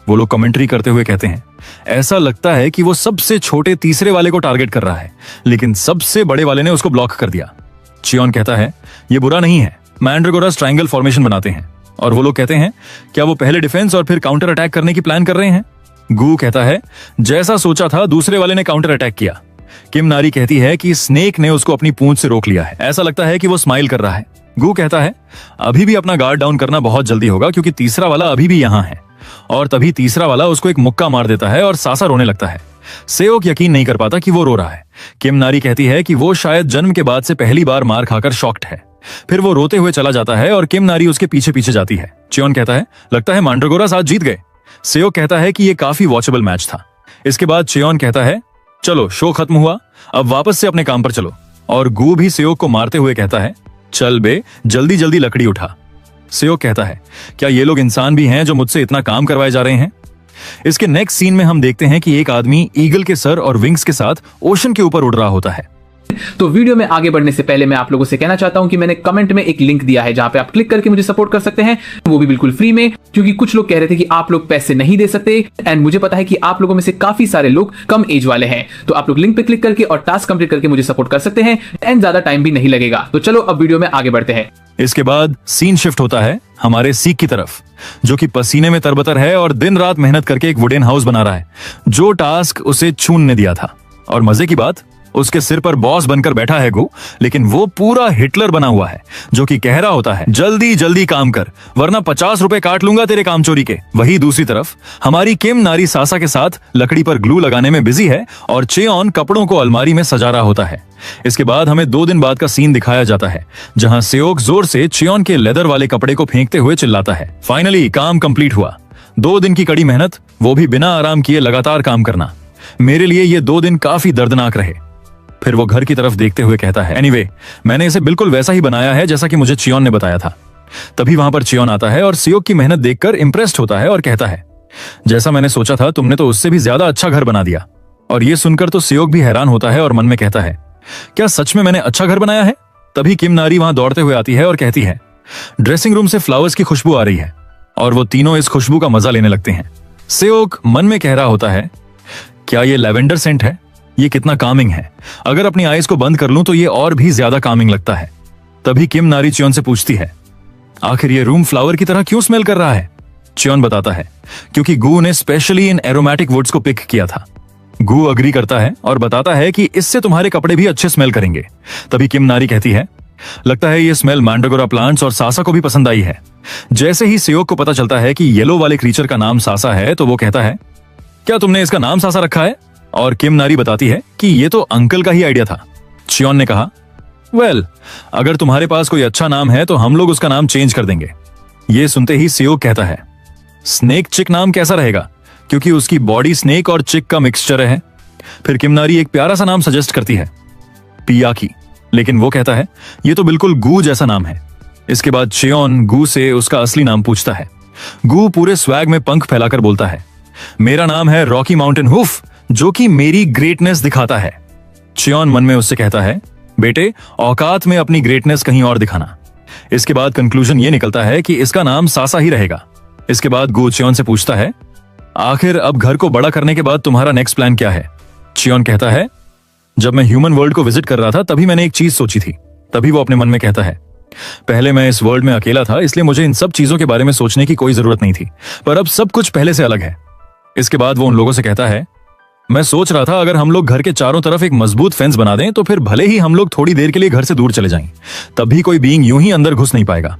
वो लोग कमेंट्री करते हुए कहते हैं ऐसा लगता है कि वो सबसे छोटे तीसरे वाले को टारगेट कर रहा है, लेकिन सबसे बड़े वाले ने उसको ब्लॉक कर दिया। चियोन कहता है ये बुरा नहीं है, मैंड्रागोरास ट्रायंगल फॉर्मेशन बनाते हैं। और वो लोग कहते हैं क्या वो पहले डिफेंस और फिर काउंटर अटैक करने की प्लान कर रहे हैं। गू कहता है जैसा सोचा था दूसरे वाले ने काउंटर अटैक किया। किम नारी कहती है कि स्नेक ने उसको अपनी पूंछ से रोक लिया है, ऐसा लगता है कि वो स्माइल कर रहा है। गू कहता है अभी भी अपना गार्ड डाउन करना बहुत जल्दी होगा, क्योंकि तीसरा वाला अभी भी यहाँ है। और तभी तीसरा वाला उसको एक मुक्का मार देता है और सासा रोने लगता है। सियोक यकीन नहीं कर पाता कि वो रो रहा है। किम नारी कहती है कि वो शायद जन्म के बाद से पहली बार मार खाकर शॉक्ड है। फिर वो रोते हुए चला जाता है और किम नारी उसके पीछे पीछे जाती है। चियोन कहता है लगता है मैंड्रागोरास आज जीत गए। सियोक कहता है कि ये काफी वॉचेबल मैच था। इसके बाद चियोन कहता है चलो शो खत्म हुआ, अब वापस से अपने काम पर चलो। और गू भी सियोक को मारते हुए कहता है चल बे जल्दी जल्दी लकड़ी उठा। सियोक कहता है क्या ये लोग इंसान भी हैं जो मुझसे इतना काम करवाए जा रहे हैं। इसके नेक्स्ट सीन में हम देखते हैं कि एक आदमी ईगल के सर और विंग्स के साथ ओशन के ऊपर उड़ रहा होता है। तो वीडियो में आगे बढ़ने से पहले मैं आप लोगों से कहना चाहता हूं कि मैंने कमेंट में एक लिंक दिया है जहां पे आप क्लिक करके मुझे सपोर्ट कर सकते हैं, वो भी बिल्कुल फ्री में, क्योंकि कुछ लोग कह रहे थे कि आप लोग पैसे नहीं दे सकते, एंड मुझे पता है कि आप लोगों में से काफी सारे लोग कम एज वाले हैं। तो आप लोग लिंक पे क्लिक करके और टास्क कंप्लीट करके मुझे सपोर्ट कर सकते हैं, एंड ज्यादा टाइम भी नहीं लगेगा। तो चलो अब वीडियो में आगे बढ़ते हैं। इसके बाद सीन शिफ्ट होता है हमारे सीक की तरफ, जो कि पसीने में तरबतर है और दिन रात मेहनत करके एक वुडन हाउस बना रहा है, जो टास्क उसे चून ने दिया था। और मजे की बात उसके सिर पर बॉस बनकर बैठा है गो, लेकिन वो पूरा हिटलर बना हुआ है, जो कि कह रहा होता है जल्दी जल्दी काम कर वरना 50 रुपए काट लूंगा तेरे काम चोरी के। वही दूसरी तरफ हमारी किम नारी सासा के साथ लकड़ी पर ग्लू लगाने में बिजी है और चियोन कपड़ों को अलमारी में सजा रहा होता है। इसके बाद हमें 2 दिन बाद का सीन दिखाया जाता है, जहां सियोक जोर से चियोन के लेदर वाले कपड़े को फेंकते हुए चिल्लाता है। फाइनली काम कंप्लीट हुआ। 2 दिन की कड़ी मेहनत, वो भी बिना आराम किए लगातार काम करना। मेरे लिए ये 2 दिन काफी दर्दनाक रहे। फिर वो घर की तरफ देखते हुए कहता है एनीवे, मैंने इसे बिल्कुल वैसा ही बनाया है जैसा कि मुझे चियोन ने बताया था। तभी वहां पर चियोन आता है और सियोक की मेहनत देखकर इंप्रेस्ड होता है और कहता है जैसा मैंने सोचा था तुमने तो उससे भी ज्यादा अच्छा घर बना दिया। और ये सुनकर तो सियोक भी हैरान होता है और मन में कहता है क्या सच में मैंने अच्छा घर बनाया है। तभी किम नारी वहां दौड़ते हुए आती है और कहती है ड्रेसिंग रूम से फ्लावर्स की खुशबू आ रही है, और वो तीनों इस खुशबू का मजा लेने लगते हैं। सियोक मन में कह रहा होता है क्या ये लैवेंडर सेंट है, ये कितना कामिंग है, अगर अपनी आईज को बंद कर लूं तो ये और भी ज्यादा कामिंग लगता है। तभी किम नारी चियोन से पूछती है आखिर ये रूम फ्लावर की तरह क्यों स्मेल कर रहा है। चियोन बताता है क्योंकि गू ने स्पेशली इन एरोमेटिक वुड्स को पिक किया था। गू अग्री करता है और बताता है कि इससे तुम्हारे कपड़े भी अच्छे स्मेल करेंगे। तभी किम नारी कहती है लगता है ये स्मेल मैंड्रागोरा प्लांट्स और सासा को भी पसंद आई है। जैसे ही सियोक को पता चलता है कि येलो वाले क्रीचर का नाम सासा है तो वो कहता है क्या तुमने इसका नाम सासा रखा है। और किम नारी बताती है कि ये तो अंकल का ही आइडिया था। चियोन ने कहा, वेल, अगर तुम्हारे पास कोई अच्छा नाम है तो हम लोग उसका नाम चेंज कर देंगे। ये सुनते ही सेओक कहता है, स्नेक चिक नाम कैसा रहेगा, क्योंकि उसकी बॉडी स्नेक और चिक का मिक्सचर है। फिर किम नारी एक प्यारा सा नाम सजेस्ट करती है, पियाकी, लेकिन वो कहता है ये तो बिल्कुल गू जैसा नाम है। इसके बाद चियोन गू से उसका असली नाम पूछता है। गू पूरे स्वैग में पंख फैलाकर बोलता है, मेरा नाम है रॉकी माउंटेन हुफ, जो कि मेरी ग्रेटनेस दिखाता है। चियोन मन में उससे कहता है, बेटे, औकात में अपनी ग्रेटनेस कहीं और दिखाना। इसके बाद कंक्लूजन ये निकलता है कि इसका नाम सासा ही रहेगा। इसके बाद गू चियोन से पूछता है, आखिर अब घर को बड़ा करने के बाद तुम्हारा नेक्स्ट प्लान क्या है? चियोन कहता है, जब मैं ह्यूमन वर्ल्ड को विजिट कर रहा था तभी मैंने एक चीज सोची थी। तभी वो अपने मन में कहता है, पहले मैं इस वर्ल्ड में अकेला था, इसलिए मुझे इन सब चीजों के बारे में सोचने की कोई जरूरत नहीं थी, पर अब सब कुछ पहले से अलग है। इसके बाद वो उन लोगों से कहता है, मैं सोच रहा था अगर हम लोग घर के चारों तरफ एक मजबूत फेंस बना दें तो फिर भले ही हम लोग थोड़ी देर के लिए घर से दूर चले जाएं, तब भी कोई बीइंग यूं ही अंदर घुस नहीं पाएगा।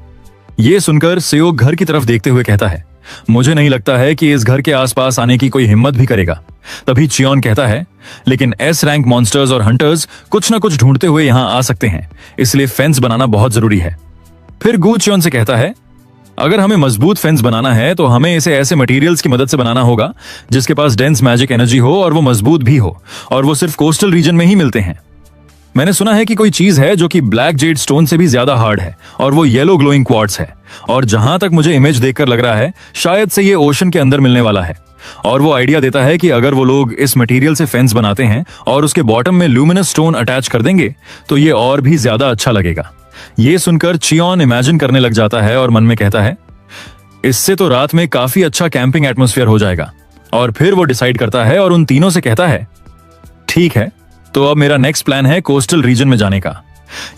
ये सुनकर सेओक घर की तरफ देखते हुए कहता है, मुझे नहीं लगता है कि इस घर के आसपास आने की कोई हिम्मत भी करेगा। तभी चियोन कहता है, लेकिन एस रैंक मॉन्स्टर्स और हंटर्स कुछ ना कुछ ढूंढते हुए यहां आ सकते हैं, इसलिए फेंस बनाना बहुत जरूरी है। फिर गू चियोन से कहता है, अगर हमें मजबूत फेंस बनाना है तो हमें इसे ऐसे मटेरियल्स की मदद से बनाना होगा जिसके पास डेंस मैजिक एनर्जी हो और वो मजबूत भी हो, और वो सिर्फ कोस्टल रीजन में ही मिलते हैं। मैंने सुना है कि कोई चीज है जो कि ब्लैक जेड स्टोन से भी ज्यादा हार्ड है, और वो येलो ग्लोइंग क्वार्ट्ज है, और जहां तक मुझे इमेज देखकर लग रहा है शायद से ये ओशन के अंदर मिलने वाला है। और वो आइडिया देता है कि अगर वो लोग इस मटेरियल से फेंस बनाते हैं और उसके बॉटम में ल्यूमिनस स्टोन अटैच कर देंगे तो ये और भी ज्यादा अच्छा लगेगा। ये सुनकर चियोन इमेजिन करने लग जाता है और मन में कहता है, इससे तो रात में काफी अच्छा कैंपिंग एटमॉस्फेयर हो जाएगा। और फिर वो डिसाइड करता है और उन तीनों से कहता है, ठीक है, तो अब मेरा नेक्स्ट प्लान है कोस्टल रीजन में जाने का।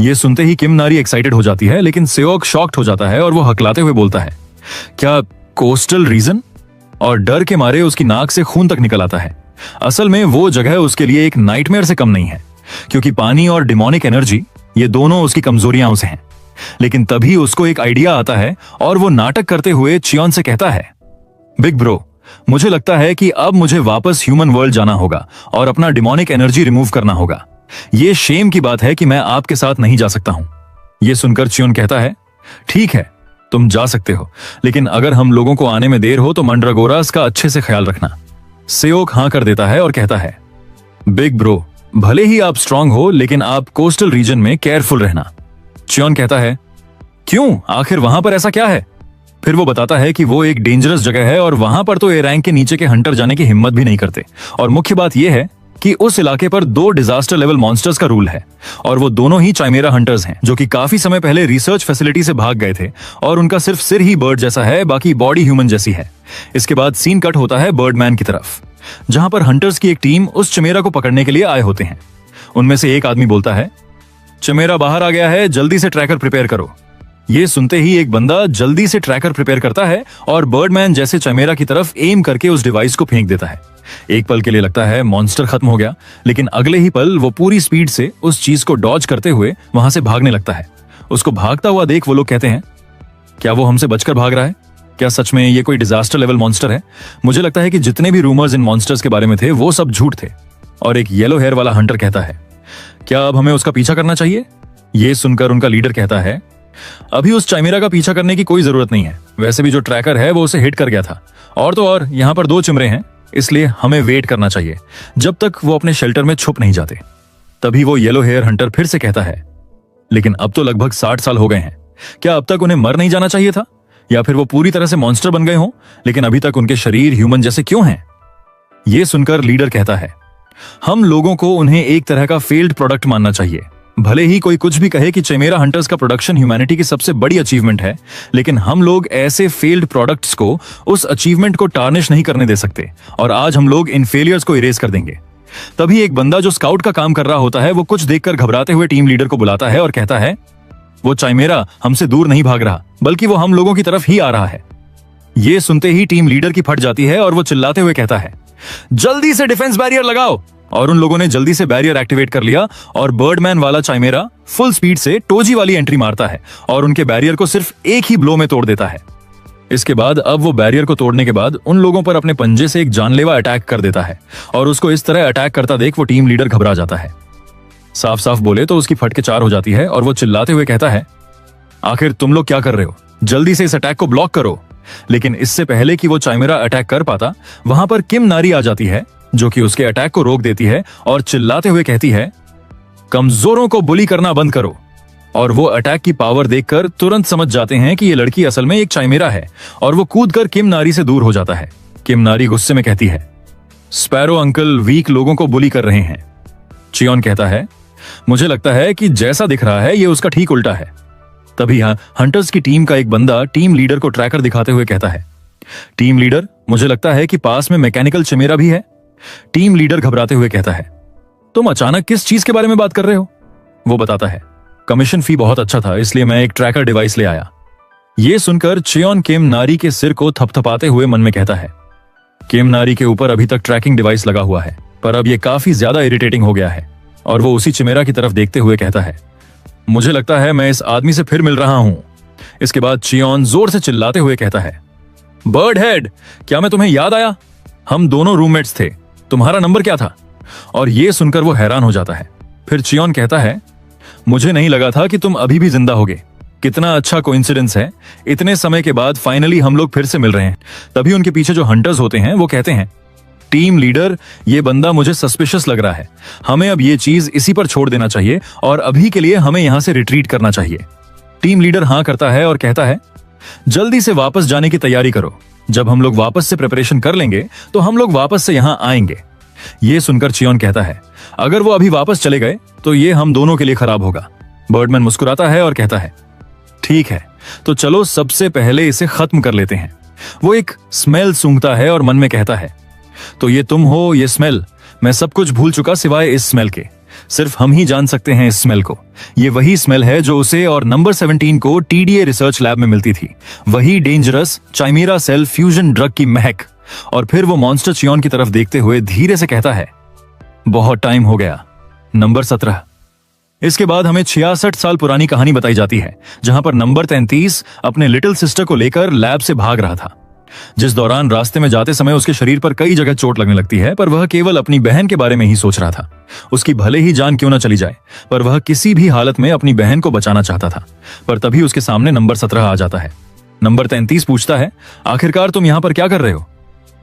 ये सुनते ही किम नारी एक्साइटेड हो जाती है, लेकिन सेओक शॉक्ड हो जाता है और वो हकलाते हुए बोलता है, क्या कोस्टल रीजन? और डर के मारे उसकी नाक से खून तक निकल आता है। असल में वो जगह उसके लिए एक नाइटमेयर से कम नहीं है, क्योंकि पानी और डिमोनिक एनर्जी ये दोनों उसकी कमजोरियां उसे हैं। लेकिन तभी उसको एक आइडिया आता है और वो नाटक करते हुए चियोन से कहता है, बिग ब्रो, मुझे लगता है कि अब मुझे वापस ह्यूमन वर्ल्ड जाना होगा और अपना डिमोनिक एनर्जी रिमूव करना होगा। ये शेम की बात है कि मैं आपके साथ नहीं जा सकता हूं। ये सुनकर चियोन कहता है, ठीक है, तुम जा सकते हो, लेकिन अगर हम लोगों को आने में देर हो तो मंड्रागोरास का अच्छे से ख्याल रखना। सेओक हां कर देता है और कहता है, बिग ब्रो, भले ही आप स्ट्रांग हो लेकिन आप कोस्टल रीजन में केयरफुल रहना। चियोन कहता है, क्यों, आखिर वहां पर ऐसा क्या है? फिर वो बताता है कि वो एक डेंजरस जगह है और वहां पर तो ए रैंक के नीचे के हंटर जाने की हिम्मत भी नहीं करते, और मुख्य बात यह है कि उस इलाके पर 2 डिजास्टर लेवल मॉन्स्टर्स का रूल है, और वो दोनों ही चाइमेरा हंटर्स हैं जो कि काफी समय पहले रिसर्च फैसिलिटी से भाग गए थे, और उनका सिर्फ सिर ही बर्ड जैसा है, बाकी बॉडी ह्यूमन जैसी है। इसके बाद सीन कट होता है बर्डमैन की तरफ, जहां पर हंटर्स की एक टीम उस चमेरा को पकड़ने के लिए आए होते हैं। उनमें से एक आदमी बोलता है, चमेरा बाहर आ गया है, जल्दी से ट्रैकर प्रिपेयर करो। ये सुनते ही एक बंदा जल्दी से ट्रैकर प्रिपेयर करता है और बर्डमैन जैसे चमेरा की तरफ एम करके उस डिवाइस को फेंक देता है। एक पल के लिए लगता है मॉन्स्टर खत्म हो गया, लेकिन अगले ही पल वो पूरी स्पीड से उस चीज को डॉज करते हुए वहां से भागने लगता है। उसको भागता हुआ देख वो लोग कहते हैं, क्या वो हमसे बचकर भाग रहा है? क्या सच में ये कोई डिजास्टर लेवल मॉन्स्टर है? मुझे लगता है कि जितने भी रूमर्स इन मॉन्स्टर्स के बारे में थे वो सब झूठ थे। और एक येलो हेयर वाला हंटर कहता है, क्या अब हमें उसका पीछा करना चाहिए? ये सुनकर उनका लीडर कहता है, अभी उस चाइमेरा का पीछा करने की कोई जरूरत नहीं है, वैसे भी जो ट्रैकर है वो उसे हिट कर गया था, और तो और यहाँ पर 2 चिमरे हैं, इसलिए हमें वेट करना चाहिए जब तक वो अपने शेल्टर में छुप नहीं जाते। तभी वो येलो हेयर हंटर फिर से कहता है, लेकिन अब तो लगभग 60 साल हो गए हैं, क्या अब तक उन्हें मर नहीं जाना चाहिए था? या फिर वो पूरी तरह से मॉन्स्टर बन गए हों, लेकिन अभी तक उनके शरीर ह्यूमन जैसे क्यों हैं? ये सुनकर लीडर कहता है, हम लोगों को उन्हें एक तरह का फेल्ड प्रोडक्ट मानना चाहिए। भले ही कोई कुछ भी कहे कि चमेरा हंटर्स का प्रोडक्शन ह्यूमैनिटी की सबसे बड़ी अचीवमेंट है, लेकिन हम लोग ऐसे फेल्ड प्रोडक्ट्स को उस अचीवमेंट को टार्निश नहीं करने दे सकते, और आज हम लोग इन फेलियर्स को इरेज कर देंगे। तभी एक बंदा जो स्काउट का काम कर रहा होता है वो कुछ देखकर घबराते हुए टीम लीडर को बुलाता है और कहता है, वो चाइमेरा हमसे दूर नहीं भाग रहा, बल्कि वो हम लोगों की तरफ ही आ रहा है। ये सुनते ही टीम लीडर की फट जाती है और वो चिल्लाते हुए कहता है, जल्दी से डिफेंस बैरियर लगाओ। और उन लोगों ने जल्दी से बैरियर एक्टिवेट कर लिया और बर्डमैन वाला चाइमेरा फुल स्पीड से टोजी वाली एंट्री मारता है और उनके बैरियर को सिर्फ एक ही ब्लो में तोड़ देता है। इसके बाद अब वो बैरियर को तोड़ने के बाद उन लोगों पर अपने पंजे से एक जानलेवा अटैक कर देता है और उसको इस तरह अटैक करता देख वो टीम लीडर घबरा जाता है। साफ साफ बोले तो उसकी फटके चार हो जाती है और वो चिल्लाते हुए कहता है, आखिर तुम लोग क्या कर रहे हो, जल्दी से इस अटैक को ब्लॉक करो। लेकिन इससे पहले कि वो चाइमेरा अटैक कर पाता, वहां पर किम नारी आ जाती है जो कि उसके अटैक को रोक देती है और चिल्लाते हुए कहती है, कमजोरों को बुली करना बंद करो। और वो अटैक की पावर देखकर तुरंत समझ जाते हैं कि ये लड़की असल में एक चाइमेरा है और वो कूदकर किम नारी से दूर हो जाता है। किम नारी गुस्से में कहती है, स्पैरो अंकल वीक लोगों को बुली कर रहे हैं। चियोन कहता है, मुझे लगता है कि जैसा दिख रहा है ये उसका ठीक उल्टा है। तभी हंटर्स की टीम का एक बंदा टीम लीडर को ट्रैकर दिखाते हुए कहता है, टीम लीडर, मुझे लगता है कि पास में मैकेनिकल चिमेरा भी है। टीम लीडर घबराते हुए कहता है, तुम अचानक किस चीज के बारे में बात कर रहे हो? वो बताता है, कमीशन फी बहुत अच्छा था इसलिए मैं एक ट्रैकर डिवाइस ले आया। ये सुनकर चियोन किम नारी के सिर को थपथपाते हुए मन में कहता है, किम नारी के ऊपर अभी तक ट्रैकिंग डिवाइस लगा हुआ है पर अब ये काफी ज्यादा इरिटेटिंग हो गया है। और वो उसी चिमेरा की तरफ देखते हुए कहता है, मुझे लगता है मैं इस आदमी से फिर मिल रहा हूं। इसके बाद चियोन जोर से चिल्लाते हुए कहता है, बर्ड हेड, क्या मैं तुम्हें याद आया? हम दोनों रूममेट्स थे, तुम्हारा नंबर क्या था? और ये सुनकर वो हैरान हो जाता है। फिर चियोन कहता है, मुझे नहीं लगा था कि तुम अभी भी जिंदा होगे। कितना अच्छा कोइंसिडेंस है, इतने समय के बाद फाइनली हम लोग फिर से मिल रहे हैं। तभी उनके पीछे जो हंटर्स होते हैं वो कहते हैं, टीम लीडर, ये बंदा मुझे सस्पिशियस लग रहा है। हमें अब ये चीज इसी पर छोड़ देना चाहिए और अभी के लिए हमें यहां से रिट्रीट करना चाहिए। टीम लीडर हां करता है और कहता है, जल्दी से वापस जाने की तैयारी करो। जब हम लोग वापस से प्रिपरेशन कर लेंगे तो हम लोग वापस से यहां आएंगे। ये सुनकर चियोन कहता है, अगर वो अभी वापस चले गए तो ये हम दोनों के लिए खराब होगा। बर्डमैन मुस्कुराता है और कहता है, ठीक है, तो चलो सबसे पहले इसे खत्म कर लेते हैं। वो एक स्मेल सूंघता है और मन में कहता है, तो ये तुम हो, ये स्मेल। मैं सब कुछ भूल चुका सिवाय इस स्मेल के। सिर्फ हम ही जान सकते हैं इस स्मेल को। ये वही स्मेल है जो उसे और नंबर 17 को टीडीए रिसर्च लैब में मिलती थी। वही डेंजरस चाइमेरा सेल फ्यूजन ड्रग की महक। और फिर वो मॉन्स्टर चियोन की तरफ देखते हुए धीरे से कहता है, बहुत टाइम हो गया। नंबर 17। इसके बाद हमें 66 साल पुरानी कहानी बताई जाती है जहां पर नंबर 33 अपने लिटिल सिस्टर को लेकर लैब से भाग रहा था। जिस दौरान रास्ते में जाते समय उसके शरीर पर कई जगह चोट लगने लगती है, पर वह केवल अपनी बहन के बारे में ही सोच रहा था। उसकी भले ही जान क्यों न चली जाए, पर वह किसी भी हालत में अपनी बहन को बचाना चाहता था। पर तभी उसके सामने नंबर 17 आ जाता है। नंबर 33 पूछता है, आखिरकार तुम यहां पर क्या कर रहे हो?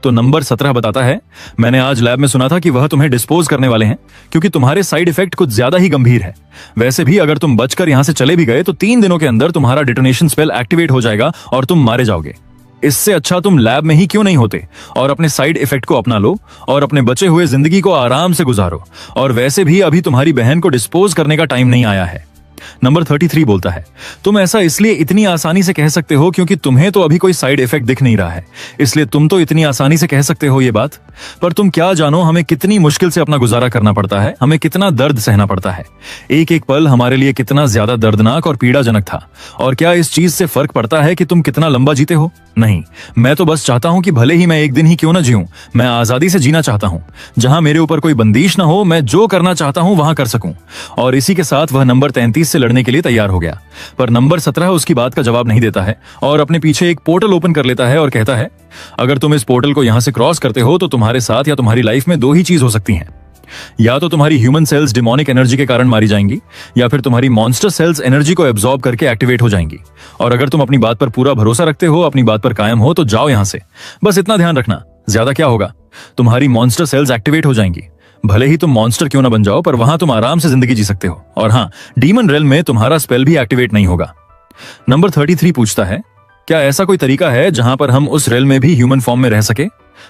तो नंबर 17 बताता है, मैंने आज लैब में सुना था कि वह तुम्हें डिस्पोज करने वाले हैं क्योंकि तुम्हारे साइड इफेक्ट कुछ ज्यादा ही गंभीर है। वैसे भी अगर तुम बचकर यहां से चले भी गए तो 3 दिनों के अंदर तुम्हारा डिटोनेशन स्पेल एक्टिवेट हो जाएगा और तुम मारे जाओगे। इससे अच्छा तुम लैब में ही क्यों नहीं होते और अपने साइड इफेक्ट को अपना लो और अपने बचे हुए जिंदगी को आराम से गुजारो। और वैसे भी अभी तुम्हारी बहन को डिस्पोज करने का टाइम नहीं आया है। नंबर 33 बोलता है, तुम ऐसा इसलिए इतनी आसानी से कह सकते हो क्योंकि तुम्हें तो अभी कोई साइड इफेक्ट दिख नहीं रहा है, इसलिए तुम तो इतनी आसानी से कह सकते हो ये बात। पर तुम क्या जानो हमें कितनी मुश्किल से अपना गुजारा करना पड़ता है, हमें कितना दर्द सहना पड़ता है। एक एक पल हमारे लिए कितना ज्यादा दर्दनाक और पीड़ाजनक था। और क्या इस चीज से फर्क पड़ता है कि तुम कितना लंबा जीते हो? नहीं, मैं तो बस चाहता हूं कि भले ही मैं एक दिन ही क्यों ना जीऊं, मैं आजादी से जीना चाहता हूं, जहां मेरे ऊपर कोई बंदिश ना हो, मैं जो करना चाहता हूं वहां कर सकूं। और इसी के साथ वह नंबर 33 से लड़ने के लिए तैयार हो गया। पर नंबर 17 उसकी बात का जवाब नहीं देता है और अपने पीछे एक पोर्टल ओपन कर लेता है और कहता है, अगर तुम इस पोर्टल को यहां से क्रॉस करते हो तो तुम्हारे साथ या तुम्हारी लाइफ में 2 ही चीज हो सकती हैं। या तो तुम्हारी ह्यूमन सेल्स डिमोनिक एनर्जी के कारण मारी जाएंगी या फिर तुम्हारी मॉन्स्टर सेल्स एनर्जी को एब्जॉर्ब करके एक्टिवेट हो जाएंगी। और अगर तुम अपनी बात पर पूरा भरोसा रखते हो, अपनी बात पर कायम हो, तो जाओ यहां से। बस इतना ध्यान रखना, ज्यादा क्या होगा, तुम्हारी मॉन्स्टर सेल्स एक्टिवेट हो जाएंगी। भले ही तुम मॉन्स्टर क्यों ना बन जाओ, पर वहां तुम आराम से जिंदगी जी सकते हो। और हाँ, डीमन रेल्म में तुम्हारा स्पेल भी एक्टिवेट नहीं होगा। नंबर 33 पूछता है, क्या ऐसा कोई तरीका है जहां पर हम उस रेल में भी ह्यूमन फॉर्म में रह सके?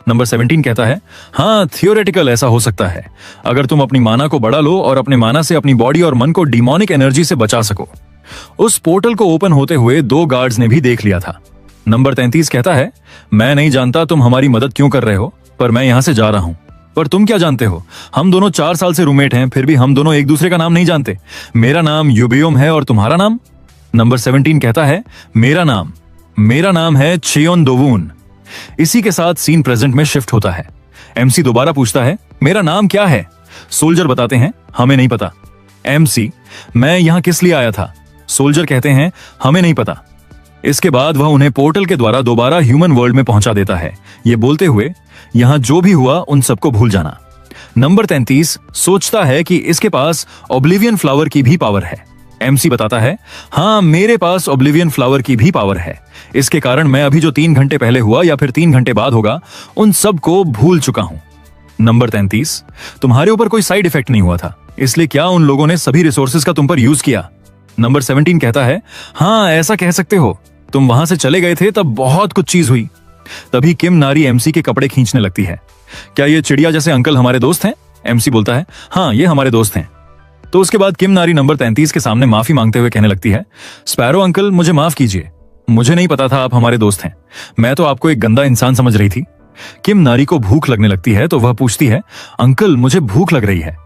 नंबर 17 कहता है, हाँ, थियोरेटिकल ऐसा हो सकता है, अगर तुम अपनी माना को बढ़ा लो और अपने माना से अपनी बॉडी और मन को डिमोनिक एनर्जी से बचा सको। उस पोर्टल को ओपन होते हुए 2 गार्ड्स ने भी देख लिया था। नंबर 33 कहता है, मैं नहीं जानता तुम हमारी मदद क्यों कर रहे हो, पर मैं यहां से जा रहा हूं। पर तुम क्या जानते हो, हम दोनों 4 साल से रूममेट हैं, फिर भी हम दोनों एक दूसरे का नाम नहीं जानते। मेरा नाम यूबियोम है और तुम्हारा नाम? नंबर 17 कहता है, मेरा नाम है चियोन दोवून। इसी के साथ सीन प्रेजेंट में शिफ्ट होता है। एमसी दोबारा पूछता है, मेरा नाम क्या है? सोल्जर बताते हैं, हमें नहीं पता। एमसी, मैं यहां किस लिए आया था? सोल्जर कहते हैं, हमें नहीं पता। इसके बाद वह उन्हें पोर्टल के द्वारा दोबारा ह्यूमन वर्ल्ड में पहुंचा देता है, ये बोलते हुए यहां जो भी हुआ उन सबको भूल जाना। नंबर 33 सोचता है कि इसके पास ओब्लिवियन फ्लावर की भी पावर है। एमसी बताता है, हाँ मेरे पास ओब्लिवियन फ्लावर की भी पावर है। इसके कारण मैं अभी जो 3 घंटे पहले हुआ या फिर 3 घंटे बाद होगा उन सबको भूल चुका हूं। नंबर 33 तुम्हारे ऊपर कोई साइड इफेक्ट नहीं हुआ था, इसलिए क्या उन लोगों ने सभी रिसोर्सेज का तुम पर यूज किया? नंबर 17 कहता है, हाँ ऐसा कह सकते हो, तुम वहां से चले गए थे तब बहुत कुछ चीज हुई। तभी किम नारी एमसी के कपड़े खींचने लगती है। क्या ये चिड़िया जैसे अंकल हमारे दोस्त हैं? एमसी बोलता है, हाँ ये हमारे दोस्त हैं। तो उसके बाद किम नारी नंबर 33 के सामने माफी मांगते हुए कहने लगती है, स्पैरो अंकल मुझे माफ कीजिए, मुझे नहीं पता था आप हमारे दोस्त हैं, मैं तो आपको एक गंदा इंसान समझ रही थी। किम नारी को भूख लगने लगती है तो वह पूछती है, अंकल मुझे भूख लग रही है।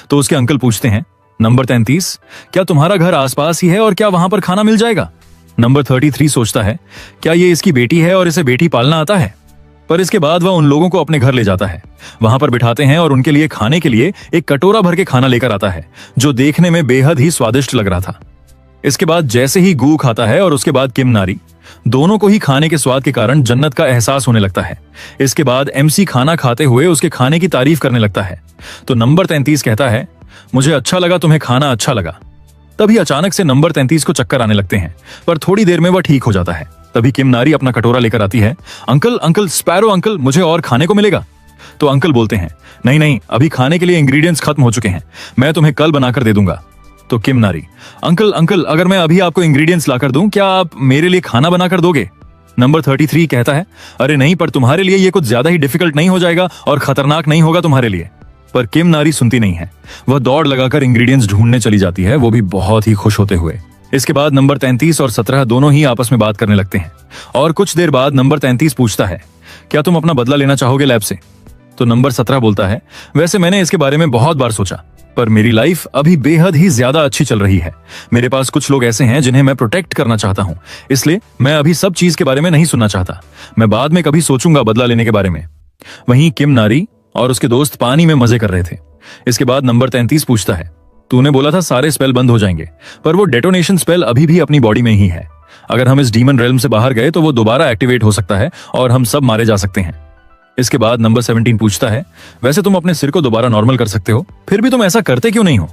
तो उसके अंकल पूछते हैं, नंबर 33 क्या तुम्हारा घर आसपास ही है और क्या वहां पर खाना मिल जाएगा? नंबर 33 सोचता है, क्या ये इसकी बेटी है और इसे बेटी पालना आता है? पर इसके बाद वह उन लोगों को अपने घर ले जाता है, वहां पर बिठाते हैं और उनके लिए खाने के लिए एक कटोरा भर के खाना लेकर आता है, जो देखने में बेहद ही स्वादिष्ट लग रहा था। इसके बाद जैसे ही गू खाता है और उसके बाद किम नारी, दोनों को ही खाने के स्वाद के कारण जन्नत का एहसास होने लगता है। इसके बाद एमसी खाना खाते हुए उसके खाने की तारीफ करने लगता है। तो नंबर 33 कहता है, मुझे अच्छा लगा, तुम्हें खाना अच्छा लगा। तभी अचानक से नंबर 33 को चक्कर आने लगते हैं, पर थोड़ी देर में वह ठीक हो जाता है। तभी किम नारी अपना कटोरा लेकर आती है, अंकल अंकल स्पैरो अंकल मुझे और खाने को मिलेगा? तो अंकल बोलते हैं, नहीं नहीं अभी खाने के लिए इंग्रेडिएंट्स खत्म हो चुके हैं, मैं तुम्हें कल बनाकर दे दूंगा। तो किम नारी, अंकल अंकल अगर मैं अभी आपको इंग्रेडिएंट्स लाकर दूं, क्या आप मेरे लिए खाना बनाकर दोगे? नंबर 33 कहता है, अरे नहीं, पर तुम्हारे लिए ये कुछ ज्यादा ही डिफिकल्ट नहीं हो जाएगा और खतरनाक नहीं होगा तुम्हारे लिए? पर किम नारी सुनती नहीं है, वह दौड़ लगाकर इंग्रेडिएंट्स ढूंढने चली जाती है, वो भी बहुत ही खुश होते हुए। इसके बाद नंबर 33 और 17 दोनों ही आपस में बात करने लगते हैं और कुछ देर बाद नंबर 33 पूछता है, क्या तुम अपना बदला लेना चाहोगे लैब से? तो नंबर 17 बोलता है, वैसे मैंने इसके बारे में बहुत बार सोचा, पर मेरी लाइफ अभी बेहद ही ज्यादा अच्छी चल रही है। मेरे पास कुछ लोग ऐसे हैं जिन्हें मैं प्रोटेक्ट करना चाहता हूं, इसलिए मैं अभी सब चीज के बारे में नहीं सुनना चाहता। मैं बाद में कभी सोचूंगा बदला लेने के बारे में। वहीं किम नारी और उसके दोस्त पानी में मजे कर रहे थे। इसके बाद नंबर 33 पूछता है, तूने बोला था सारे स्पेल बंद हो जाएंगे, पर वो डेटोनेशन स्पेल अभी भी अपनी बॉडी में ही है। अगर हम इस डीमन रेल्म से बाहर गए तो वो दोबारा एक्टिवेट हो सकता है और हम सब मारे जा सकते हैं। इसके बाद नंबर 17 पूछता है, वैसे तुम अपने सिर को दोबारा नॉर्मल कर सकते हो, फिर भी तुम ऐसा करते क्यों नहीं हो?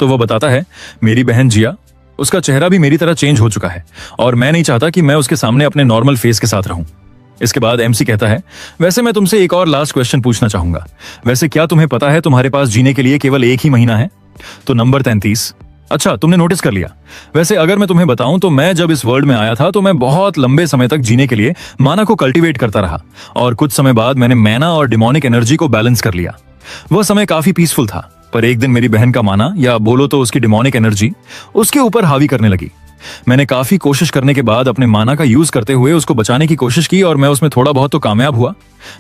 तो वह बताता है, मेरी बहन जिया, उसका चेहरा भी मेरी तरह चेंज हो चुका है और मैं नहीं चाहता कि मैं उसके सामने अपने नॉर्मल फेस के साथ रहूं। इसके बाद एमसी कहता है, वैसे मैं तुमसे एक और लास्ट क्वेश्चन पूछना चाहूंगा, वैसे क्या तुम्हें पता है तुम्हारे पास जीने के लिए केवल 1 ही महीना है? तो नंबर 33, अच्छा तुमने नोटिस कर लिया। वैसे अगर मैं तुम्हें बताऊं तो मैं जब इस वर्ल्ड में आया था तो मैं बहुत लंबे समय तक जीने के लिए माना को कल्टीवेट करता रहा और कुछ समय बाद मैंने मैना और डिमोनिक एनर्जी को बैलेंस कर लिया। वह समय काफी पीसफुल था, पर एक दिन मेरी बहन का माना, या बोलो तो उसकी डिमोनिक एनर्जी, उसके ऊपर हावी करने लगी। मैंने काफी कोशिश करने के बाद अपने माना का यूज करते हुए उसको बचाने की कोशिश की और मैं उसमें थोड़ा बहुत तो कामयाब हुआ।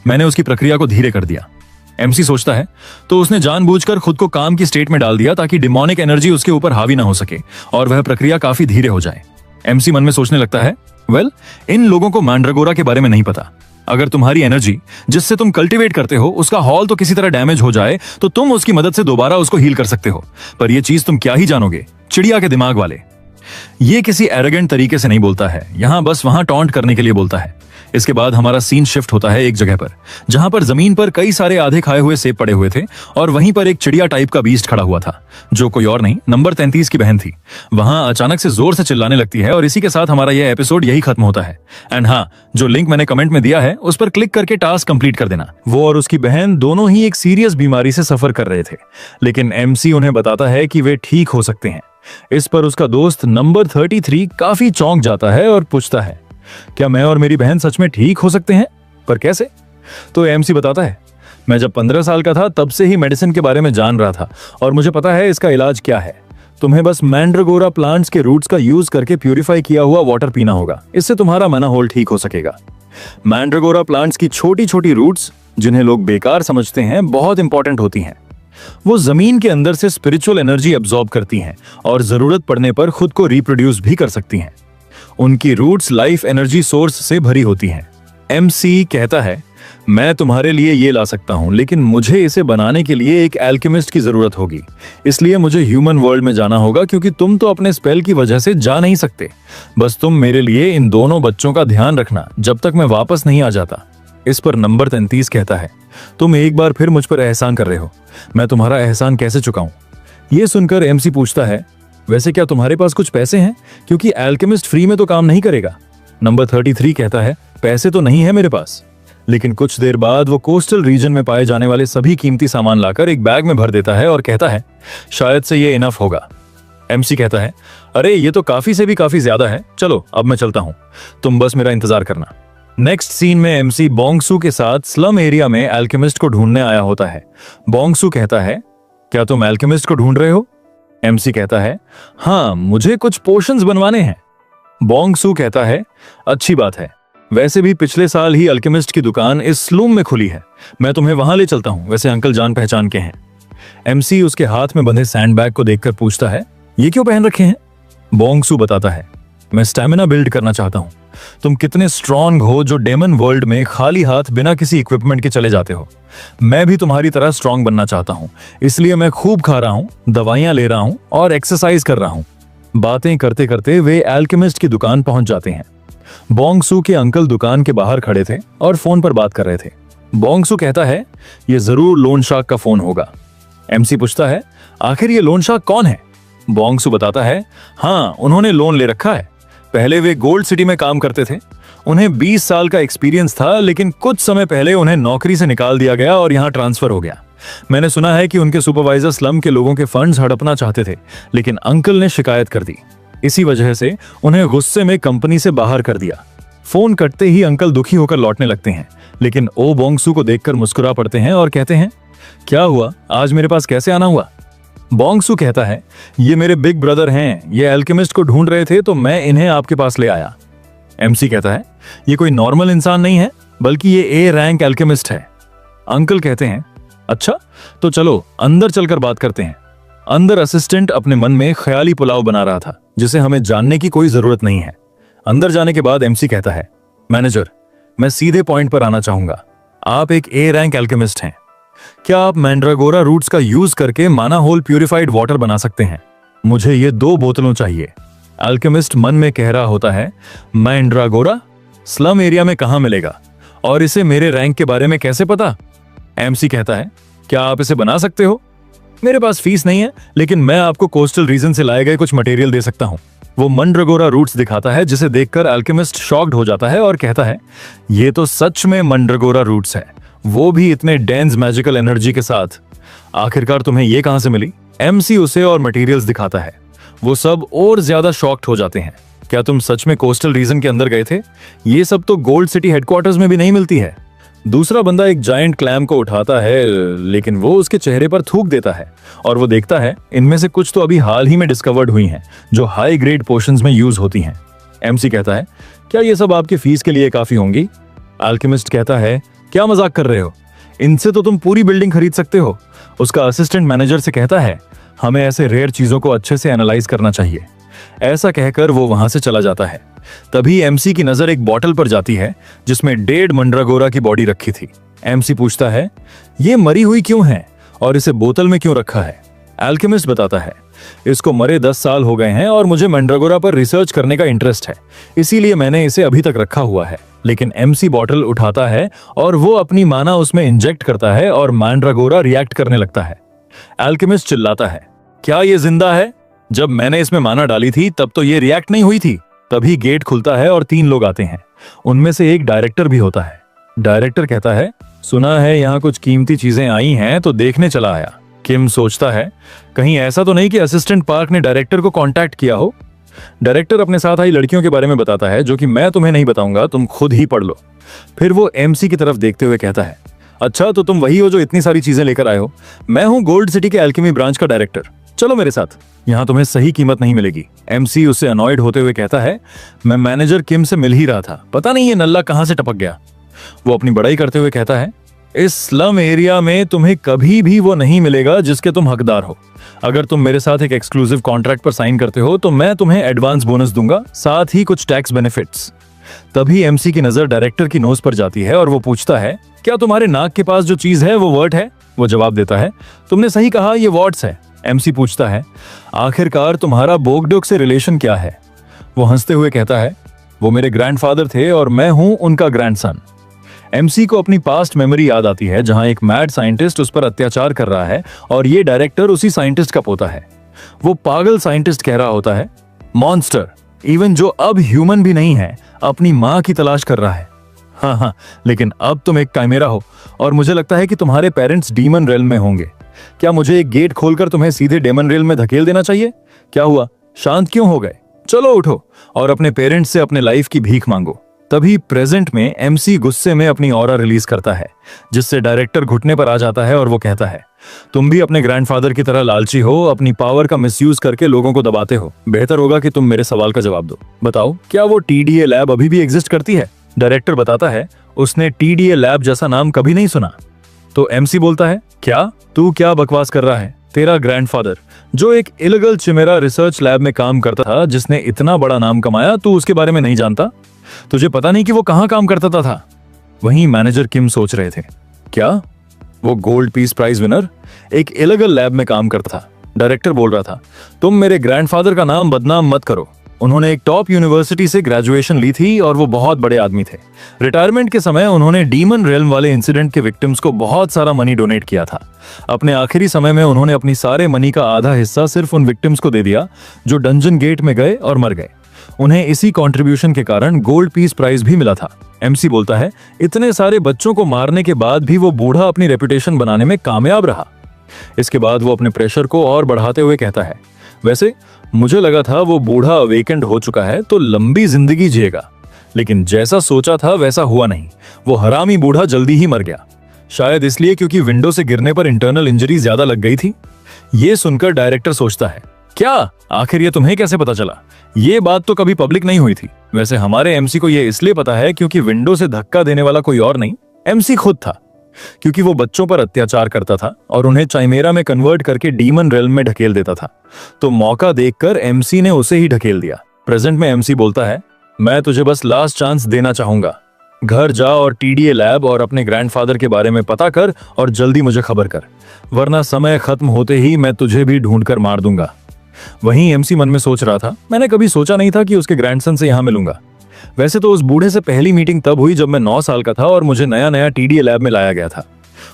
मैंने उसकी प्रक्रिया को धीरे कर दिया। एमसी सोचता है, तो उसने जानबूझकर खुद को काम की स्टेट में डाल दिया ताकि डिमोनिक एनर्जी उसके ऊपर हावी ना हो सके और वह प्रक्रिया काफी धीरे हो जाए। एमसी मन में सोचने लगता है, वेल इन लोगों को मैंड्रागोरा के बारे में नहीं पता। अगर तुम्हारी एनर्जी जिससे तुम कल्टीवेट करते हो उसका हॉल तो किसी तरह डैमेज हो जाए तो तुम उसकी मदद से दोबारा उसको हील कर सकते हो, पर यह चीज तुम क्या ही जानोगे, चिड़िया के दिमाग वाले। ये किसी एरोगेंट तरीके से नहीं बोलता है, यहां बस वहां टॉन्ट करने के लिए बोलता है। इसके बाद हमारा सीन शिफ्ट होता है एक जगह पर जहां पर जमीन पर कई सारे आधे खाए हुए सेब पड़े हुए थे और वहीं पर एक चिड़िया टाइप का बीस्ट खड़ा हुआ था जो कोई और नहीं नंबर 33 की बहन थी। वहां अचानक से जोर से चिल्लाने लगती है और इसी के साथ हमारा यह एपिसोड यही खत्म होता है। एंड हाँ, जो लिंक मैंने कमेंट में दिया है उस पर क्लिक करके टास्क कंप्लीट कर देना। वो और उसकी बहन दोनों ही एक सीरियस बीमारी से सफर कर रहे थे, लेकिन एमसी उन्हें बताता है कि वे ठीक हो सकते हैं। इस पर उसका दोस्त नंबर 33 काफी चौंक जाता है और पूछता है, क्या मैं और मेरी बहन सच में ठीक हो सकते हैं, पर कैसे? तो एमसी बताता है, मैं जब 15 साल का था तब से ही मेडिसिन के बारे में जान रहा था और मुझे पता है इसका इलाज क्या है। तुम्हें बस मैंड्रागोरा प्लांट्स के रूट्स का यूज करके प्यूरिफाई किया हुआ वाटर पीना होगा, इससे तुम्हारा मना होल ठीक हो सकेगा। मैंड्रागोरा प्लांट्स की छोटी छोटी रूट्स, जिन्हें लोग बेकार समझते हैं, बहुत इंपॉर्टेंट होती हैं। वो जमीन के अंदर से स्पिरिचुअल एनर्जी एब्जॉर्ब करती हैं और जरूरत पड़ने पर खुद को रिप्रोड्यूस भी कर सकती हैं। उनकी रूट्स लाइफ एनर्जी सोर्स से भरी होती हैं। एमसी कहता है, मैं तुम्हारे लिए ये ला सकता हूँ, लेकिन मुझे इसे बनाने के लिए एक एल्केमिस्ट की जरूरत होगी। इसलिए मुझे ह्यूमन वर्ल्ड में जाना होगा, क्योंकि तुम तो अपने स्पेल की वजह से जा नहीं सकते। बस तुम मेरे लिए इन दोनों बच्चों का ध्यान रखना जब तक मैं वापस नहीं आ जाता। इस पर नंबर 33 कहता है, तुम एक बार फिर मुझ पर एहसान कर रहे हो, मैं तुम्हारा एहसान कैसे चुकाऊं? ये सुनकर एमसी पूछता है, वैसे क्या तुम्हारे पास कुछ पैसे हैं, क्योंकि एल्केमिस्ट फ्री में तो काम नहीं करेगा। नंबर 33 कहता है, पैसे तो नहीं है मेरे पास। लेकिन कुछ देर बाद वो कोस्टल रीजन में पाए जाने वाले सभी कीमती सामान लाकर एक बैग में भर देता है और कहता है, शायद से ये इनफ होगा। एमसी कहता है, अरे ये तो काफी से भी काफी ज्यादा है, चलो अब मैं चलता हूं, तुम बस मेरा इंतजार करना। नेक्स्ट सीन में एमसी बोंगसू के साथ स्लम एरिया में एल्केमिस्ट को ढूंढने आया होता है। बोंगसू कहता है, क्या तुम एल्केमिस्ट को ढूंढ रहे हो? एमसी कहता है, हाँ, मुझे कुछ पोशंस बनवाने हैं। बोंगसू कहता है, अच्छी बात है, वैसे भी पिछले साल ही अल्केमिस्ट की दुकान इस स्लूम में खुली है, मैं तुम्हें वहां ले चलता हूं, वैसे अंकल जान पहचान के हैं। एमसी उसके हाथ में बंधे सैंडबैग को देखकर पूछता है, ये क्यों पहन रखे हैं? बोंगसू बताता है, मैं स्टैमिना बिल्ड करना चाहता हूं। तुम कितने स्ट्रांग हो जो डेमन वर्ल्ड में खाली हाथ बिना किसी इक्विपमेंट के चले जाते हो। मैं भी तुम्हारी तरह स्ट्रांग बनना चाहता हूं, इसलिए मैं खूब खा रहा हूं, दवाइयां ले रहा हूं और एक्सरसाइज कर रहा हूं। बातें करते करते वे एल्केमिस्ट की दुकान पहुंच जाते हैं। बोंगसू के अंकल दुकान के बाहर खड़े थे और फोन पर बात कर रहे थे। बोंगसू कहता है, ये जरूर लोन शार्क का फोन होगा। एमसी पूछता है, आखिर ये लोन शार्क कौन है? बोंगसू बताता है, हाँ, उन्होंने लोन ले रखा है। पहले वे गोल्ड सिटी में काम करते थे, उन्हें 20 साल का एक्सपीरियंस था, लेकिन कुछ समय पहले उन्हें नौकरी से निकाल दिया गया और यहाँ ट्रांसफर हो गया। मैंने सुना है कि उनके सुपरवाइजर स्लम के लोगों के फंड्स हड़पना चाहते थे, लेकिन अंकल ने शिकायत कर दी। इसी वजह से उन्हें गुस्से में कंपनी से बाहर कर दिया। फोन कटते ही अंकल दुखी होकर लौटने लगते हैं, लेकिन ओ बोंगसू को देखकर मुस्कुरा पड़ते हैं और कहते हैं, क्या हुआ, आज मेरे पास कैसे आना हुआ? बोंगसू कहता है, ये मेरे बिग ब्रदर हैं, ये एल्केमिस्ट को ढूंढ रहे थे तो मैं इन्हें आपके पास ले आया। एमसी कहता है, ये कोई नॉर्मल इंसान नहीं है, बल्कि ये ए रैंक एल्केमिस्ट है। अंकल कहते हैं, अच्छा, तो चलो अंदर चलकर बात करते हैं। अंदर असिस्टेंट अपने मन में ख्याली पुलाव बना रहा था, जिसे हमें जानने की कोई जरूरत नहीं है। अंदर जाने के बाद एमसी कहता है, मैनेजर, मैं सीधे पॉइंट पर आना चाहूंगा। आप एक ए रैंक एल्केमिस्ट हैं, क्या आप मैंड्रागोरा रूट्स का यूज करके माना होल प्यूरिफाइड वाटर बना सकते हैं? मुझे ये 2 बोतलों चाहिए। एल्केमिस्ट मन में कह रहा होता है, मैंड्रागोरा स्लम एरिया में कहां मिलेगा, और इसे मेरे रैंक के बारे में कैसे पता? एमसी कहता है, क्या आप इसे बना सकते हो? मेरे पास फीस नहीं है, लेकिन मैं आपको कोस्टल रीजन से लाए गए कुछ मटेरियल दे सकता हूं। वो मंड्रागोरा रूट्स दिखाता है, जिसे देखकर एल्केमिस्ट शॉक्ड हो जाता है और कहता है, ये तो सच में मंड्रागोरा रूट्स है, वो भी इतने डेंस मैजिकल एनर्जी के साथ। आखिरकार तुम्हें ये कहां से मिली? एमसी उसे और मटेरियल्स दिखाता है। वो सब और ज्यादा शॉक्ड हो जाते हैं। क्या तुम सच में कोस्टल रीजन के अंदर गए थे? ये सब तो गोल्ड सिटी हेडक्वार्टर्स में भी नहीं मिलती है। दूसरा बंदा एक जायंट क्लैम को उठाता है, लेकिन वो उसके चेहरे पर थूक देता है और वो देखता है इनमें से कुछ तो अभी हाल ही में डिस्कवर्ड हुई हैं, जो हाई ग्रेड पोर्शंस में यूज होती हैं। एमसी कहता है, क्या ये सब आपकी फीस के लिए काफी होंगी? अल्केमिस्ट कहता है, क्या मजाक कर रहे हो, इनसे तो तुम पूरी बिल्डिंग खरीद सकते हो। उसका असिस्टेंट मैनेजर से कहता है, हमें ऐसे रेयर चीजों को अच्छे से एनालाइज करना चाहिए। ऐसा कहकर वो वहां से चला जाता है। तभी एमसी की नजर एक बोतल पर जाती है, जिसमें 1.5 मंड्रागोरा की बॉडी रखी थी। एमसी पूछता है, ये मरी हुई क्यों है और इसे बोतल में क्यों रखा है? अल्केमिस्ट बताता है, इसको मरे 10 साल हो गए हैं और मुझे मंड्रागोरा पर रिसर्च करने का इंटरेस्ट है, इसीलिए मैंने इसे अभी तक रखा हुआ है। लेकिन एमसी बॉटल उठाता है और वो अपनी माना उसमें इंजेक्ट करता है और मंड्रागोरा रिएक्ट करने लगता है। अल्केमिस्ट चिल्लाता है, क्या ये जिंदा है? जब मैंने इसमें माना डाली थी तब तो ये रिएक्ट नहीं हुई थी। तभी गेट खुलता है और 3 लोग आते हैं। उनमें से एक डायरेक्टर भी होता है। डायरेक्टर कहता है, सुना है यहाँ कुछ कीमती चीजें आई हैं तो देखने चला आया। किम सोचता है, कहीं ऐसा तो नहीं कि असिस्टेंट पार्क ने डायरेक्टर को कांटेक्ट किया हो। डायरेक्टर अपने साथ आई लड़कियों के बारे में बताता है, जो कि मैं तुम्हें नहीं बताऊंगा, तुम खुद ही पढ़ लो। फिर वो एमसी की तरफ देखते हुए कहता है, अच्छा, तो तुम वही हो जो इतनी सारी चीजें लेकर आए हो? मैं हूं गोल्ड सिटी के एल्केमी ब्रांच का डायरेक्टर, चलो मेरे साथ, यहाँ तुम्हें सही कीमत नहीं मिलेगी। एमसी उससे अनॉयड होते हुए कहता है, मैं मैनेजर किम से मिल ही रहा था, पता नहीं ये नल्ला कहां से टपक गया। वो अपनी बड़ाई करते हुए कहता है, इस स्लम एरिया में तुम्हें कभी भी वो नहीं मिलेगा जिसके तुम हकदार हो। अगर तुम मेरे साथ एक एक्सक्लूसिव कॉन्ट्रैक्ट पर साइन करते हो तो मैं तुम्हें एडवांस बोनस दूंगा, साथ ही कुछ टैक्स बेनिफिट्स। तभी एमसी की नजर डायरेक्टर की नोज पर जाती है और वो पूछता है, क्या तुम्हारे नाक के पास जो चीज है वो वर्ट है? वो जवाब देता है, तुमने सही कहा, ये वॉट्स है। एमसी पूछता है, आखिरकार तुम्हारा बोगडोक से रिलेशन क्या है? वो हंसते हुए कहता है, वो मेरे ग्रैंडफादर थे और मैं हूं उनका ग्रैंडसन। एमसी को अपनी पास्ट मेमोरी याद आती है जहां एक मैड साइंटिस्ट उस पर अत्याचार कर रहा है और ये डायरेक्टर उसी साइंटिस्ट का पोता है। वो पागल साइंटिस्ट कह रहा होता है, मॉन्स्टर, इवन जो अब ह्यूमन भी नहीं है, अपनी माँ की तलाश कर रहा है। हाँ, लेकिन अब तुम एक काइमेरा हो और मुझे लगता है कि तुम्हारे पेरेंट्स डीमन रेल में होंगे। क्या मुझे एक गेट खोलकर तुम्हें सीधे डेमन रेल में धकेल देना चाहिए? क्या हुआ, शांत क्यों हो गए? चलो उठो और अपने पेरेंट्स से अपने लाइफ की भीख मांगो। तभी प्रेजेंट में एमसी गुस्से में अपनी ऑरा रिलीज करता है, जिससे डायरेक्टर घुटने पर आ जाता है और वो कहता है, तुम भी अपने ग्रैंडफादर की तरह लालची हो, अपनी पावर का मिसयूज करके लोगों को दबाते हो। बेहतर होगा कि तुम मेरे सवाल का जवाब दो। बताओ, क्या वो टीडीए लैब अभी भी एग्जिस्ट करती है? डायरेक्टर बताता है, उसने टीडीए लैब जैसा नाम कभी नहीं सुना। तो एमसी बोलता है, क्या तू क्या बकवास कर रहा है? तेरा ग्रैंडफादर जो एक इलीगल चिमेरा रिसर्च लैब में काम करता था, जिसने इतना बड़ा नाम कमाया, तू उसके बारे में नहीं जानता? तुझे पता नहीं कि वो कहां काम करता था? वहीं मैनेजर किम सोच रहे थे, क्या वो गोल्ड पीस प्राइज विनर एक इलीगल लैब में काम करता था? डायरेक्टर बोल रहा था, तुम मेरे ग्रैंडफादर का नाम बदनाम मत करो। उन्होंने एक टॉप यूनिवर्सिटी से ग्रेजुएशन ली थी और वो बहुत बड़े आदमी थे। रिटायरमेंट के समय उन्होंने डीमन रेल्म वाले इंसिडेंट के विक्टिम्स को बहुत सारा मनी डोनेट किया था। अपने आखिरी समय में उन्होंने अपनी सारे मनी का आधा हिस्सा सिर्फ उन विक्टिम्स को दे दिया जो डंजन गेट में गए और मर गए। उन्हें इसी कंट्रीब्यूशन के कारण गोल्ड पीस प्राइज भी मिला था। एमसी बोलता है, इतने सारे बच्चों को मारने के बाद भी वो बूढ़ा अपनी रेपुटेशन बनाने में कामयाब रहा। इसके बाद वो अपने प्रेशर को और बढ़ाते हुए कहता है, वैसे मुझे लगा था वो बूढ़ा अवेकेंड हो चुका है तो लंबी जिंदगी जिएगा, लेकिन जैसा सोचा था वैसा हुआ नहीं। वो हरामी बूढ़ा जल्दी ही मर गया, शायद इसलिए क्योंकि विंडो से गिरने पर इंटरनल इंजरी ज्यादा लग गई थी। ये सुनकर डायरेक्टर सोचता है, क्या आखिर ये तुम्हें कैसे पता चला? ये बात तो कभी पब्लिक नहीं हुई थी। वैसे हमारे एमसी को ये इसलिए पता है क्योंकि विंडो से धक्का देने वाला कोई और नहीं, एमसी खुद था, क्योंकि वो बच्चों पर अत्याचार करता था और उन्हें चाइमेरा में कन्वर्ट करके डीमन रेल्म में ढकेल देता था। तो मौका देखकर एमसी ने उसे ही ढकेल दिया। प्रेजेंट में एमसी बोलता है, मैं तुझे बस लास्ट चांस देना चाहूंगा। घर जा और टीडीए लैब और अपने ग्रैंडफादर के बारे में पता कर और जल्दी मुझे खबर कर, वरना समय खत्म होते ही मैं तुझे भी ढूंढकर मार दूंगा। वहीं एमसी मन में सोच रहा था, मैंने कभी सोचा नहीं था कि उसके ग्रैंडसन से यहां मिलूंगा। वैसे तो उस बूढ़े से पहली मीटिंग तब हुई जब मैं 9 साल का था और मुझे नया नया टीडीए लैब में लाया गया था।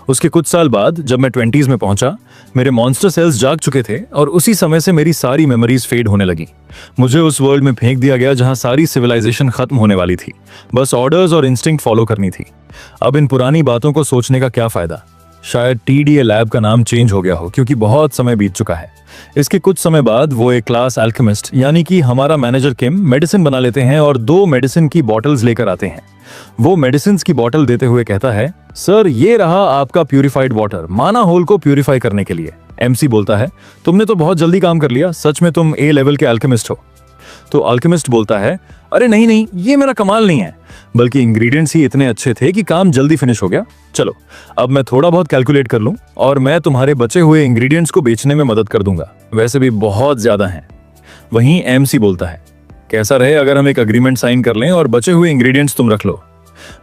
उसके कुछ साल बाद जब मैं 20s में पहुंचा, मेरे मॉन्स्टर सेल्स जाग चुके थे और उसी समय से मेरी सारी मेमोरीज फेड होने लगी। मुझे उस वर्ल्ड में फेंक दिया गया जहां सारी सिविलाइजेशन खत्म होने वाली थी, बस ऑर्डर्स और इंस्टिंक्ट फॉलो करनी थी। अब इन पुरानी बातों को सोचने का क्या फायदा? शायद टीडीए लैब का नाम चेंज हो गया हो क्योंकि बहुत समय बीत चुका है। इसके कुछ समय बाद वो एक क्लास अल्केमिस्ट यानी कि हमारा मैनेजर किम मेडिसिन बना लेते हैं और 2 मेडिसिन की बॉटल्स लेकर आते हैं। वो मेडिसिन की बॉटल देते हुए कहता है, सर ये रहा आपका प्यूरिफाइड वाटर, माना होल को प्यूरिफाई करने के लिए। एमसी बोलता है, तुमने तो बहुत जल्दी काम कर लिया, सच में तुम ए लेवल के अल्केमिस्ट हो। तो अल्केमिस्ट बोलता है, अरे नहीं, ये मेरा कमाल नहीं है, बल्कि इंग्रेडिएंट्स ही इतने अच्छे थे कि काम जल्दी फिनिश हो गया। चलो अब मैं थोड़ा बहुत कैलकुलेट कर लूं और मैं तुम्हारे बचे हुए इंग्रेडिएंट्स को बेचने में मदद कर दूंगा, वैसे भी बहुत ज्यादा हैं। वहीं एमसी बोलता है, कैसा रहे अगर हम एक अग्रीमेंट साइन कर लें और बचे हुए इंग्रेडिएंट्स तुम रख लो।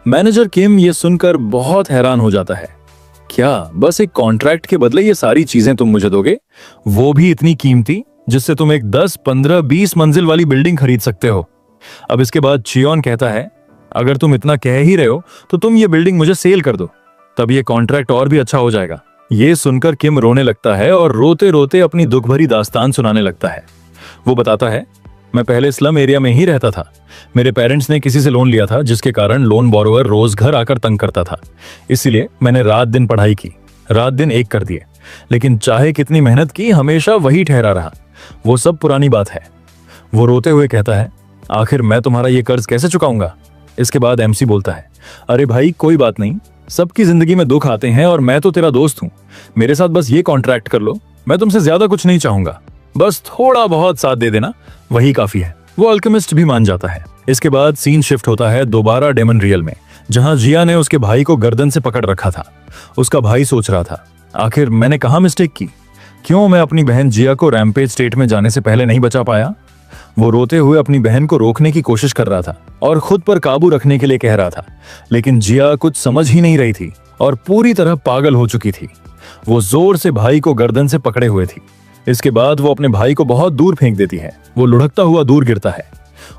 मैनेजर किम ये सुनकर बहुत हैरान हो जाता है, क्या बस एक कॉन्ट्रैक्ट के बदले ये सारी चीजें तुम मुझे दोगे, वो भी इतनी कीमती जिससे तुम एक 10, 15, 20 मंजिल वाली बिल्डिंग खरीद सकते हो। अब इसके बाद चियोन कहता है, अगर तुम इतना कह ही रहे हो तो तुम ये बिल्डिंग मुझे सेल कर दो, तब ये कॉन्ट्रैक्ट और भी अच्छा हो जाएगा। ये सुनकर किम रोने लगता है और रोते रोते अपनी दुख भरी दास्तान सुनाने लगता है। वो बताता है, मैं पहले स्लम एरिया में ही रहता था। मेरे पेरेंट्स ने किसी से लोन लिया था जिसके कारण लोन बोरोवर रोज घर आकर तंग करता था, इसीलिए मैंने रात दिन पढ़ाई की, रात दिन एक कर दिए, लेकिन चाहे कितनी मेहनत की हमेशा वही ठहरा रहा। वो सब पुरानी बात है। वो रोते हुए कहता है, आखिर मैं तुम्हारा ये कर्ज कैसे चुकाऊंगा? इसके बाद एमसी बोलता है, अरे भाई कोई बात नहीं, सबकी जिंदगी में दुख आते हैं और मैं तो तेरा दोस्त हूं, मेरे साथ बस ये कॉन्ट्रैक्ट कर लो, मैं तुमसे ज्यादा कुछ नहीं चाहूंगा, बस थोड़ा बहुत साथ दे देना, वही काफी है। वो अल्केमिस्ट भी मान जाता है। इसके बाद सीन शिफ्ट होता है दोबारा डेमन रियल में, जहां जिया ने उसके भाई को गर्दन से पकड़ रखा था। उसका भाई सोच रहा था, आखिर मैंने कहां मिस्टेक की, क्यों मैं अपनी बहन जिया को रैम्पेज स्टेट में जाने से पहले नहीं बचा पाया? वो रोते हुए अपनी बहन को रोकने की कोशिश कर रहा था और खुद पर काबू रखने के लिए कह रहा था, लेकिन जिया कुछ समझ ही नहीं रही थी और पूरी तरह पागल हो चुकी थी। वो जोर से भाई को गर्दन से पकड़े हुए थी। इसके बाद वो अपने भाई को बहुत दूर फेंक देती है। वो लुढ़कता हुआ दूर गिरता है।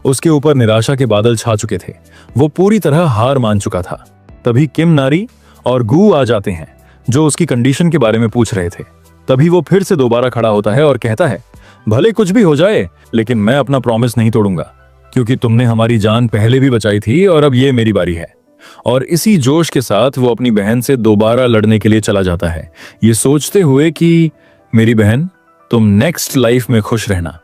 उसके ऊपर निराशा के बादल छा चुके थे। वो पूरी तरह हार मान चुका था। तभी किम नारी और गू आ जाते हैं, जो उसकी कंडीशन के बारे में पूछ रहे थे। तभी वो फिर से दोबारा खड़ा होता है और कहता है, भले कुछ भी हो जाए, लेकिन मैं अपना प्रॉमिस नहीं तोड़ूंगा, क्योंकि तुमने हमारी जान पहले भी बचाई थी और अब ये मेरी बारी है। और इसी जोश के साथ वो अपनी बहन से दोबारा लड़ने के लिए चला जाता है, ये सोचते हुए कि मेरी बहन, तुम नेक्स्ट लाइफ में खुश रहना।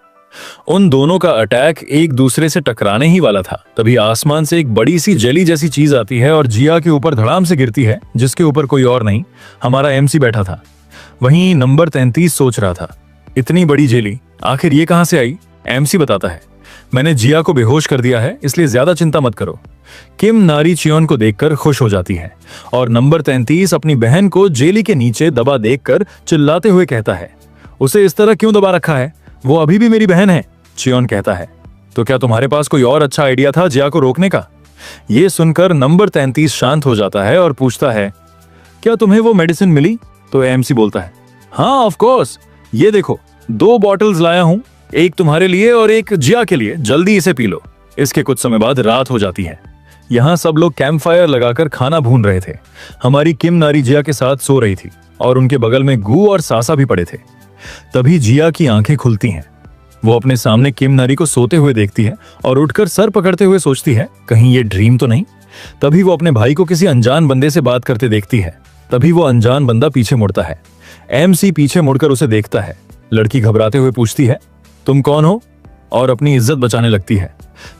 उन दोनों का अटैक एक दूसरे से टकराने ही वाला था। तभी आसमान से एक बड़ी सी जेली जैसी चीज आती है और जिया के ऊपर धड़ाम से गिरती है, जिसके ऊपर कोई और नहीं, हमारा एमसी बैठा था। वहीं नंबर 33 सोच रहा था, इतनी बड़ी जेली आखिर ये कहां से आई? एमसी बताता है, मैंने जिया को बेहोश कर दिया है, इसलिए ज्यादा चिंता मत करो। किम नारी चियोन को देखकर खुश हो जाती है और नंबर 33 अपनी बहन को जेली के नीचे दबा देखकर चिल्लाते हुए कहता है, उसे इस तरह क्यों दबा रखा है? वो अभी भी मेरी बहन है। चियोन कहता है, तो क्या तुम्हारे पास कोई और अच्छा आइडिया था जिया को रोकने का? ये सुनकर नंबर 33 शांत हो जाता है और पूछता है, क्या तुम्हें वो मेडिसिन मिली? तो एमसी बोलता है, हाँ ऑफ कोर्स, ये देखो 2 बॉटल्स लाया हूं, एक तुम्हारे लिए और एक जिया के लिए, जल्दी इसे पी लो। इसके कुछ समय बाद रात हो जाती है। यहाँ सब लोग कैंप फायर लगाकर खाना भून रहे थे। हमारी किम नारी जिया के साथ सो रही थी और उनके बगल में गू और सासा भी पड़े थे। तभी जिया की आंखें खुलती हैं। वो अपने सामने किम नारी को सोते हुए देखती है और उठकर सर पकड़ते हुए सोचती है, कहीं ये ड्रीम तो नहीं। तभी वो अपने भाई को किसी अनजान बंदे से बात करते देखती है। तभी वो अनजान बंदा पीछे मुड़ता है। एमसी पीछे मुड़कर उसे देखता है। लड़की घबराते हुए पूछती है, तुम कौन हो? और अपनी इज्जत बचाने लगती है।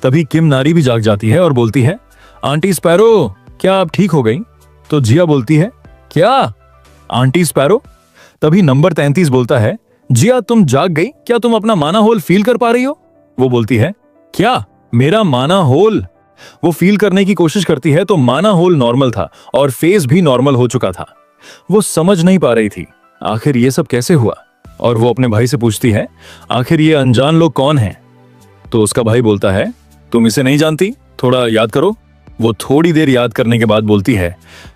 तभी किम नारी भी जाग जाती है और बोलती है, आंटी स्पैरो, क्या आप ठीक हो गई? तो जिया बोलती है, क्या आंटी स्पैरो? तभी नंबर 33 बोलता है, जिया तुम जाग गई? क्या तुम अपना माना होल फील कर पा रही हो? वो बोलती है, क्या मेरा माना होल? वो फील करने की कोशिश करती है तो माना होल नॉर्मल था और फेस भी नॉर्मल हो चुका था। वो समझ नहीं पा रही थी आखिर ये सब कैसे हुआ और वो अपने भाई से पूछती है, आखिर ये अनजान लोग कौन हैं? तो उसका भाई बोलता है, तुम इसे नहीं जानती, थोड़ा याद करो। वो थोड़ी देर याद करने के बाद बोलती है,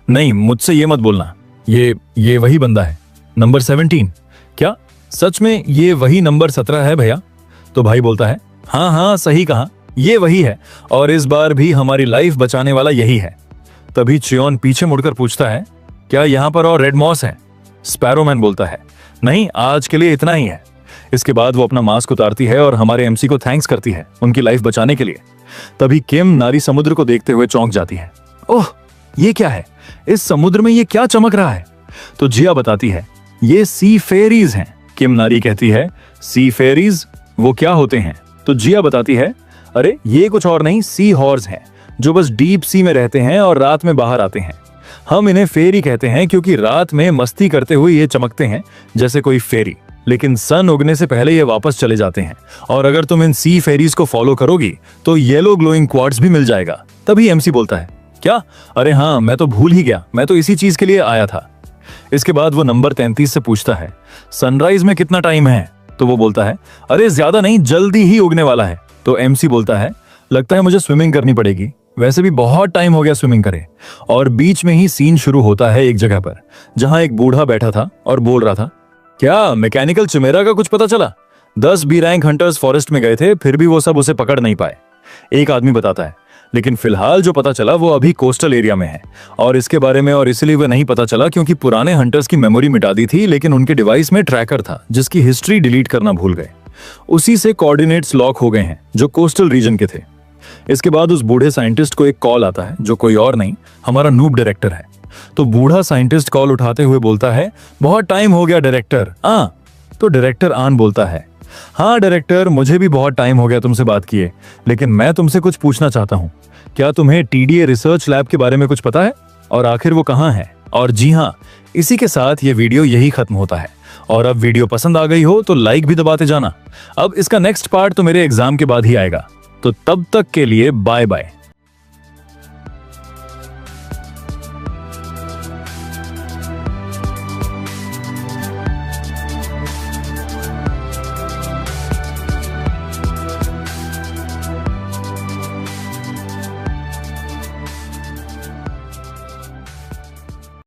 नहीं मुझसे ये मत बोलना, ये वही बंदा है, नंबर 17। क्या सच में ये वही नंबर 17 है भैया? तो भाई बोलता है, हाँ हाँ सही कहा, ये वही है और इस बार भी हमारी लाइफ बचाने वाला यही है। तभी चियोन पीछे मुड़कर पूछता है, क्या यहाँ पर और रेड मॉस है? स्पैरोमैन बोलता है, नहीं आज के लिए इतना ही है। इसके बाद वो अपना मास्क उतारती है और हमारे एमसी को थैंक्स करती है उनकी लाइफ बचाने के लिए। तभी किम नारी समुद्र को देखते हुए चौंक जाती है, ओह ये क्या है? इस समुद्र में ये क्या चमक रहा है? तो जिया बताती है, ये सी फेरीज हैं। किम नारी कहती है, सी फेरीज वो क्या होते हैं? तो जिया बताती है, अरे ये कुछ और नहीं, सी हॉर्स हैं जो बस डीप सी में रहते हैं और रात में बाहर आते हैं। हम इन्हें फेरी कहते हैं क्योंकि रात में मस्ती करते हुए ये चमकते हैं जैसे कोई फेरी, लेकिन सन उगने से पहले ये वापस चले जाते हैं। और अगर तुम इन सी फेरीज को फॉलो करोगी तो येलो ग्लोइंग क्वार्ट्ज भी मिल जाएगा। तभी एमसी बोलता है, क्या? अरे हाँ मैं तो भूल ही गया, मैं तो इसी चीज के लिए आया था। इसके बाद वो नंबर 33 से पूछता है, सनराइज में कितना टाइम है? तो वो बोलता है, अरे ज्यादा नहीं, जल्दी ही उगने वाला है। तो एमसी बोलता है, लगता है मुझे स्विमिंग करनी पड़ेगी, वैसे भी बहुत टाइम हो गया स्विमिंग करे। और बीच में ही सीन शुरू होता है एक जगह पर जहां एक बूढ़ा बैठा था और बोल रहा था, क्या मैकेनिकल चिमेरा का कुछ पता चला? 10 बी रैंक हंटर्स फॉरेस्ट में गए थे, फिर भी वो सब उसे पकड़ नहीं पाए। एक आदमी बताता है, लेकिन फिलहाल जो पता चला वो अभी कोस्टल एरिया में है और इसके बारे में और इसलिए वो नहीं पता चला क्योंकि पुराने हंटर्स की मेमोरी मिटा दी थी, लेकिन उनके डिवाइस में ट्रैकर था जिसकी हिस्ट्री डिलीट करना भूल गए। उसी से कोऑर्डिनेट्स लॉक हो गए हैं जो कोस्टल रीजन के थे। इसके बाद उस बूढ़े साइंटिस्ट को एक कॉल आता है जो कोई और नहीं, हमारा नूब डायरेक्टर है। तो बूढ़ा साइंटिस्ट कॉल उठाते हुए बोलता है, बहुत टाइम हो गया डायरेक्टर। तो डायरेक्टर आन बोलता है, हाँ डायरेक्टर मुझे भी बहुत टाइम हो गया तुमसे बात किए, लेकिन मैं तुमसे कुछ पूछना चाहता हूँ। क्या तुम्हें टीडीए रिसर्च लैब के बारे में कुछ पता है और आखिर वो कहाँ है? और जी हाँ, इसी के साथ ये वीडियो यही खत्म होता है। और अब वीडियो पसंद आ गई हो तो लाइक भी दबाते जाना। अब इसका नेक्स्ट पार्ट तो मेरे एग्जाम के बाद ही आएगा, तो तब तक के लिए बाय बाय।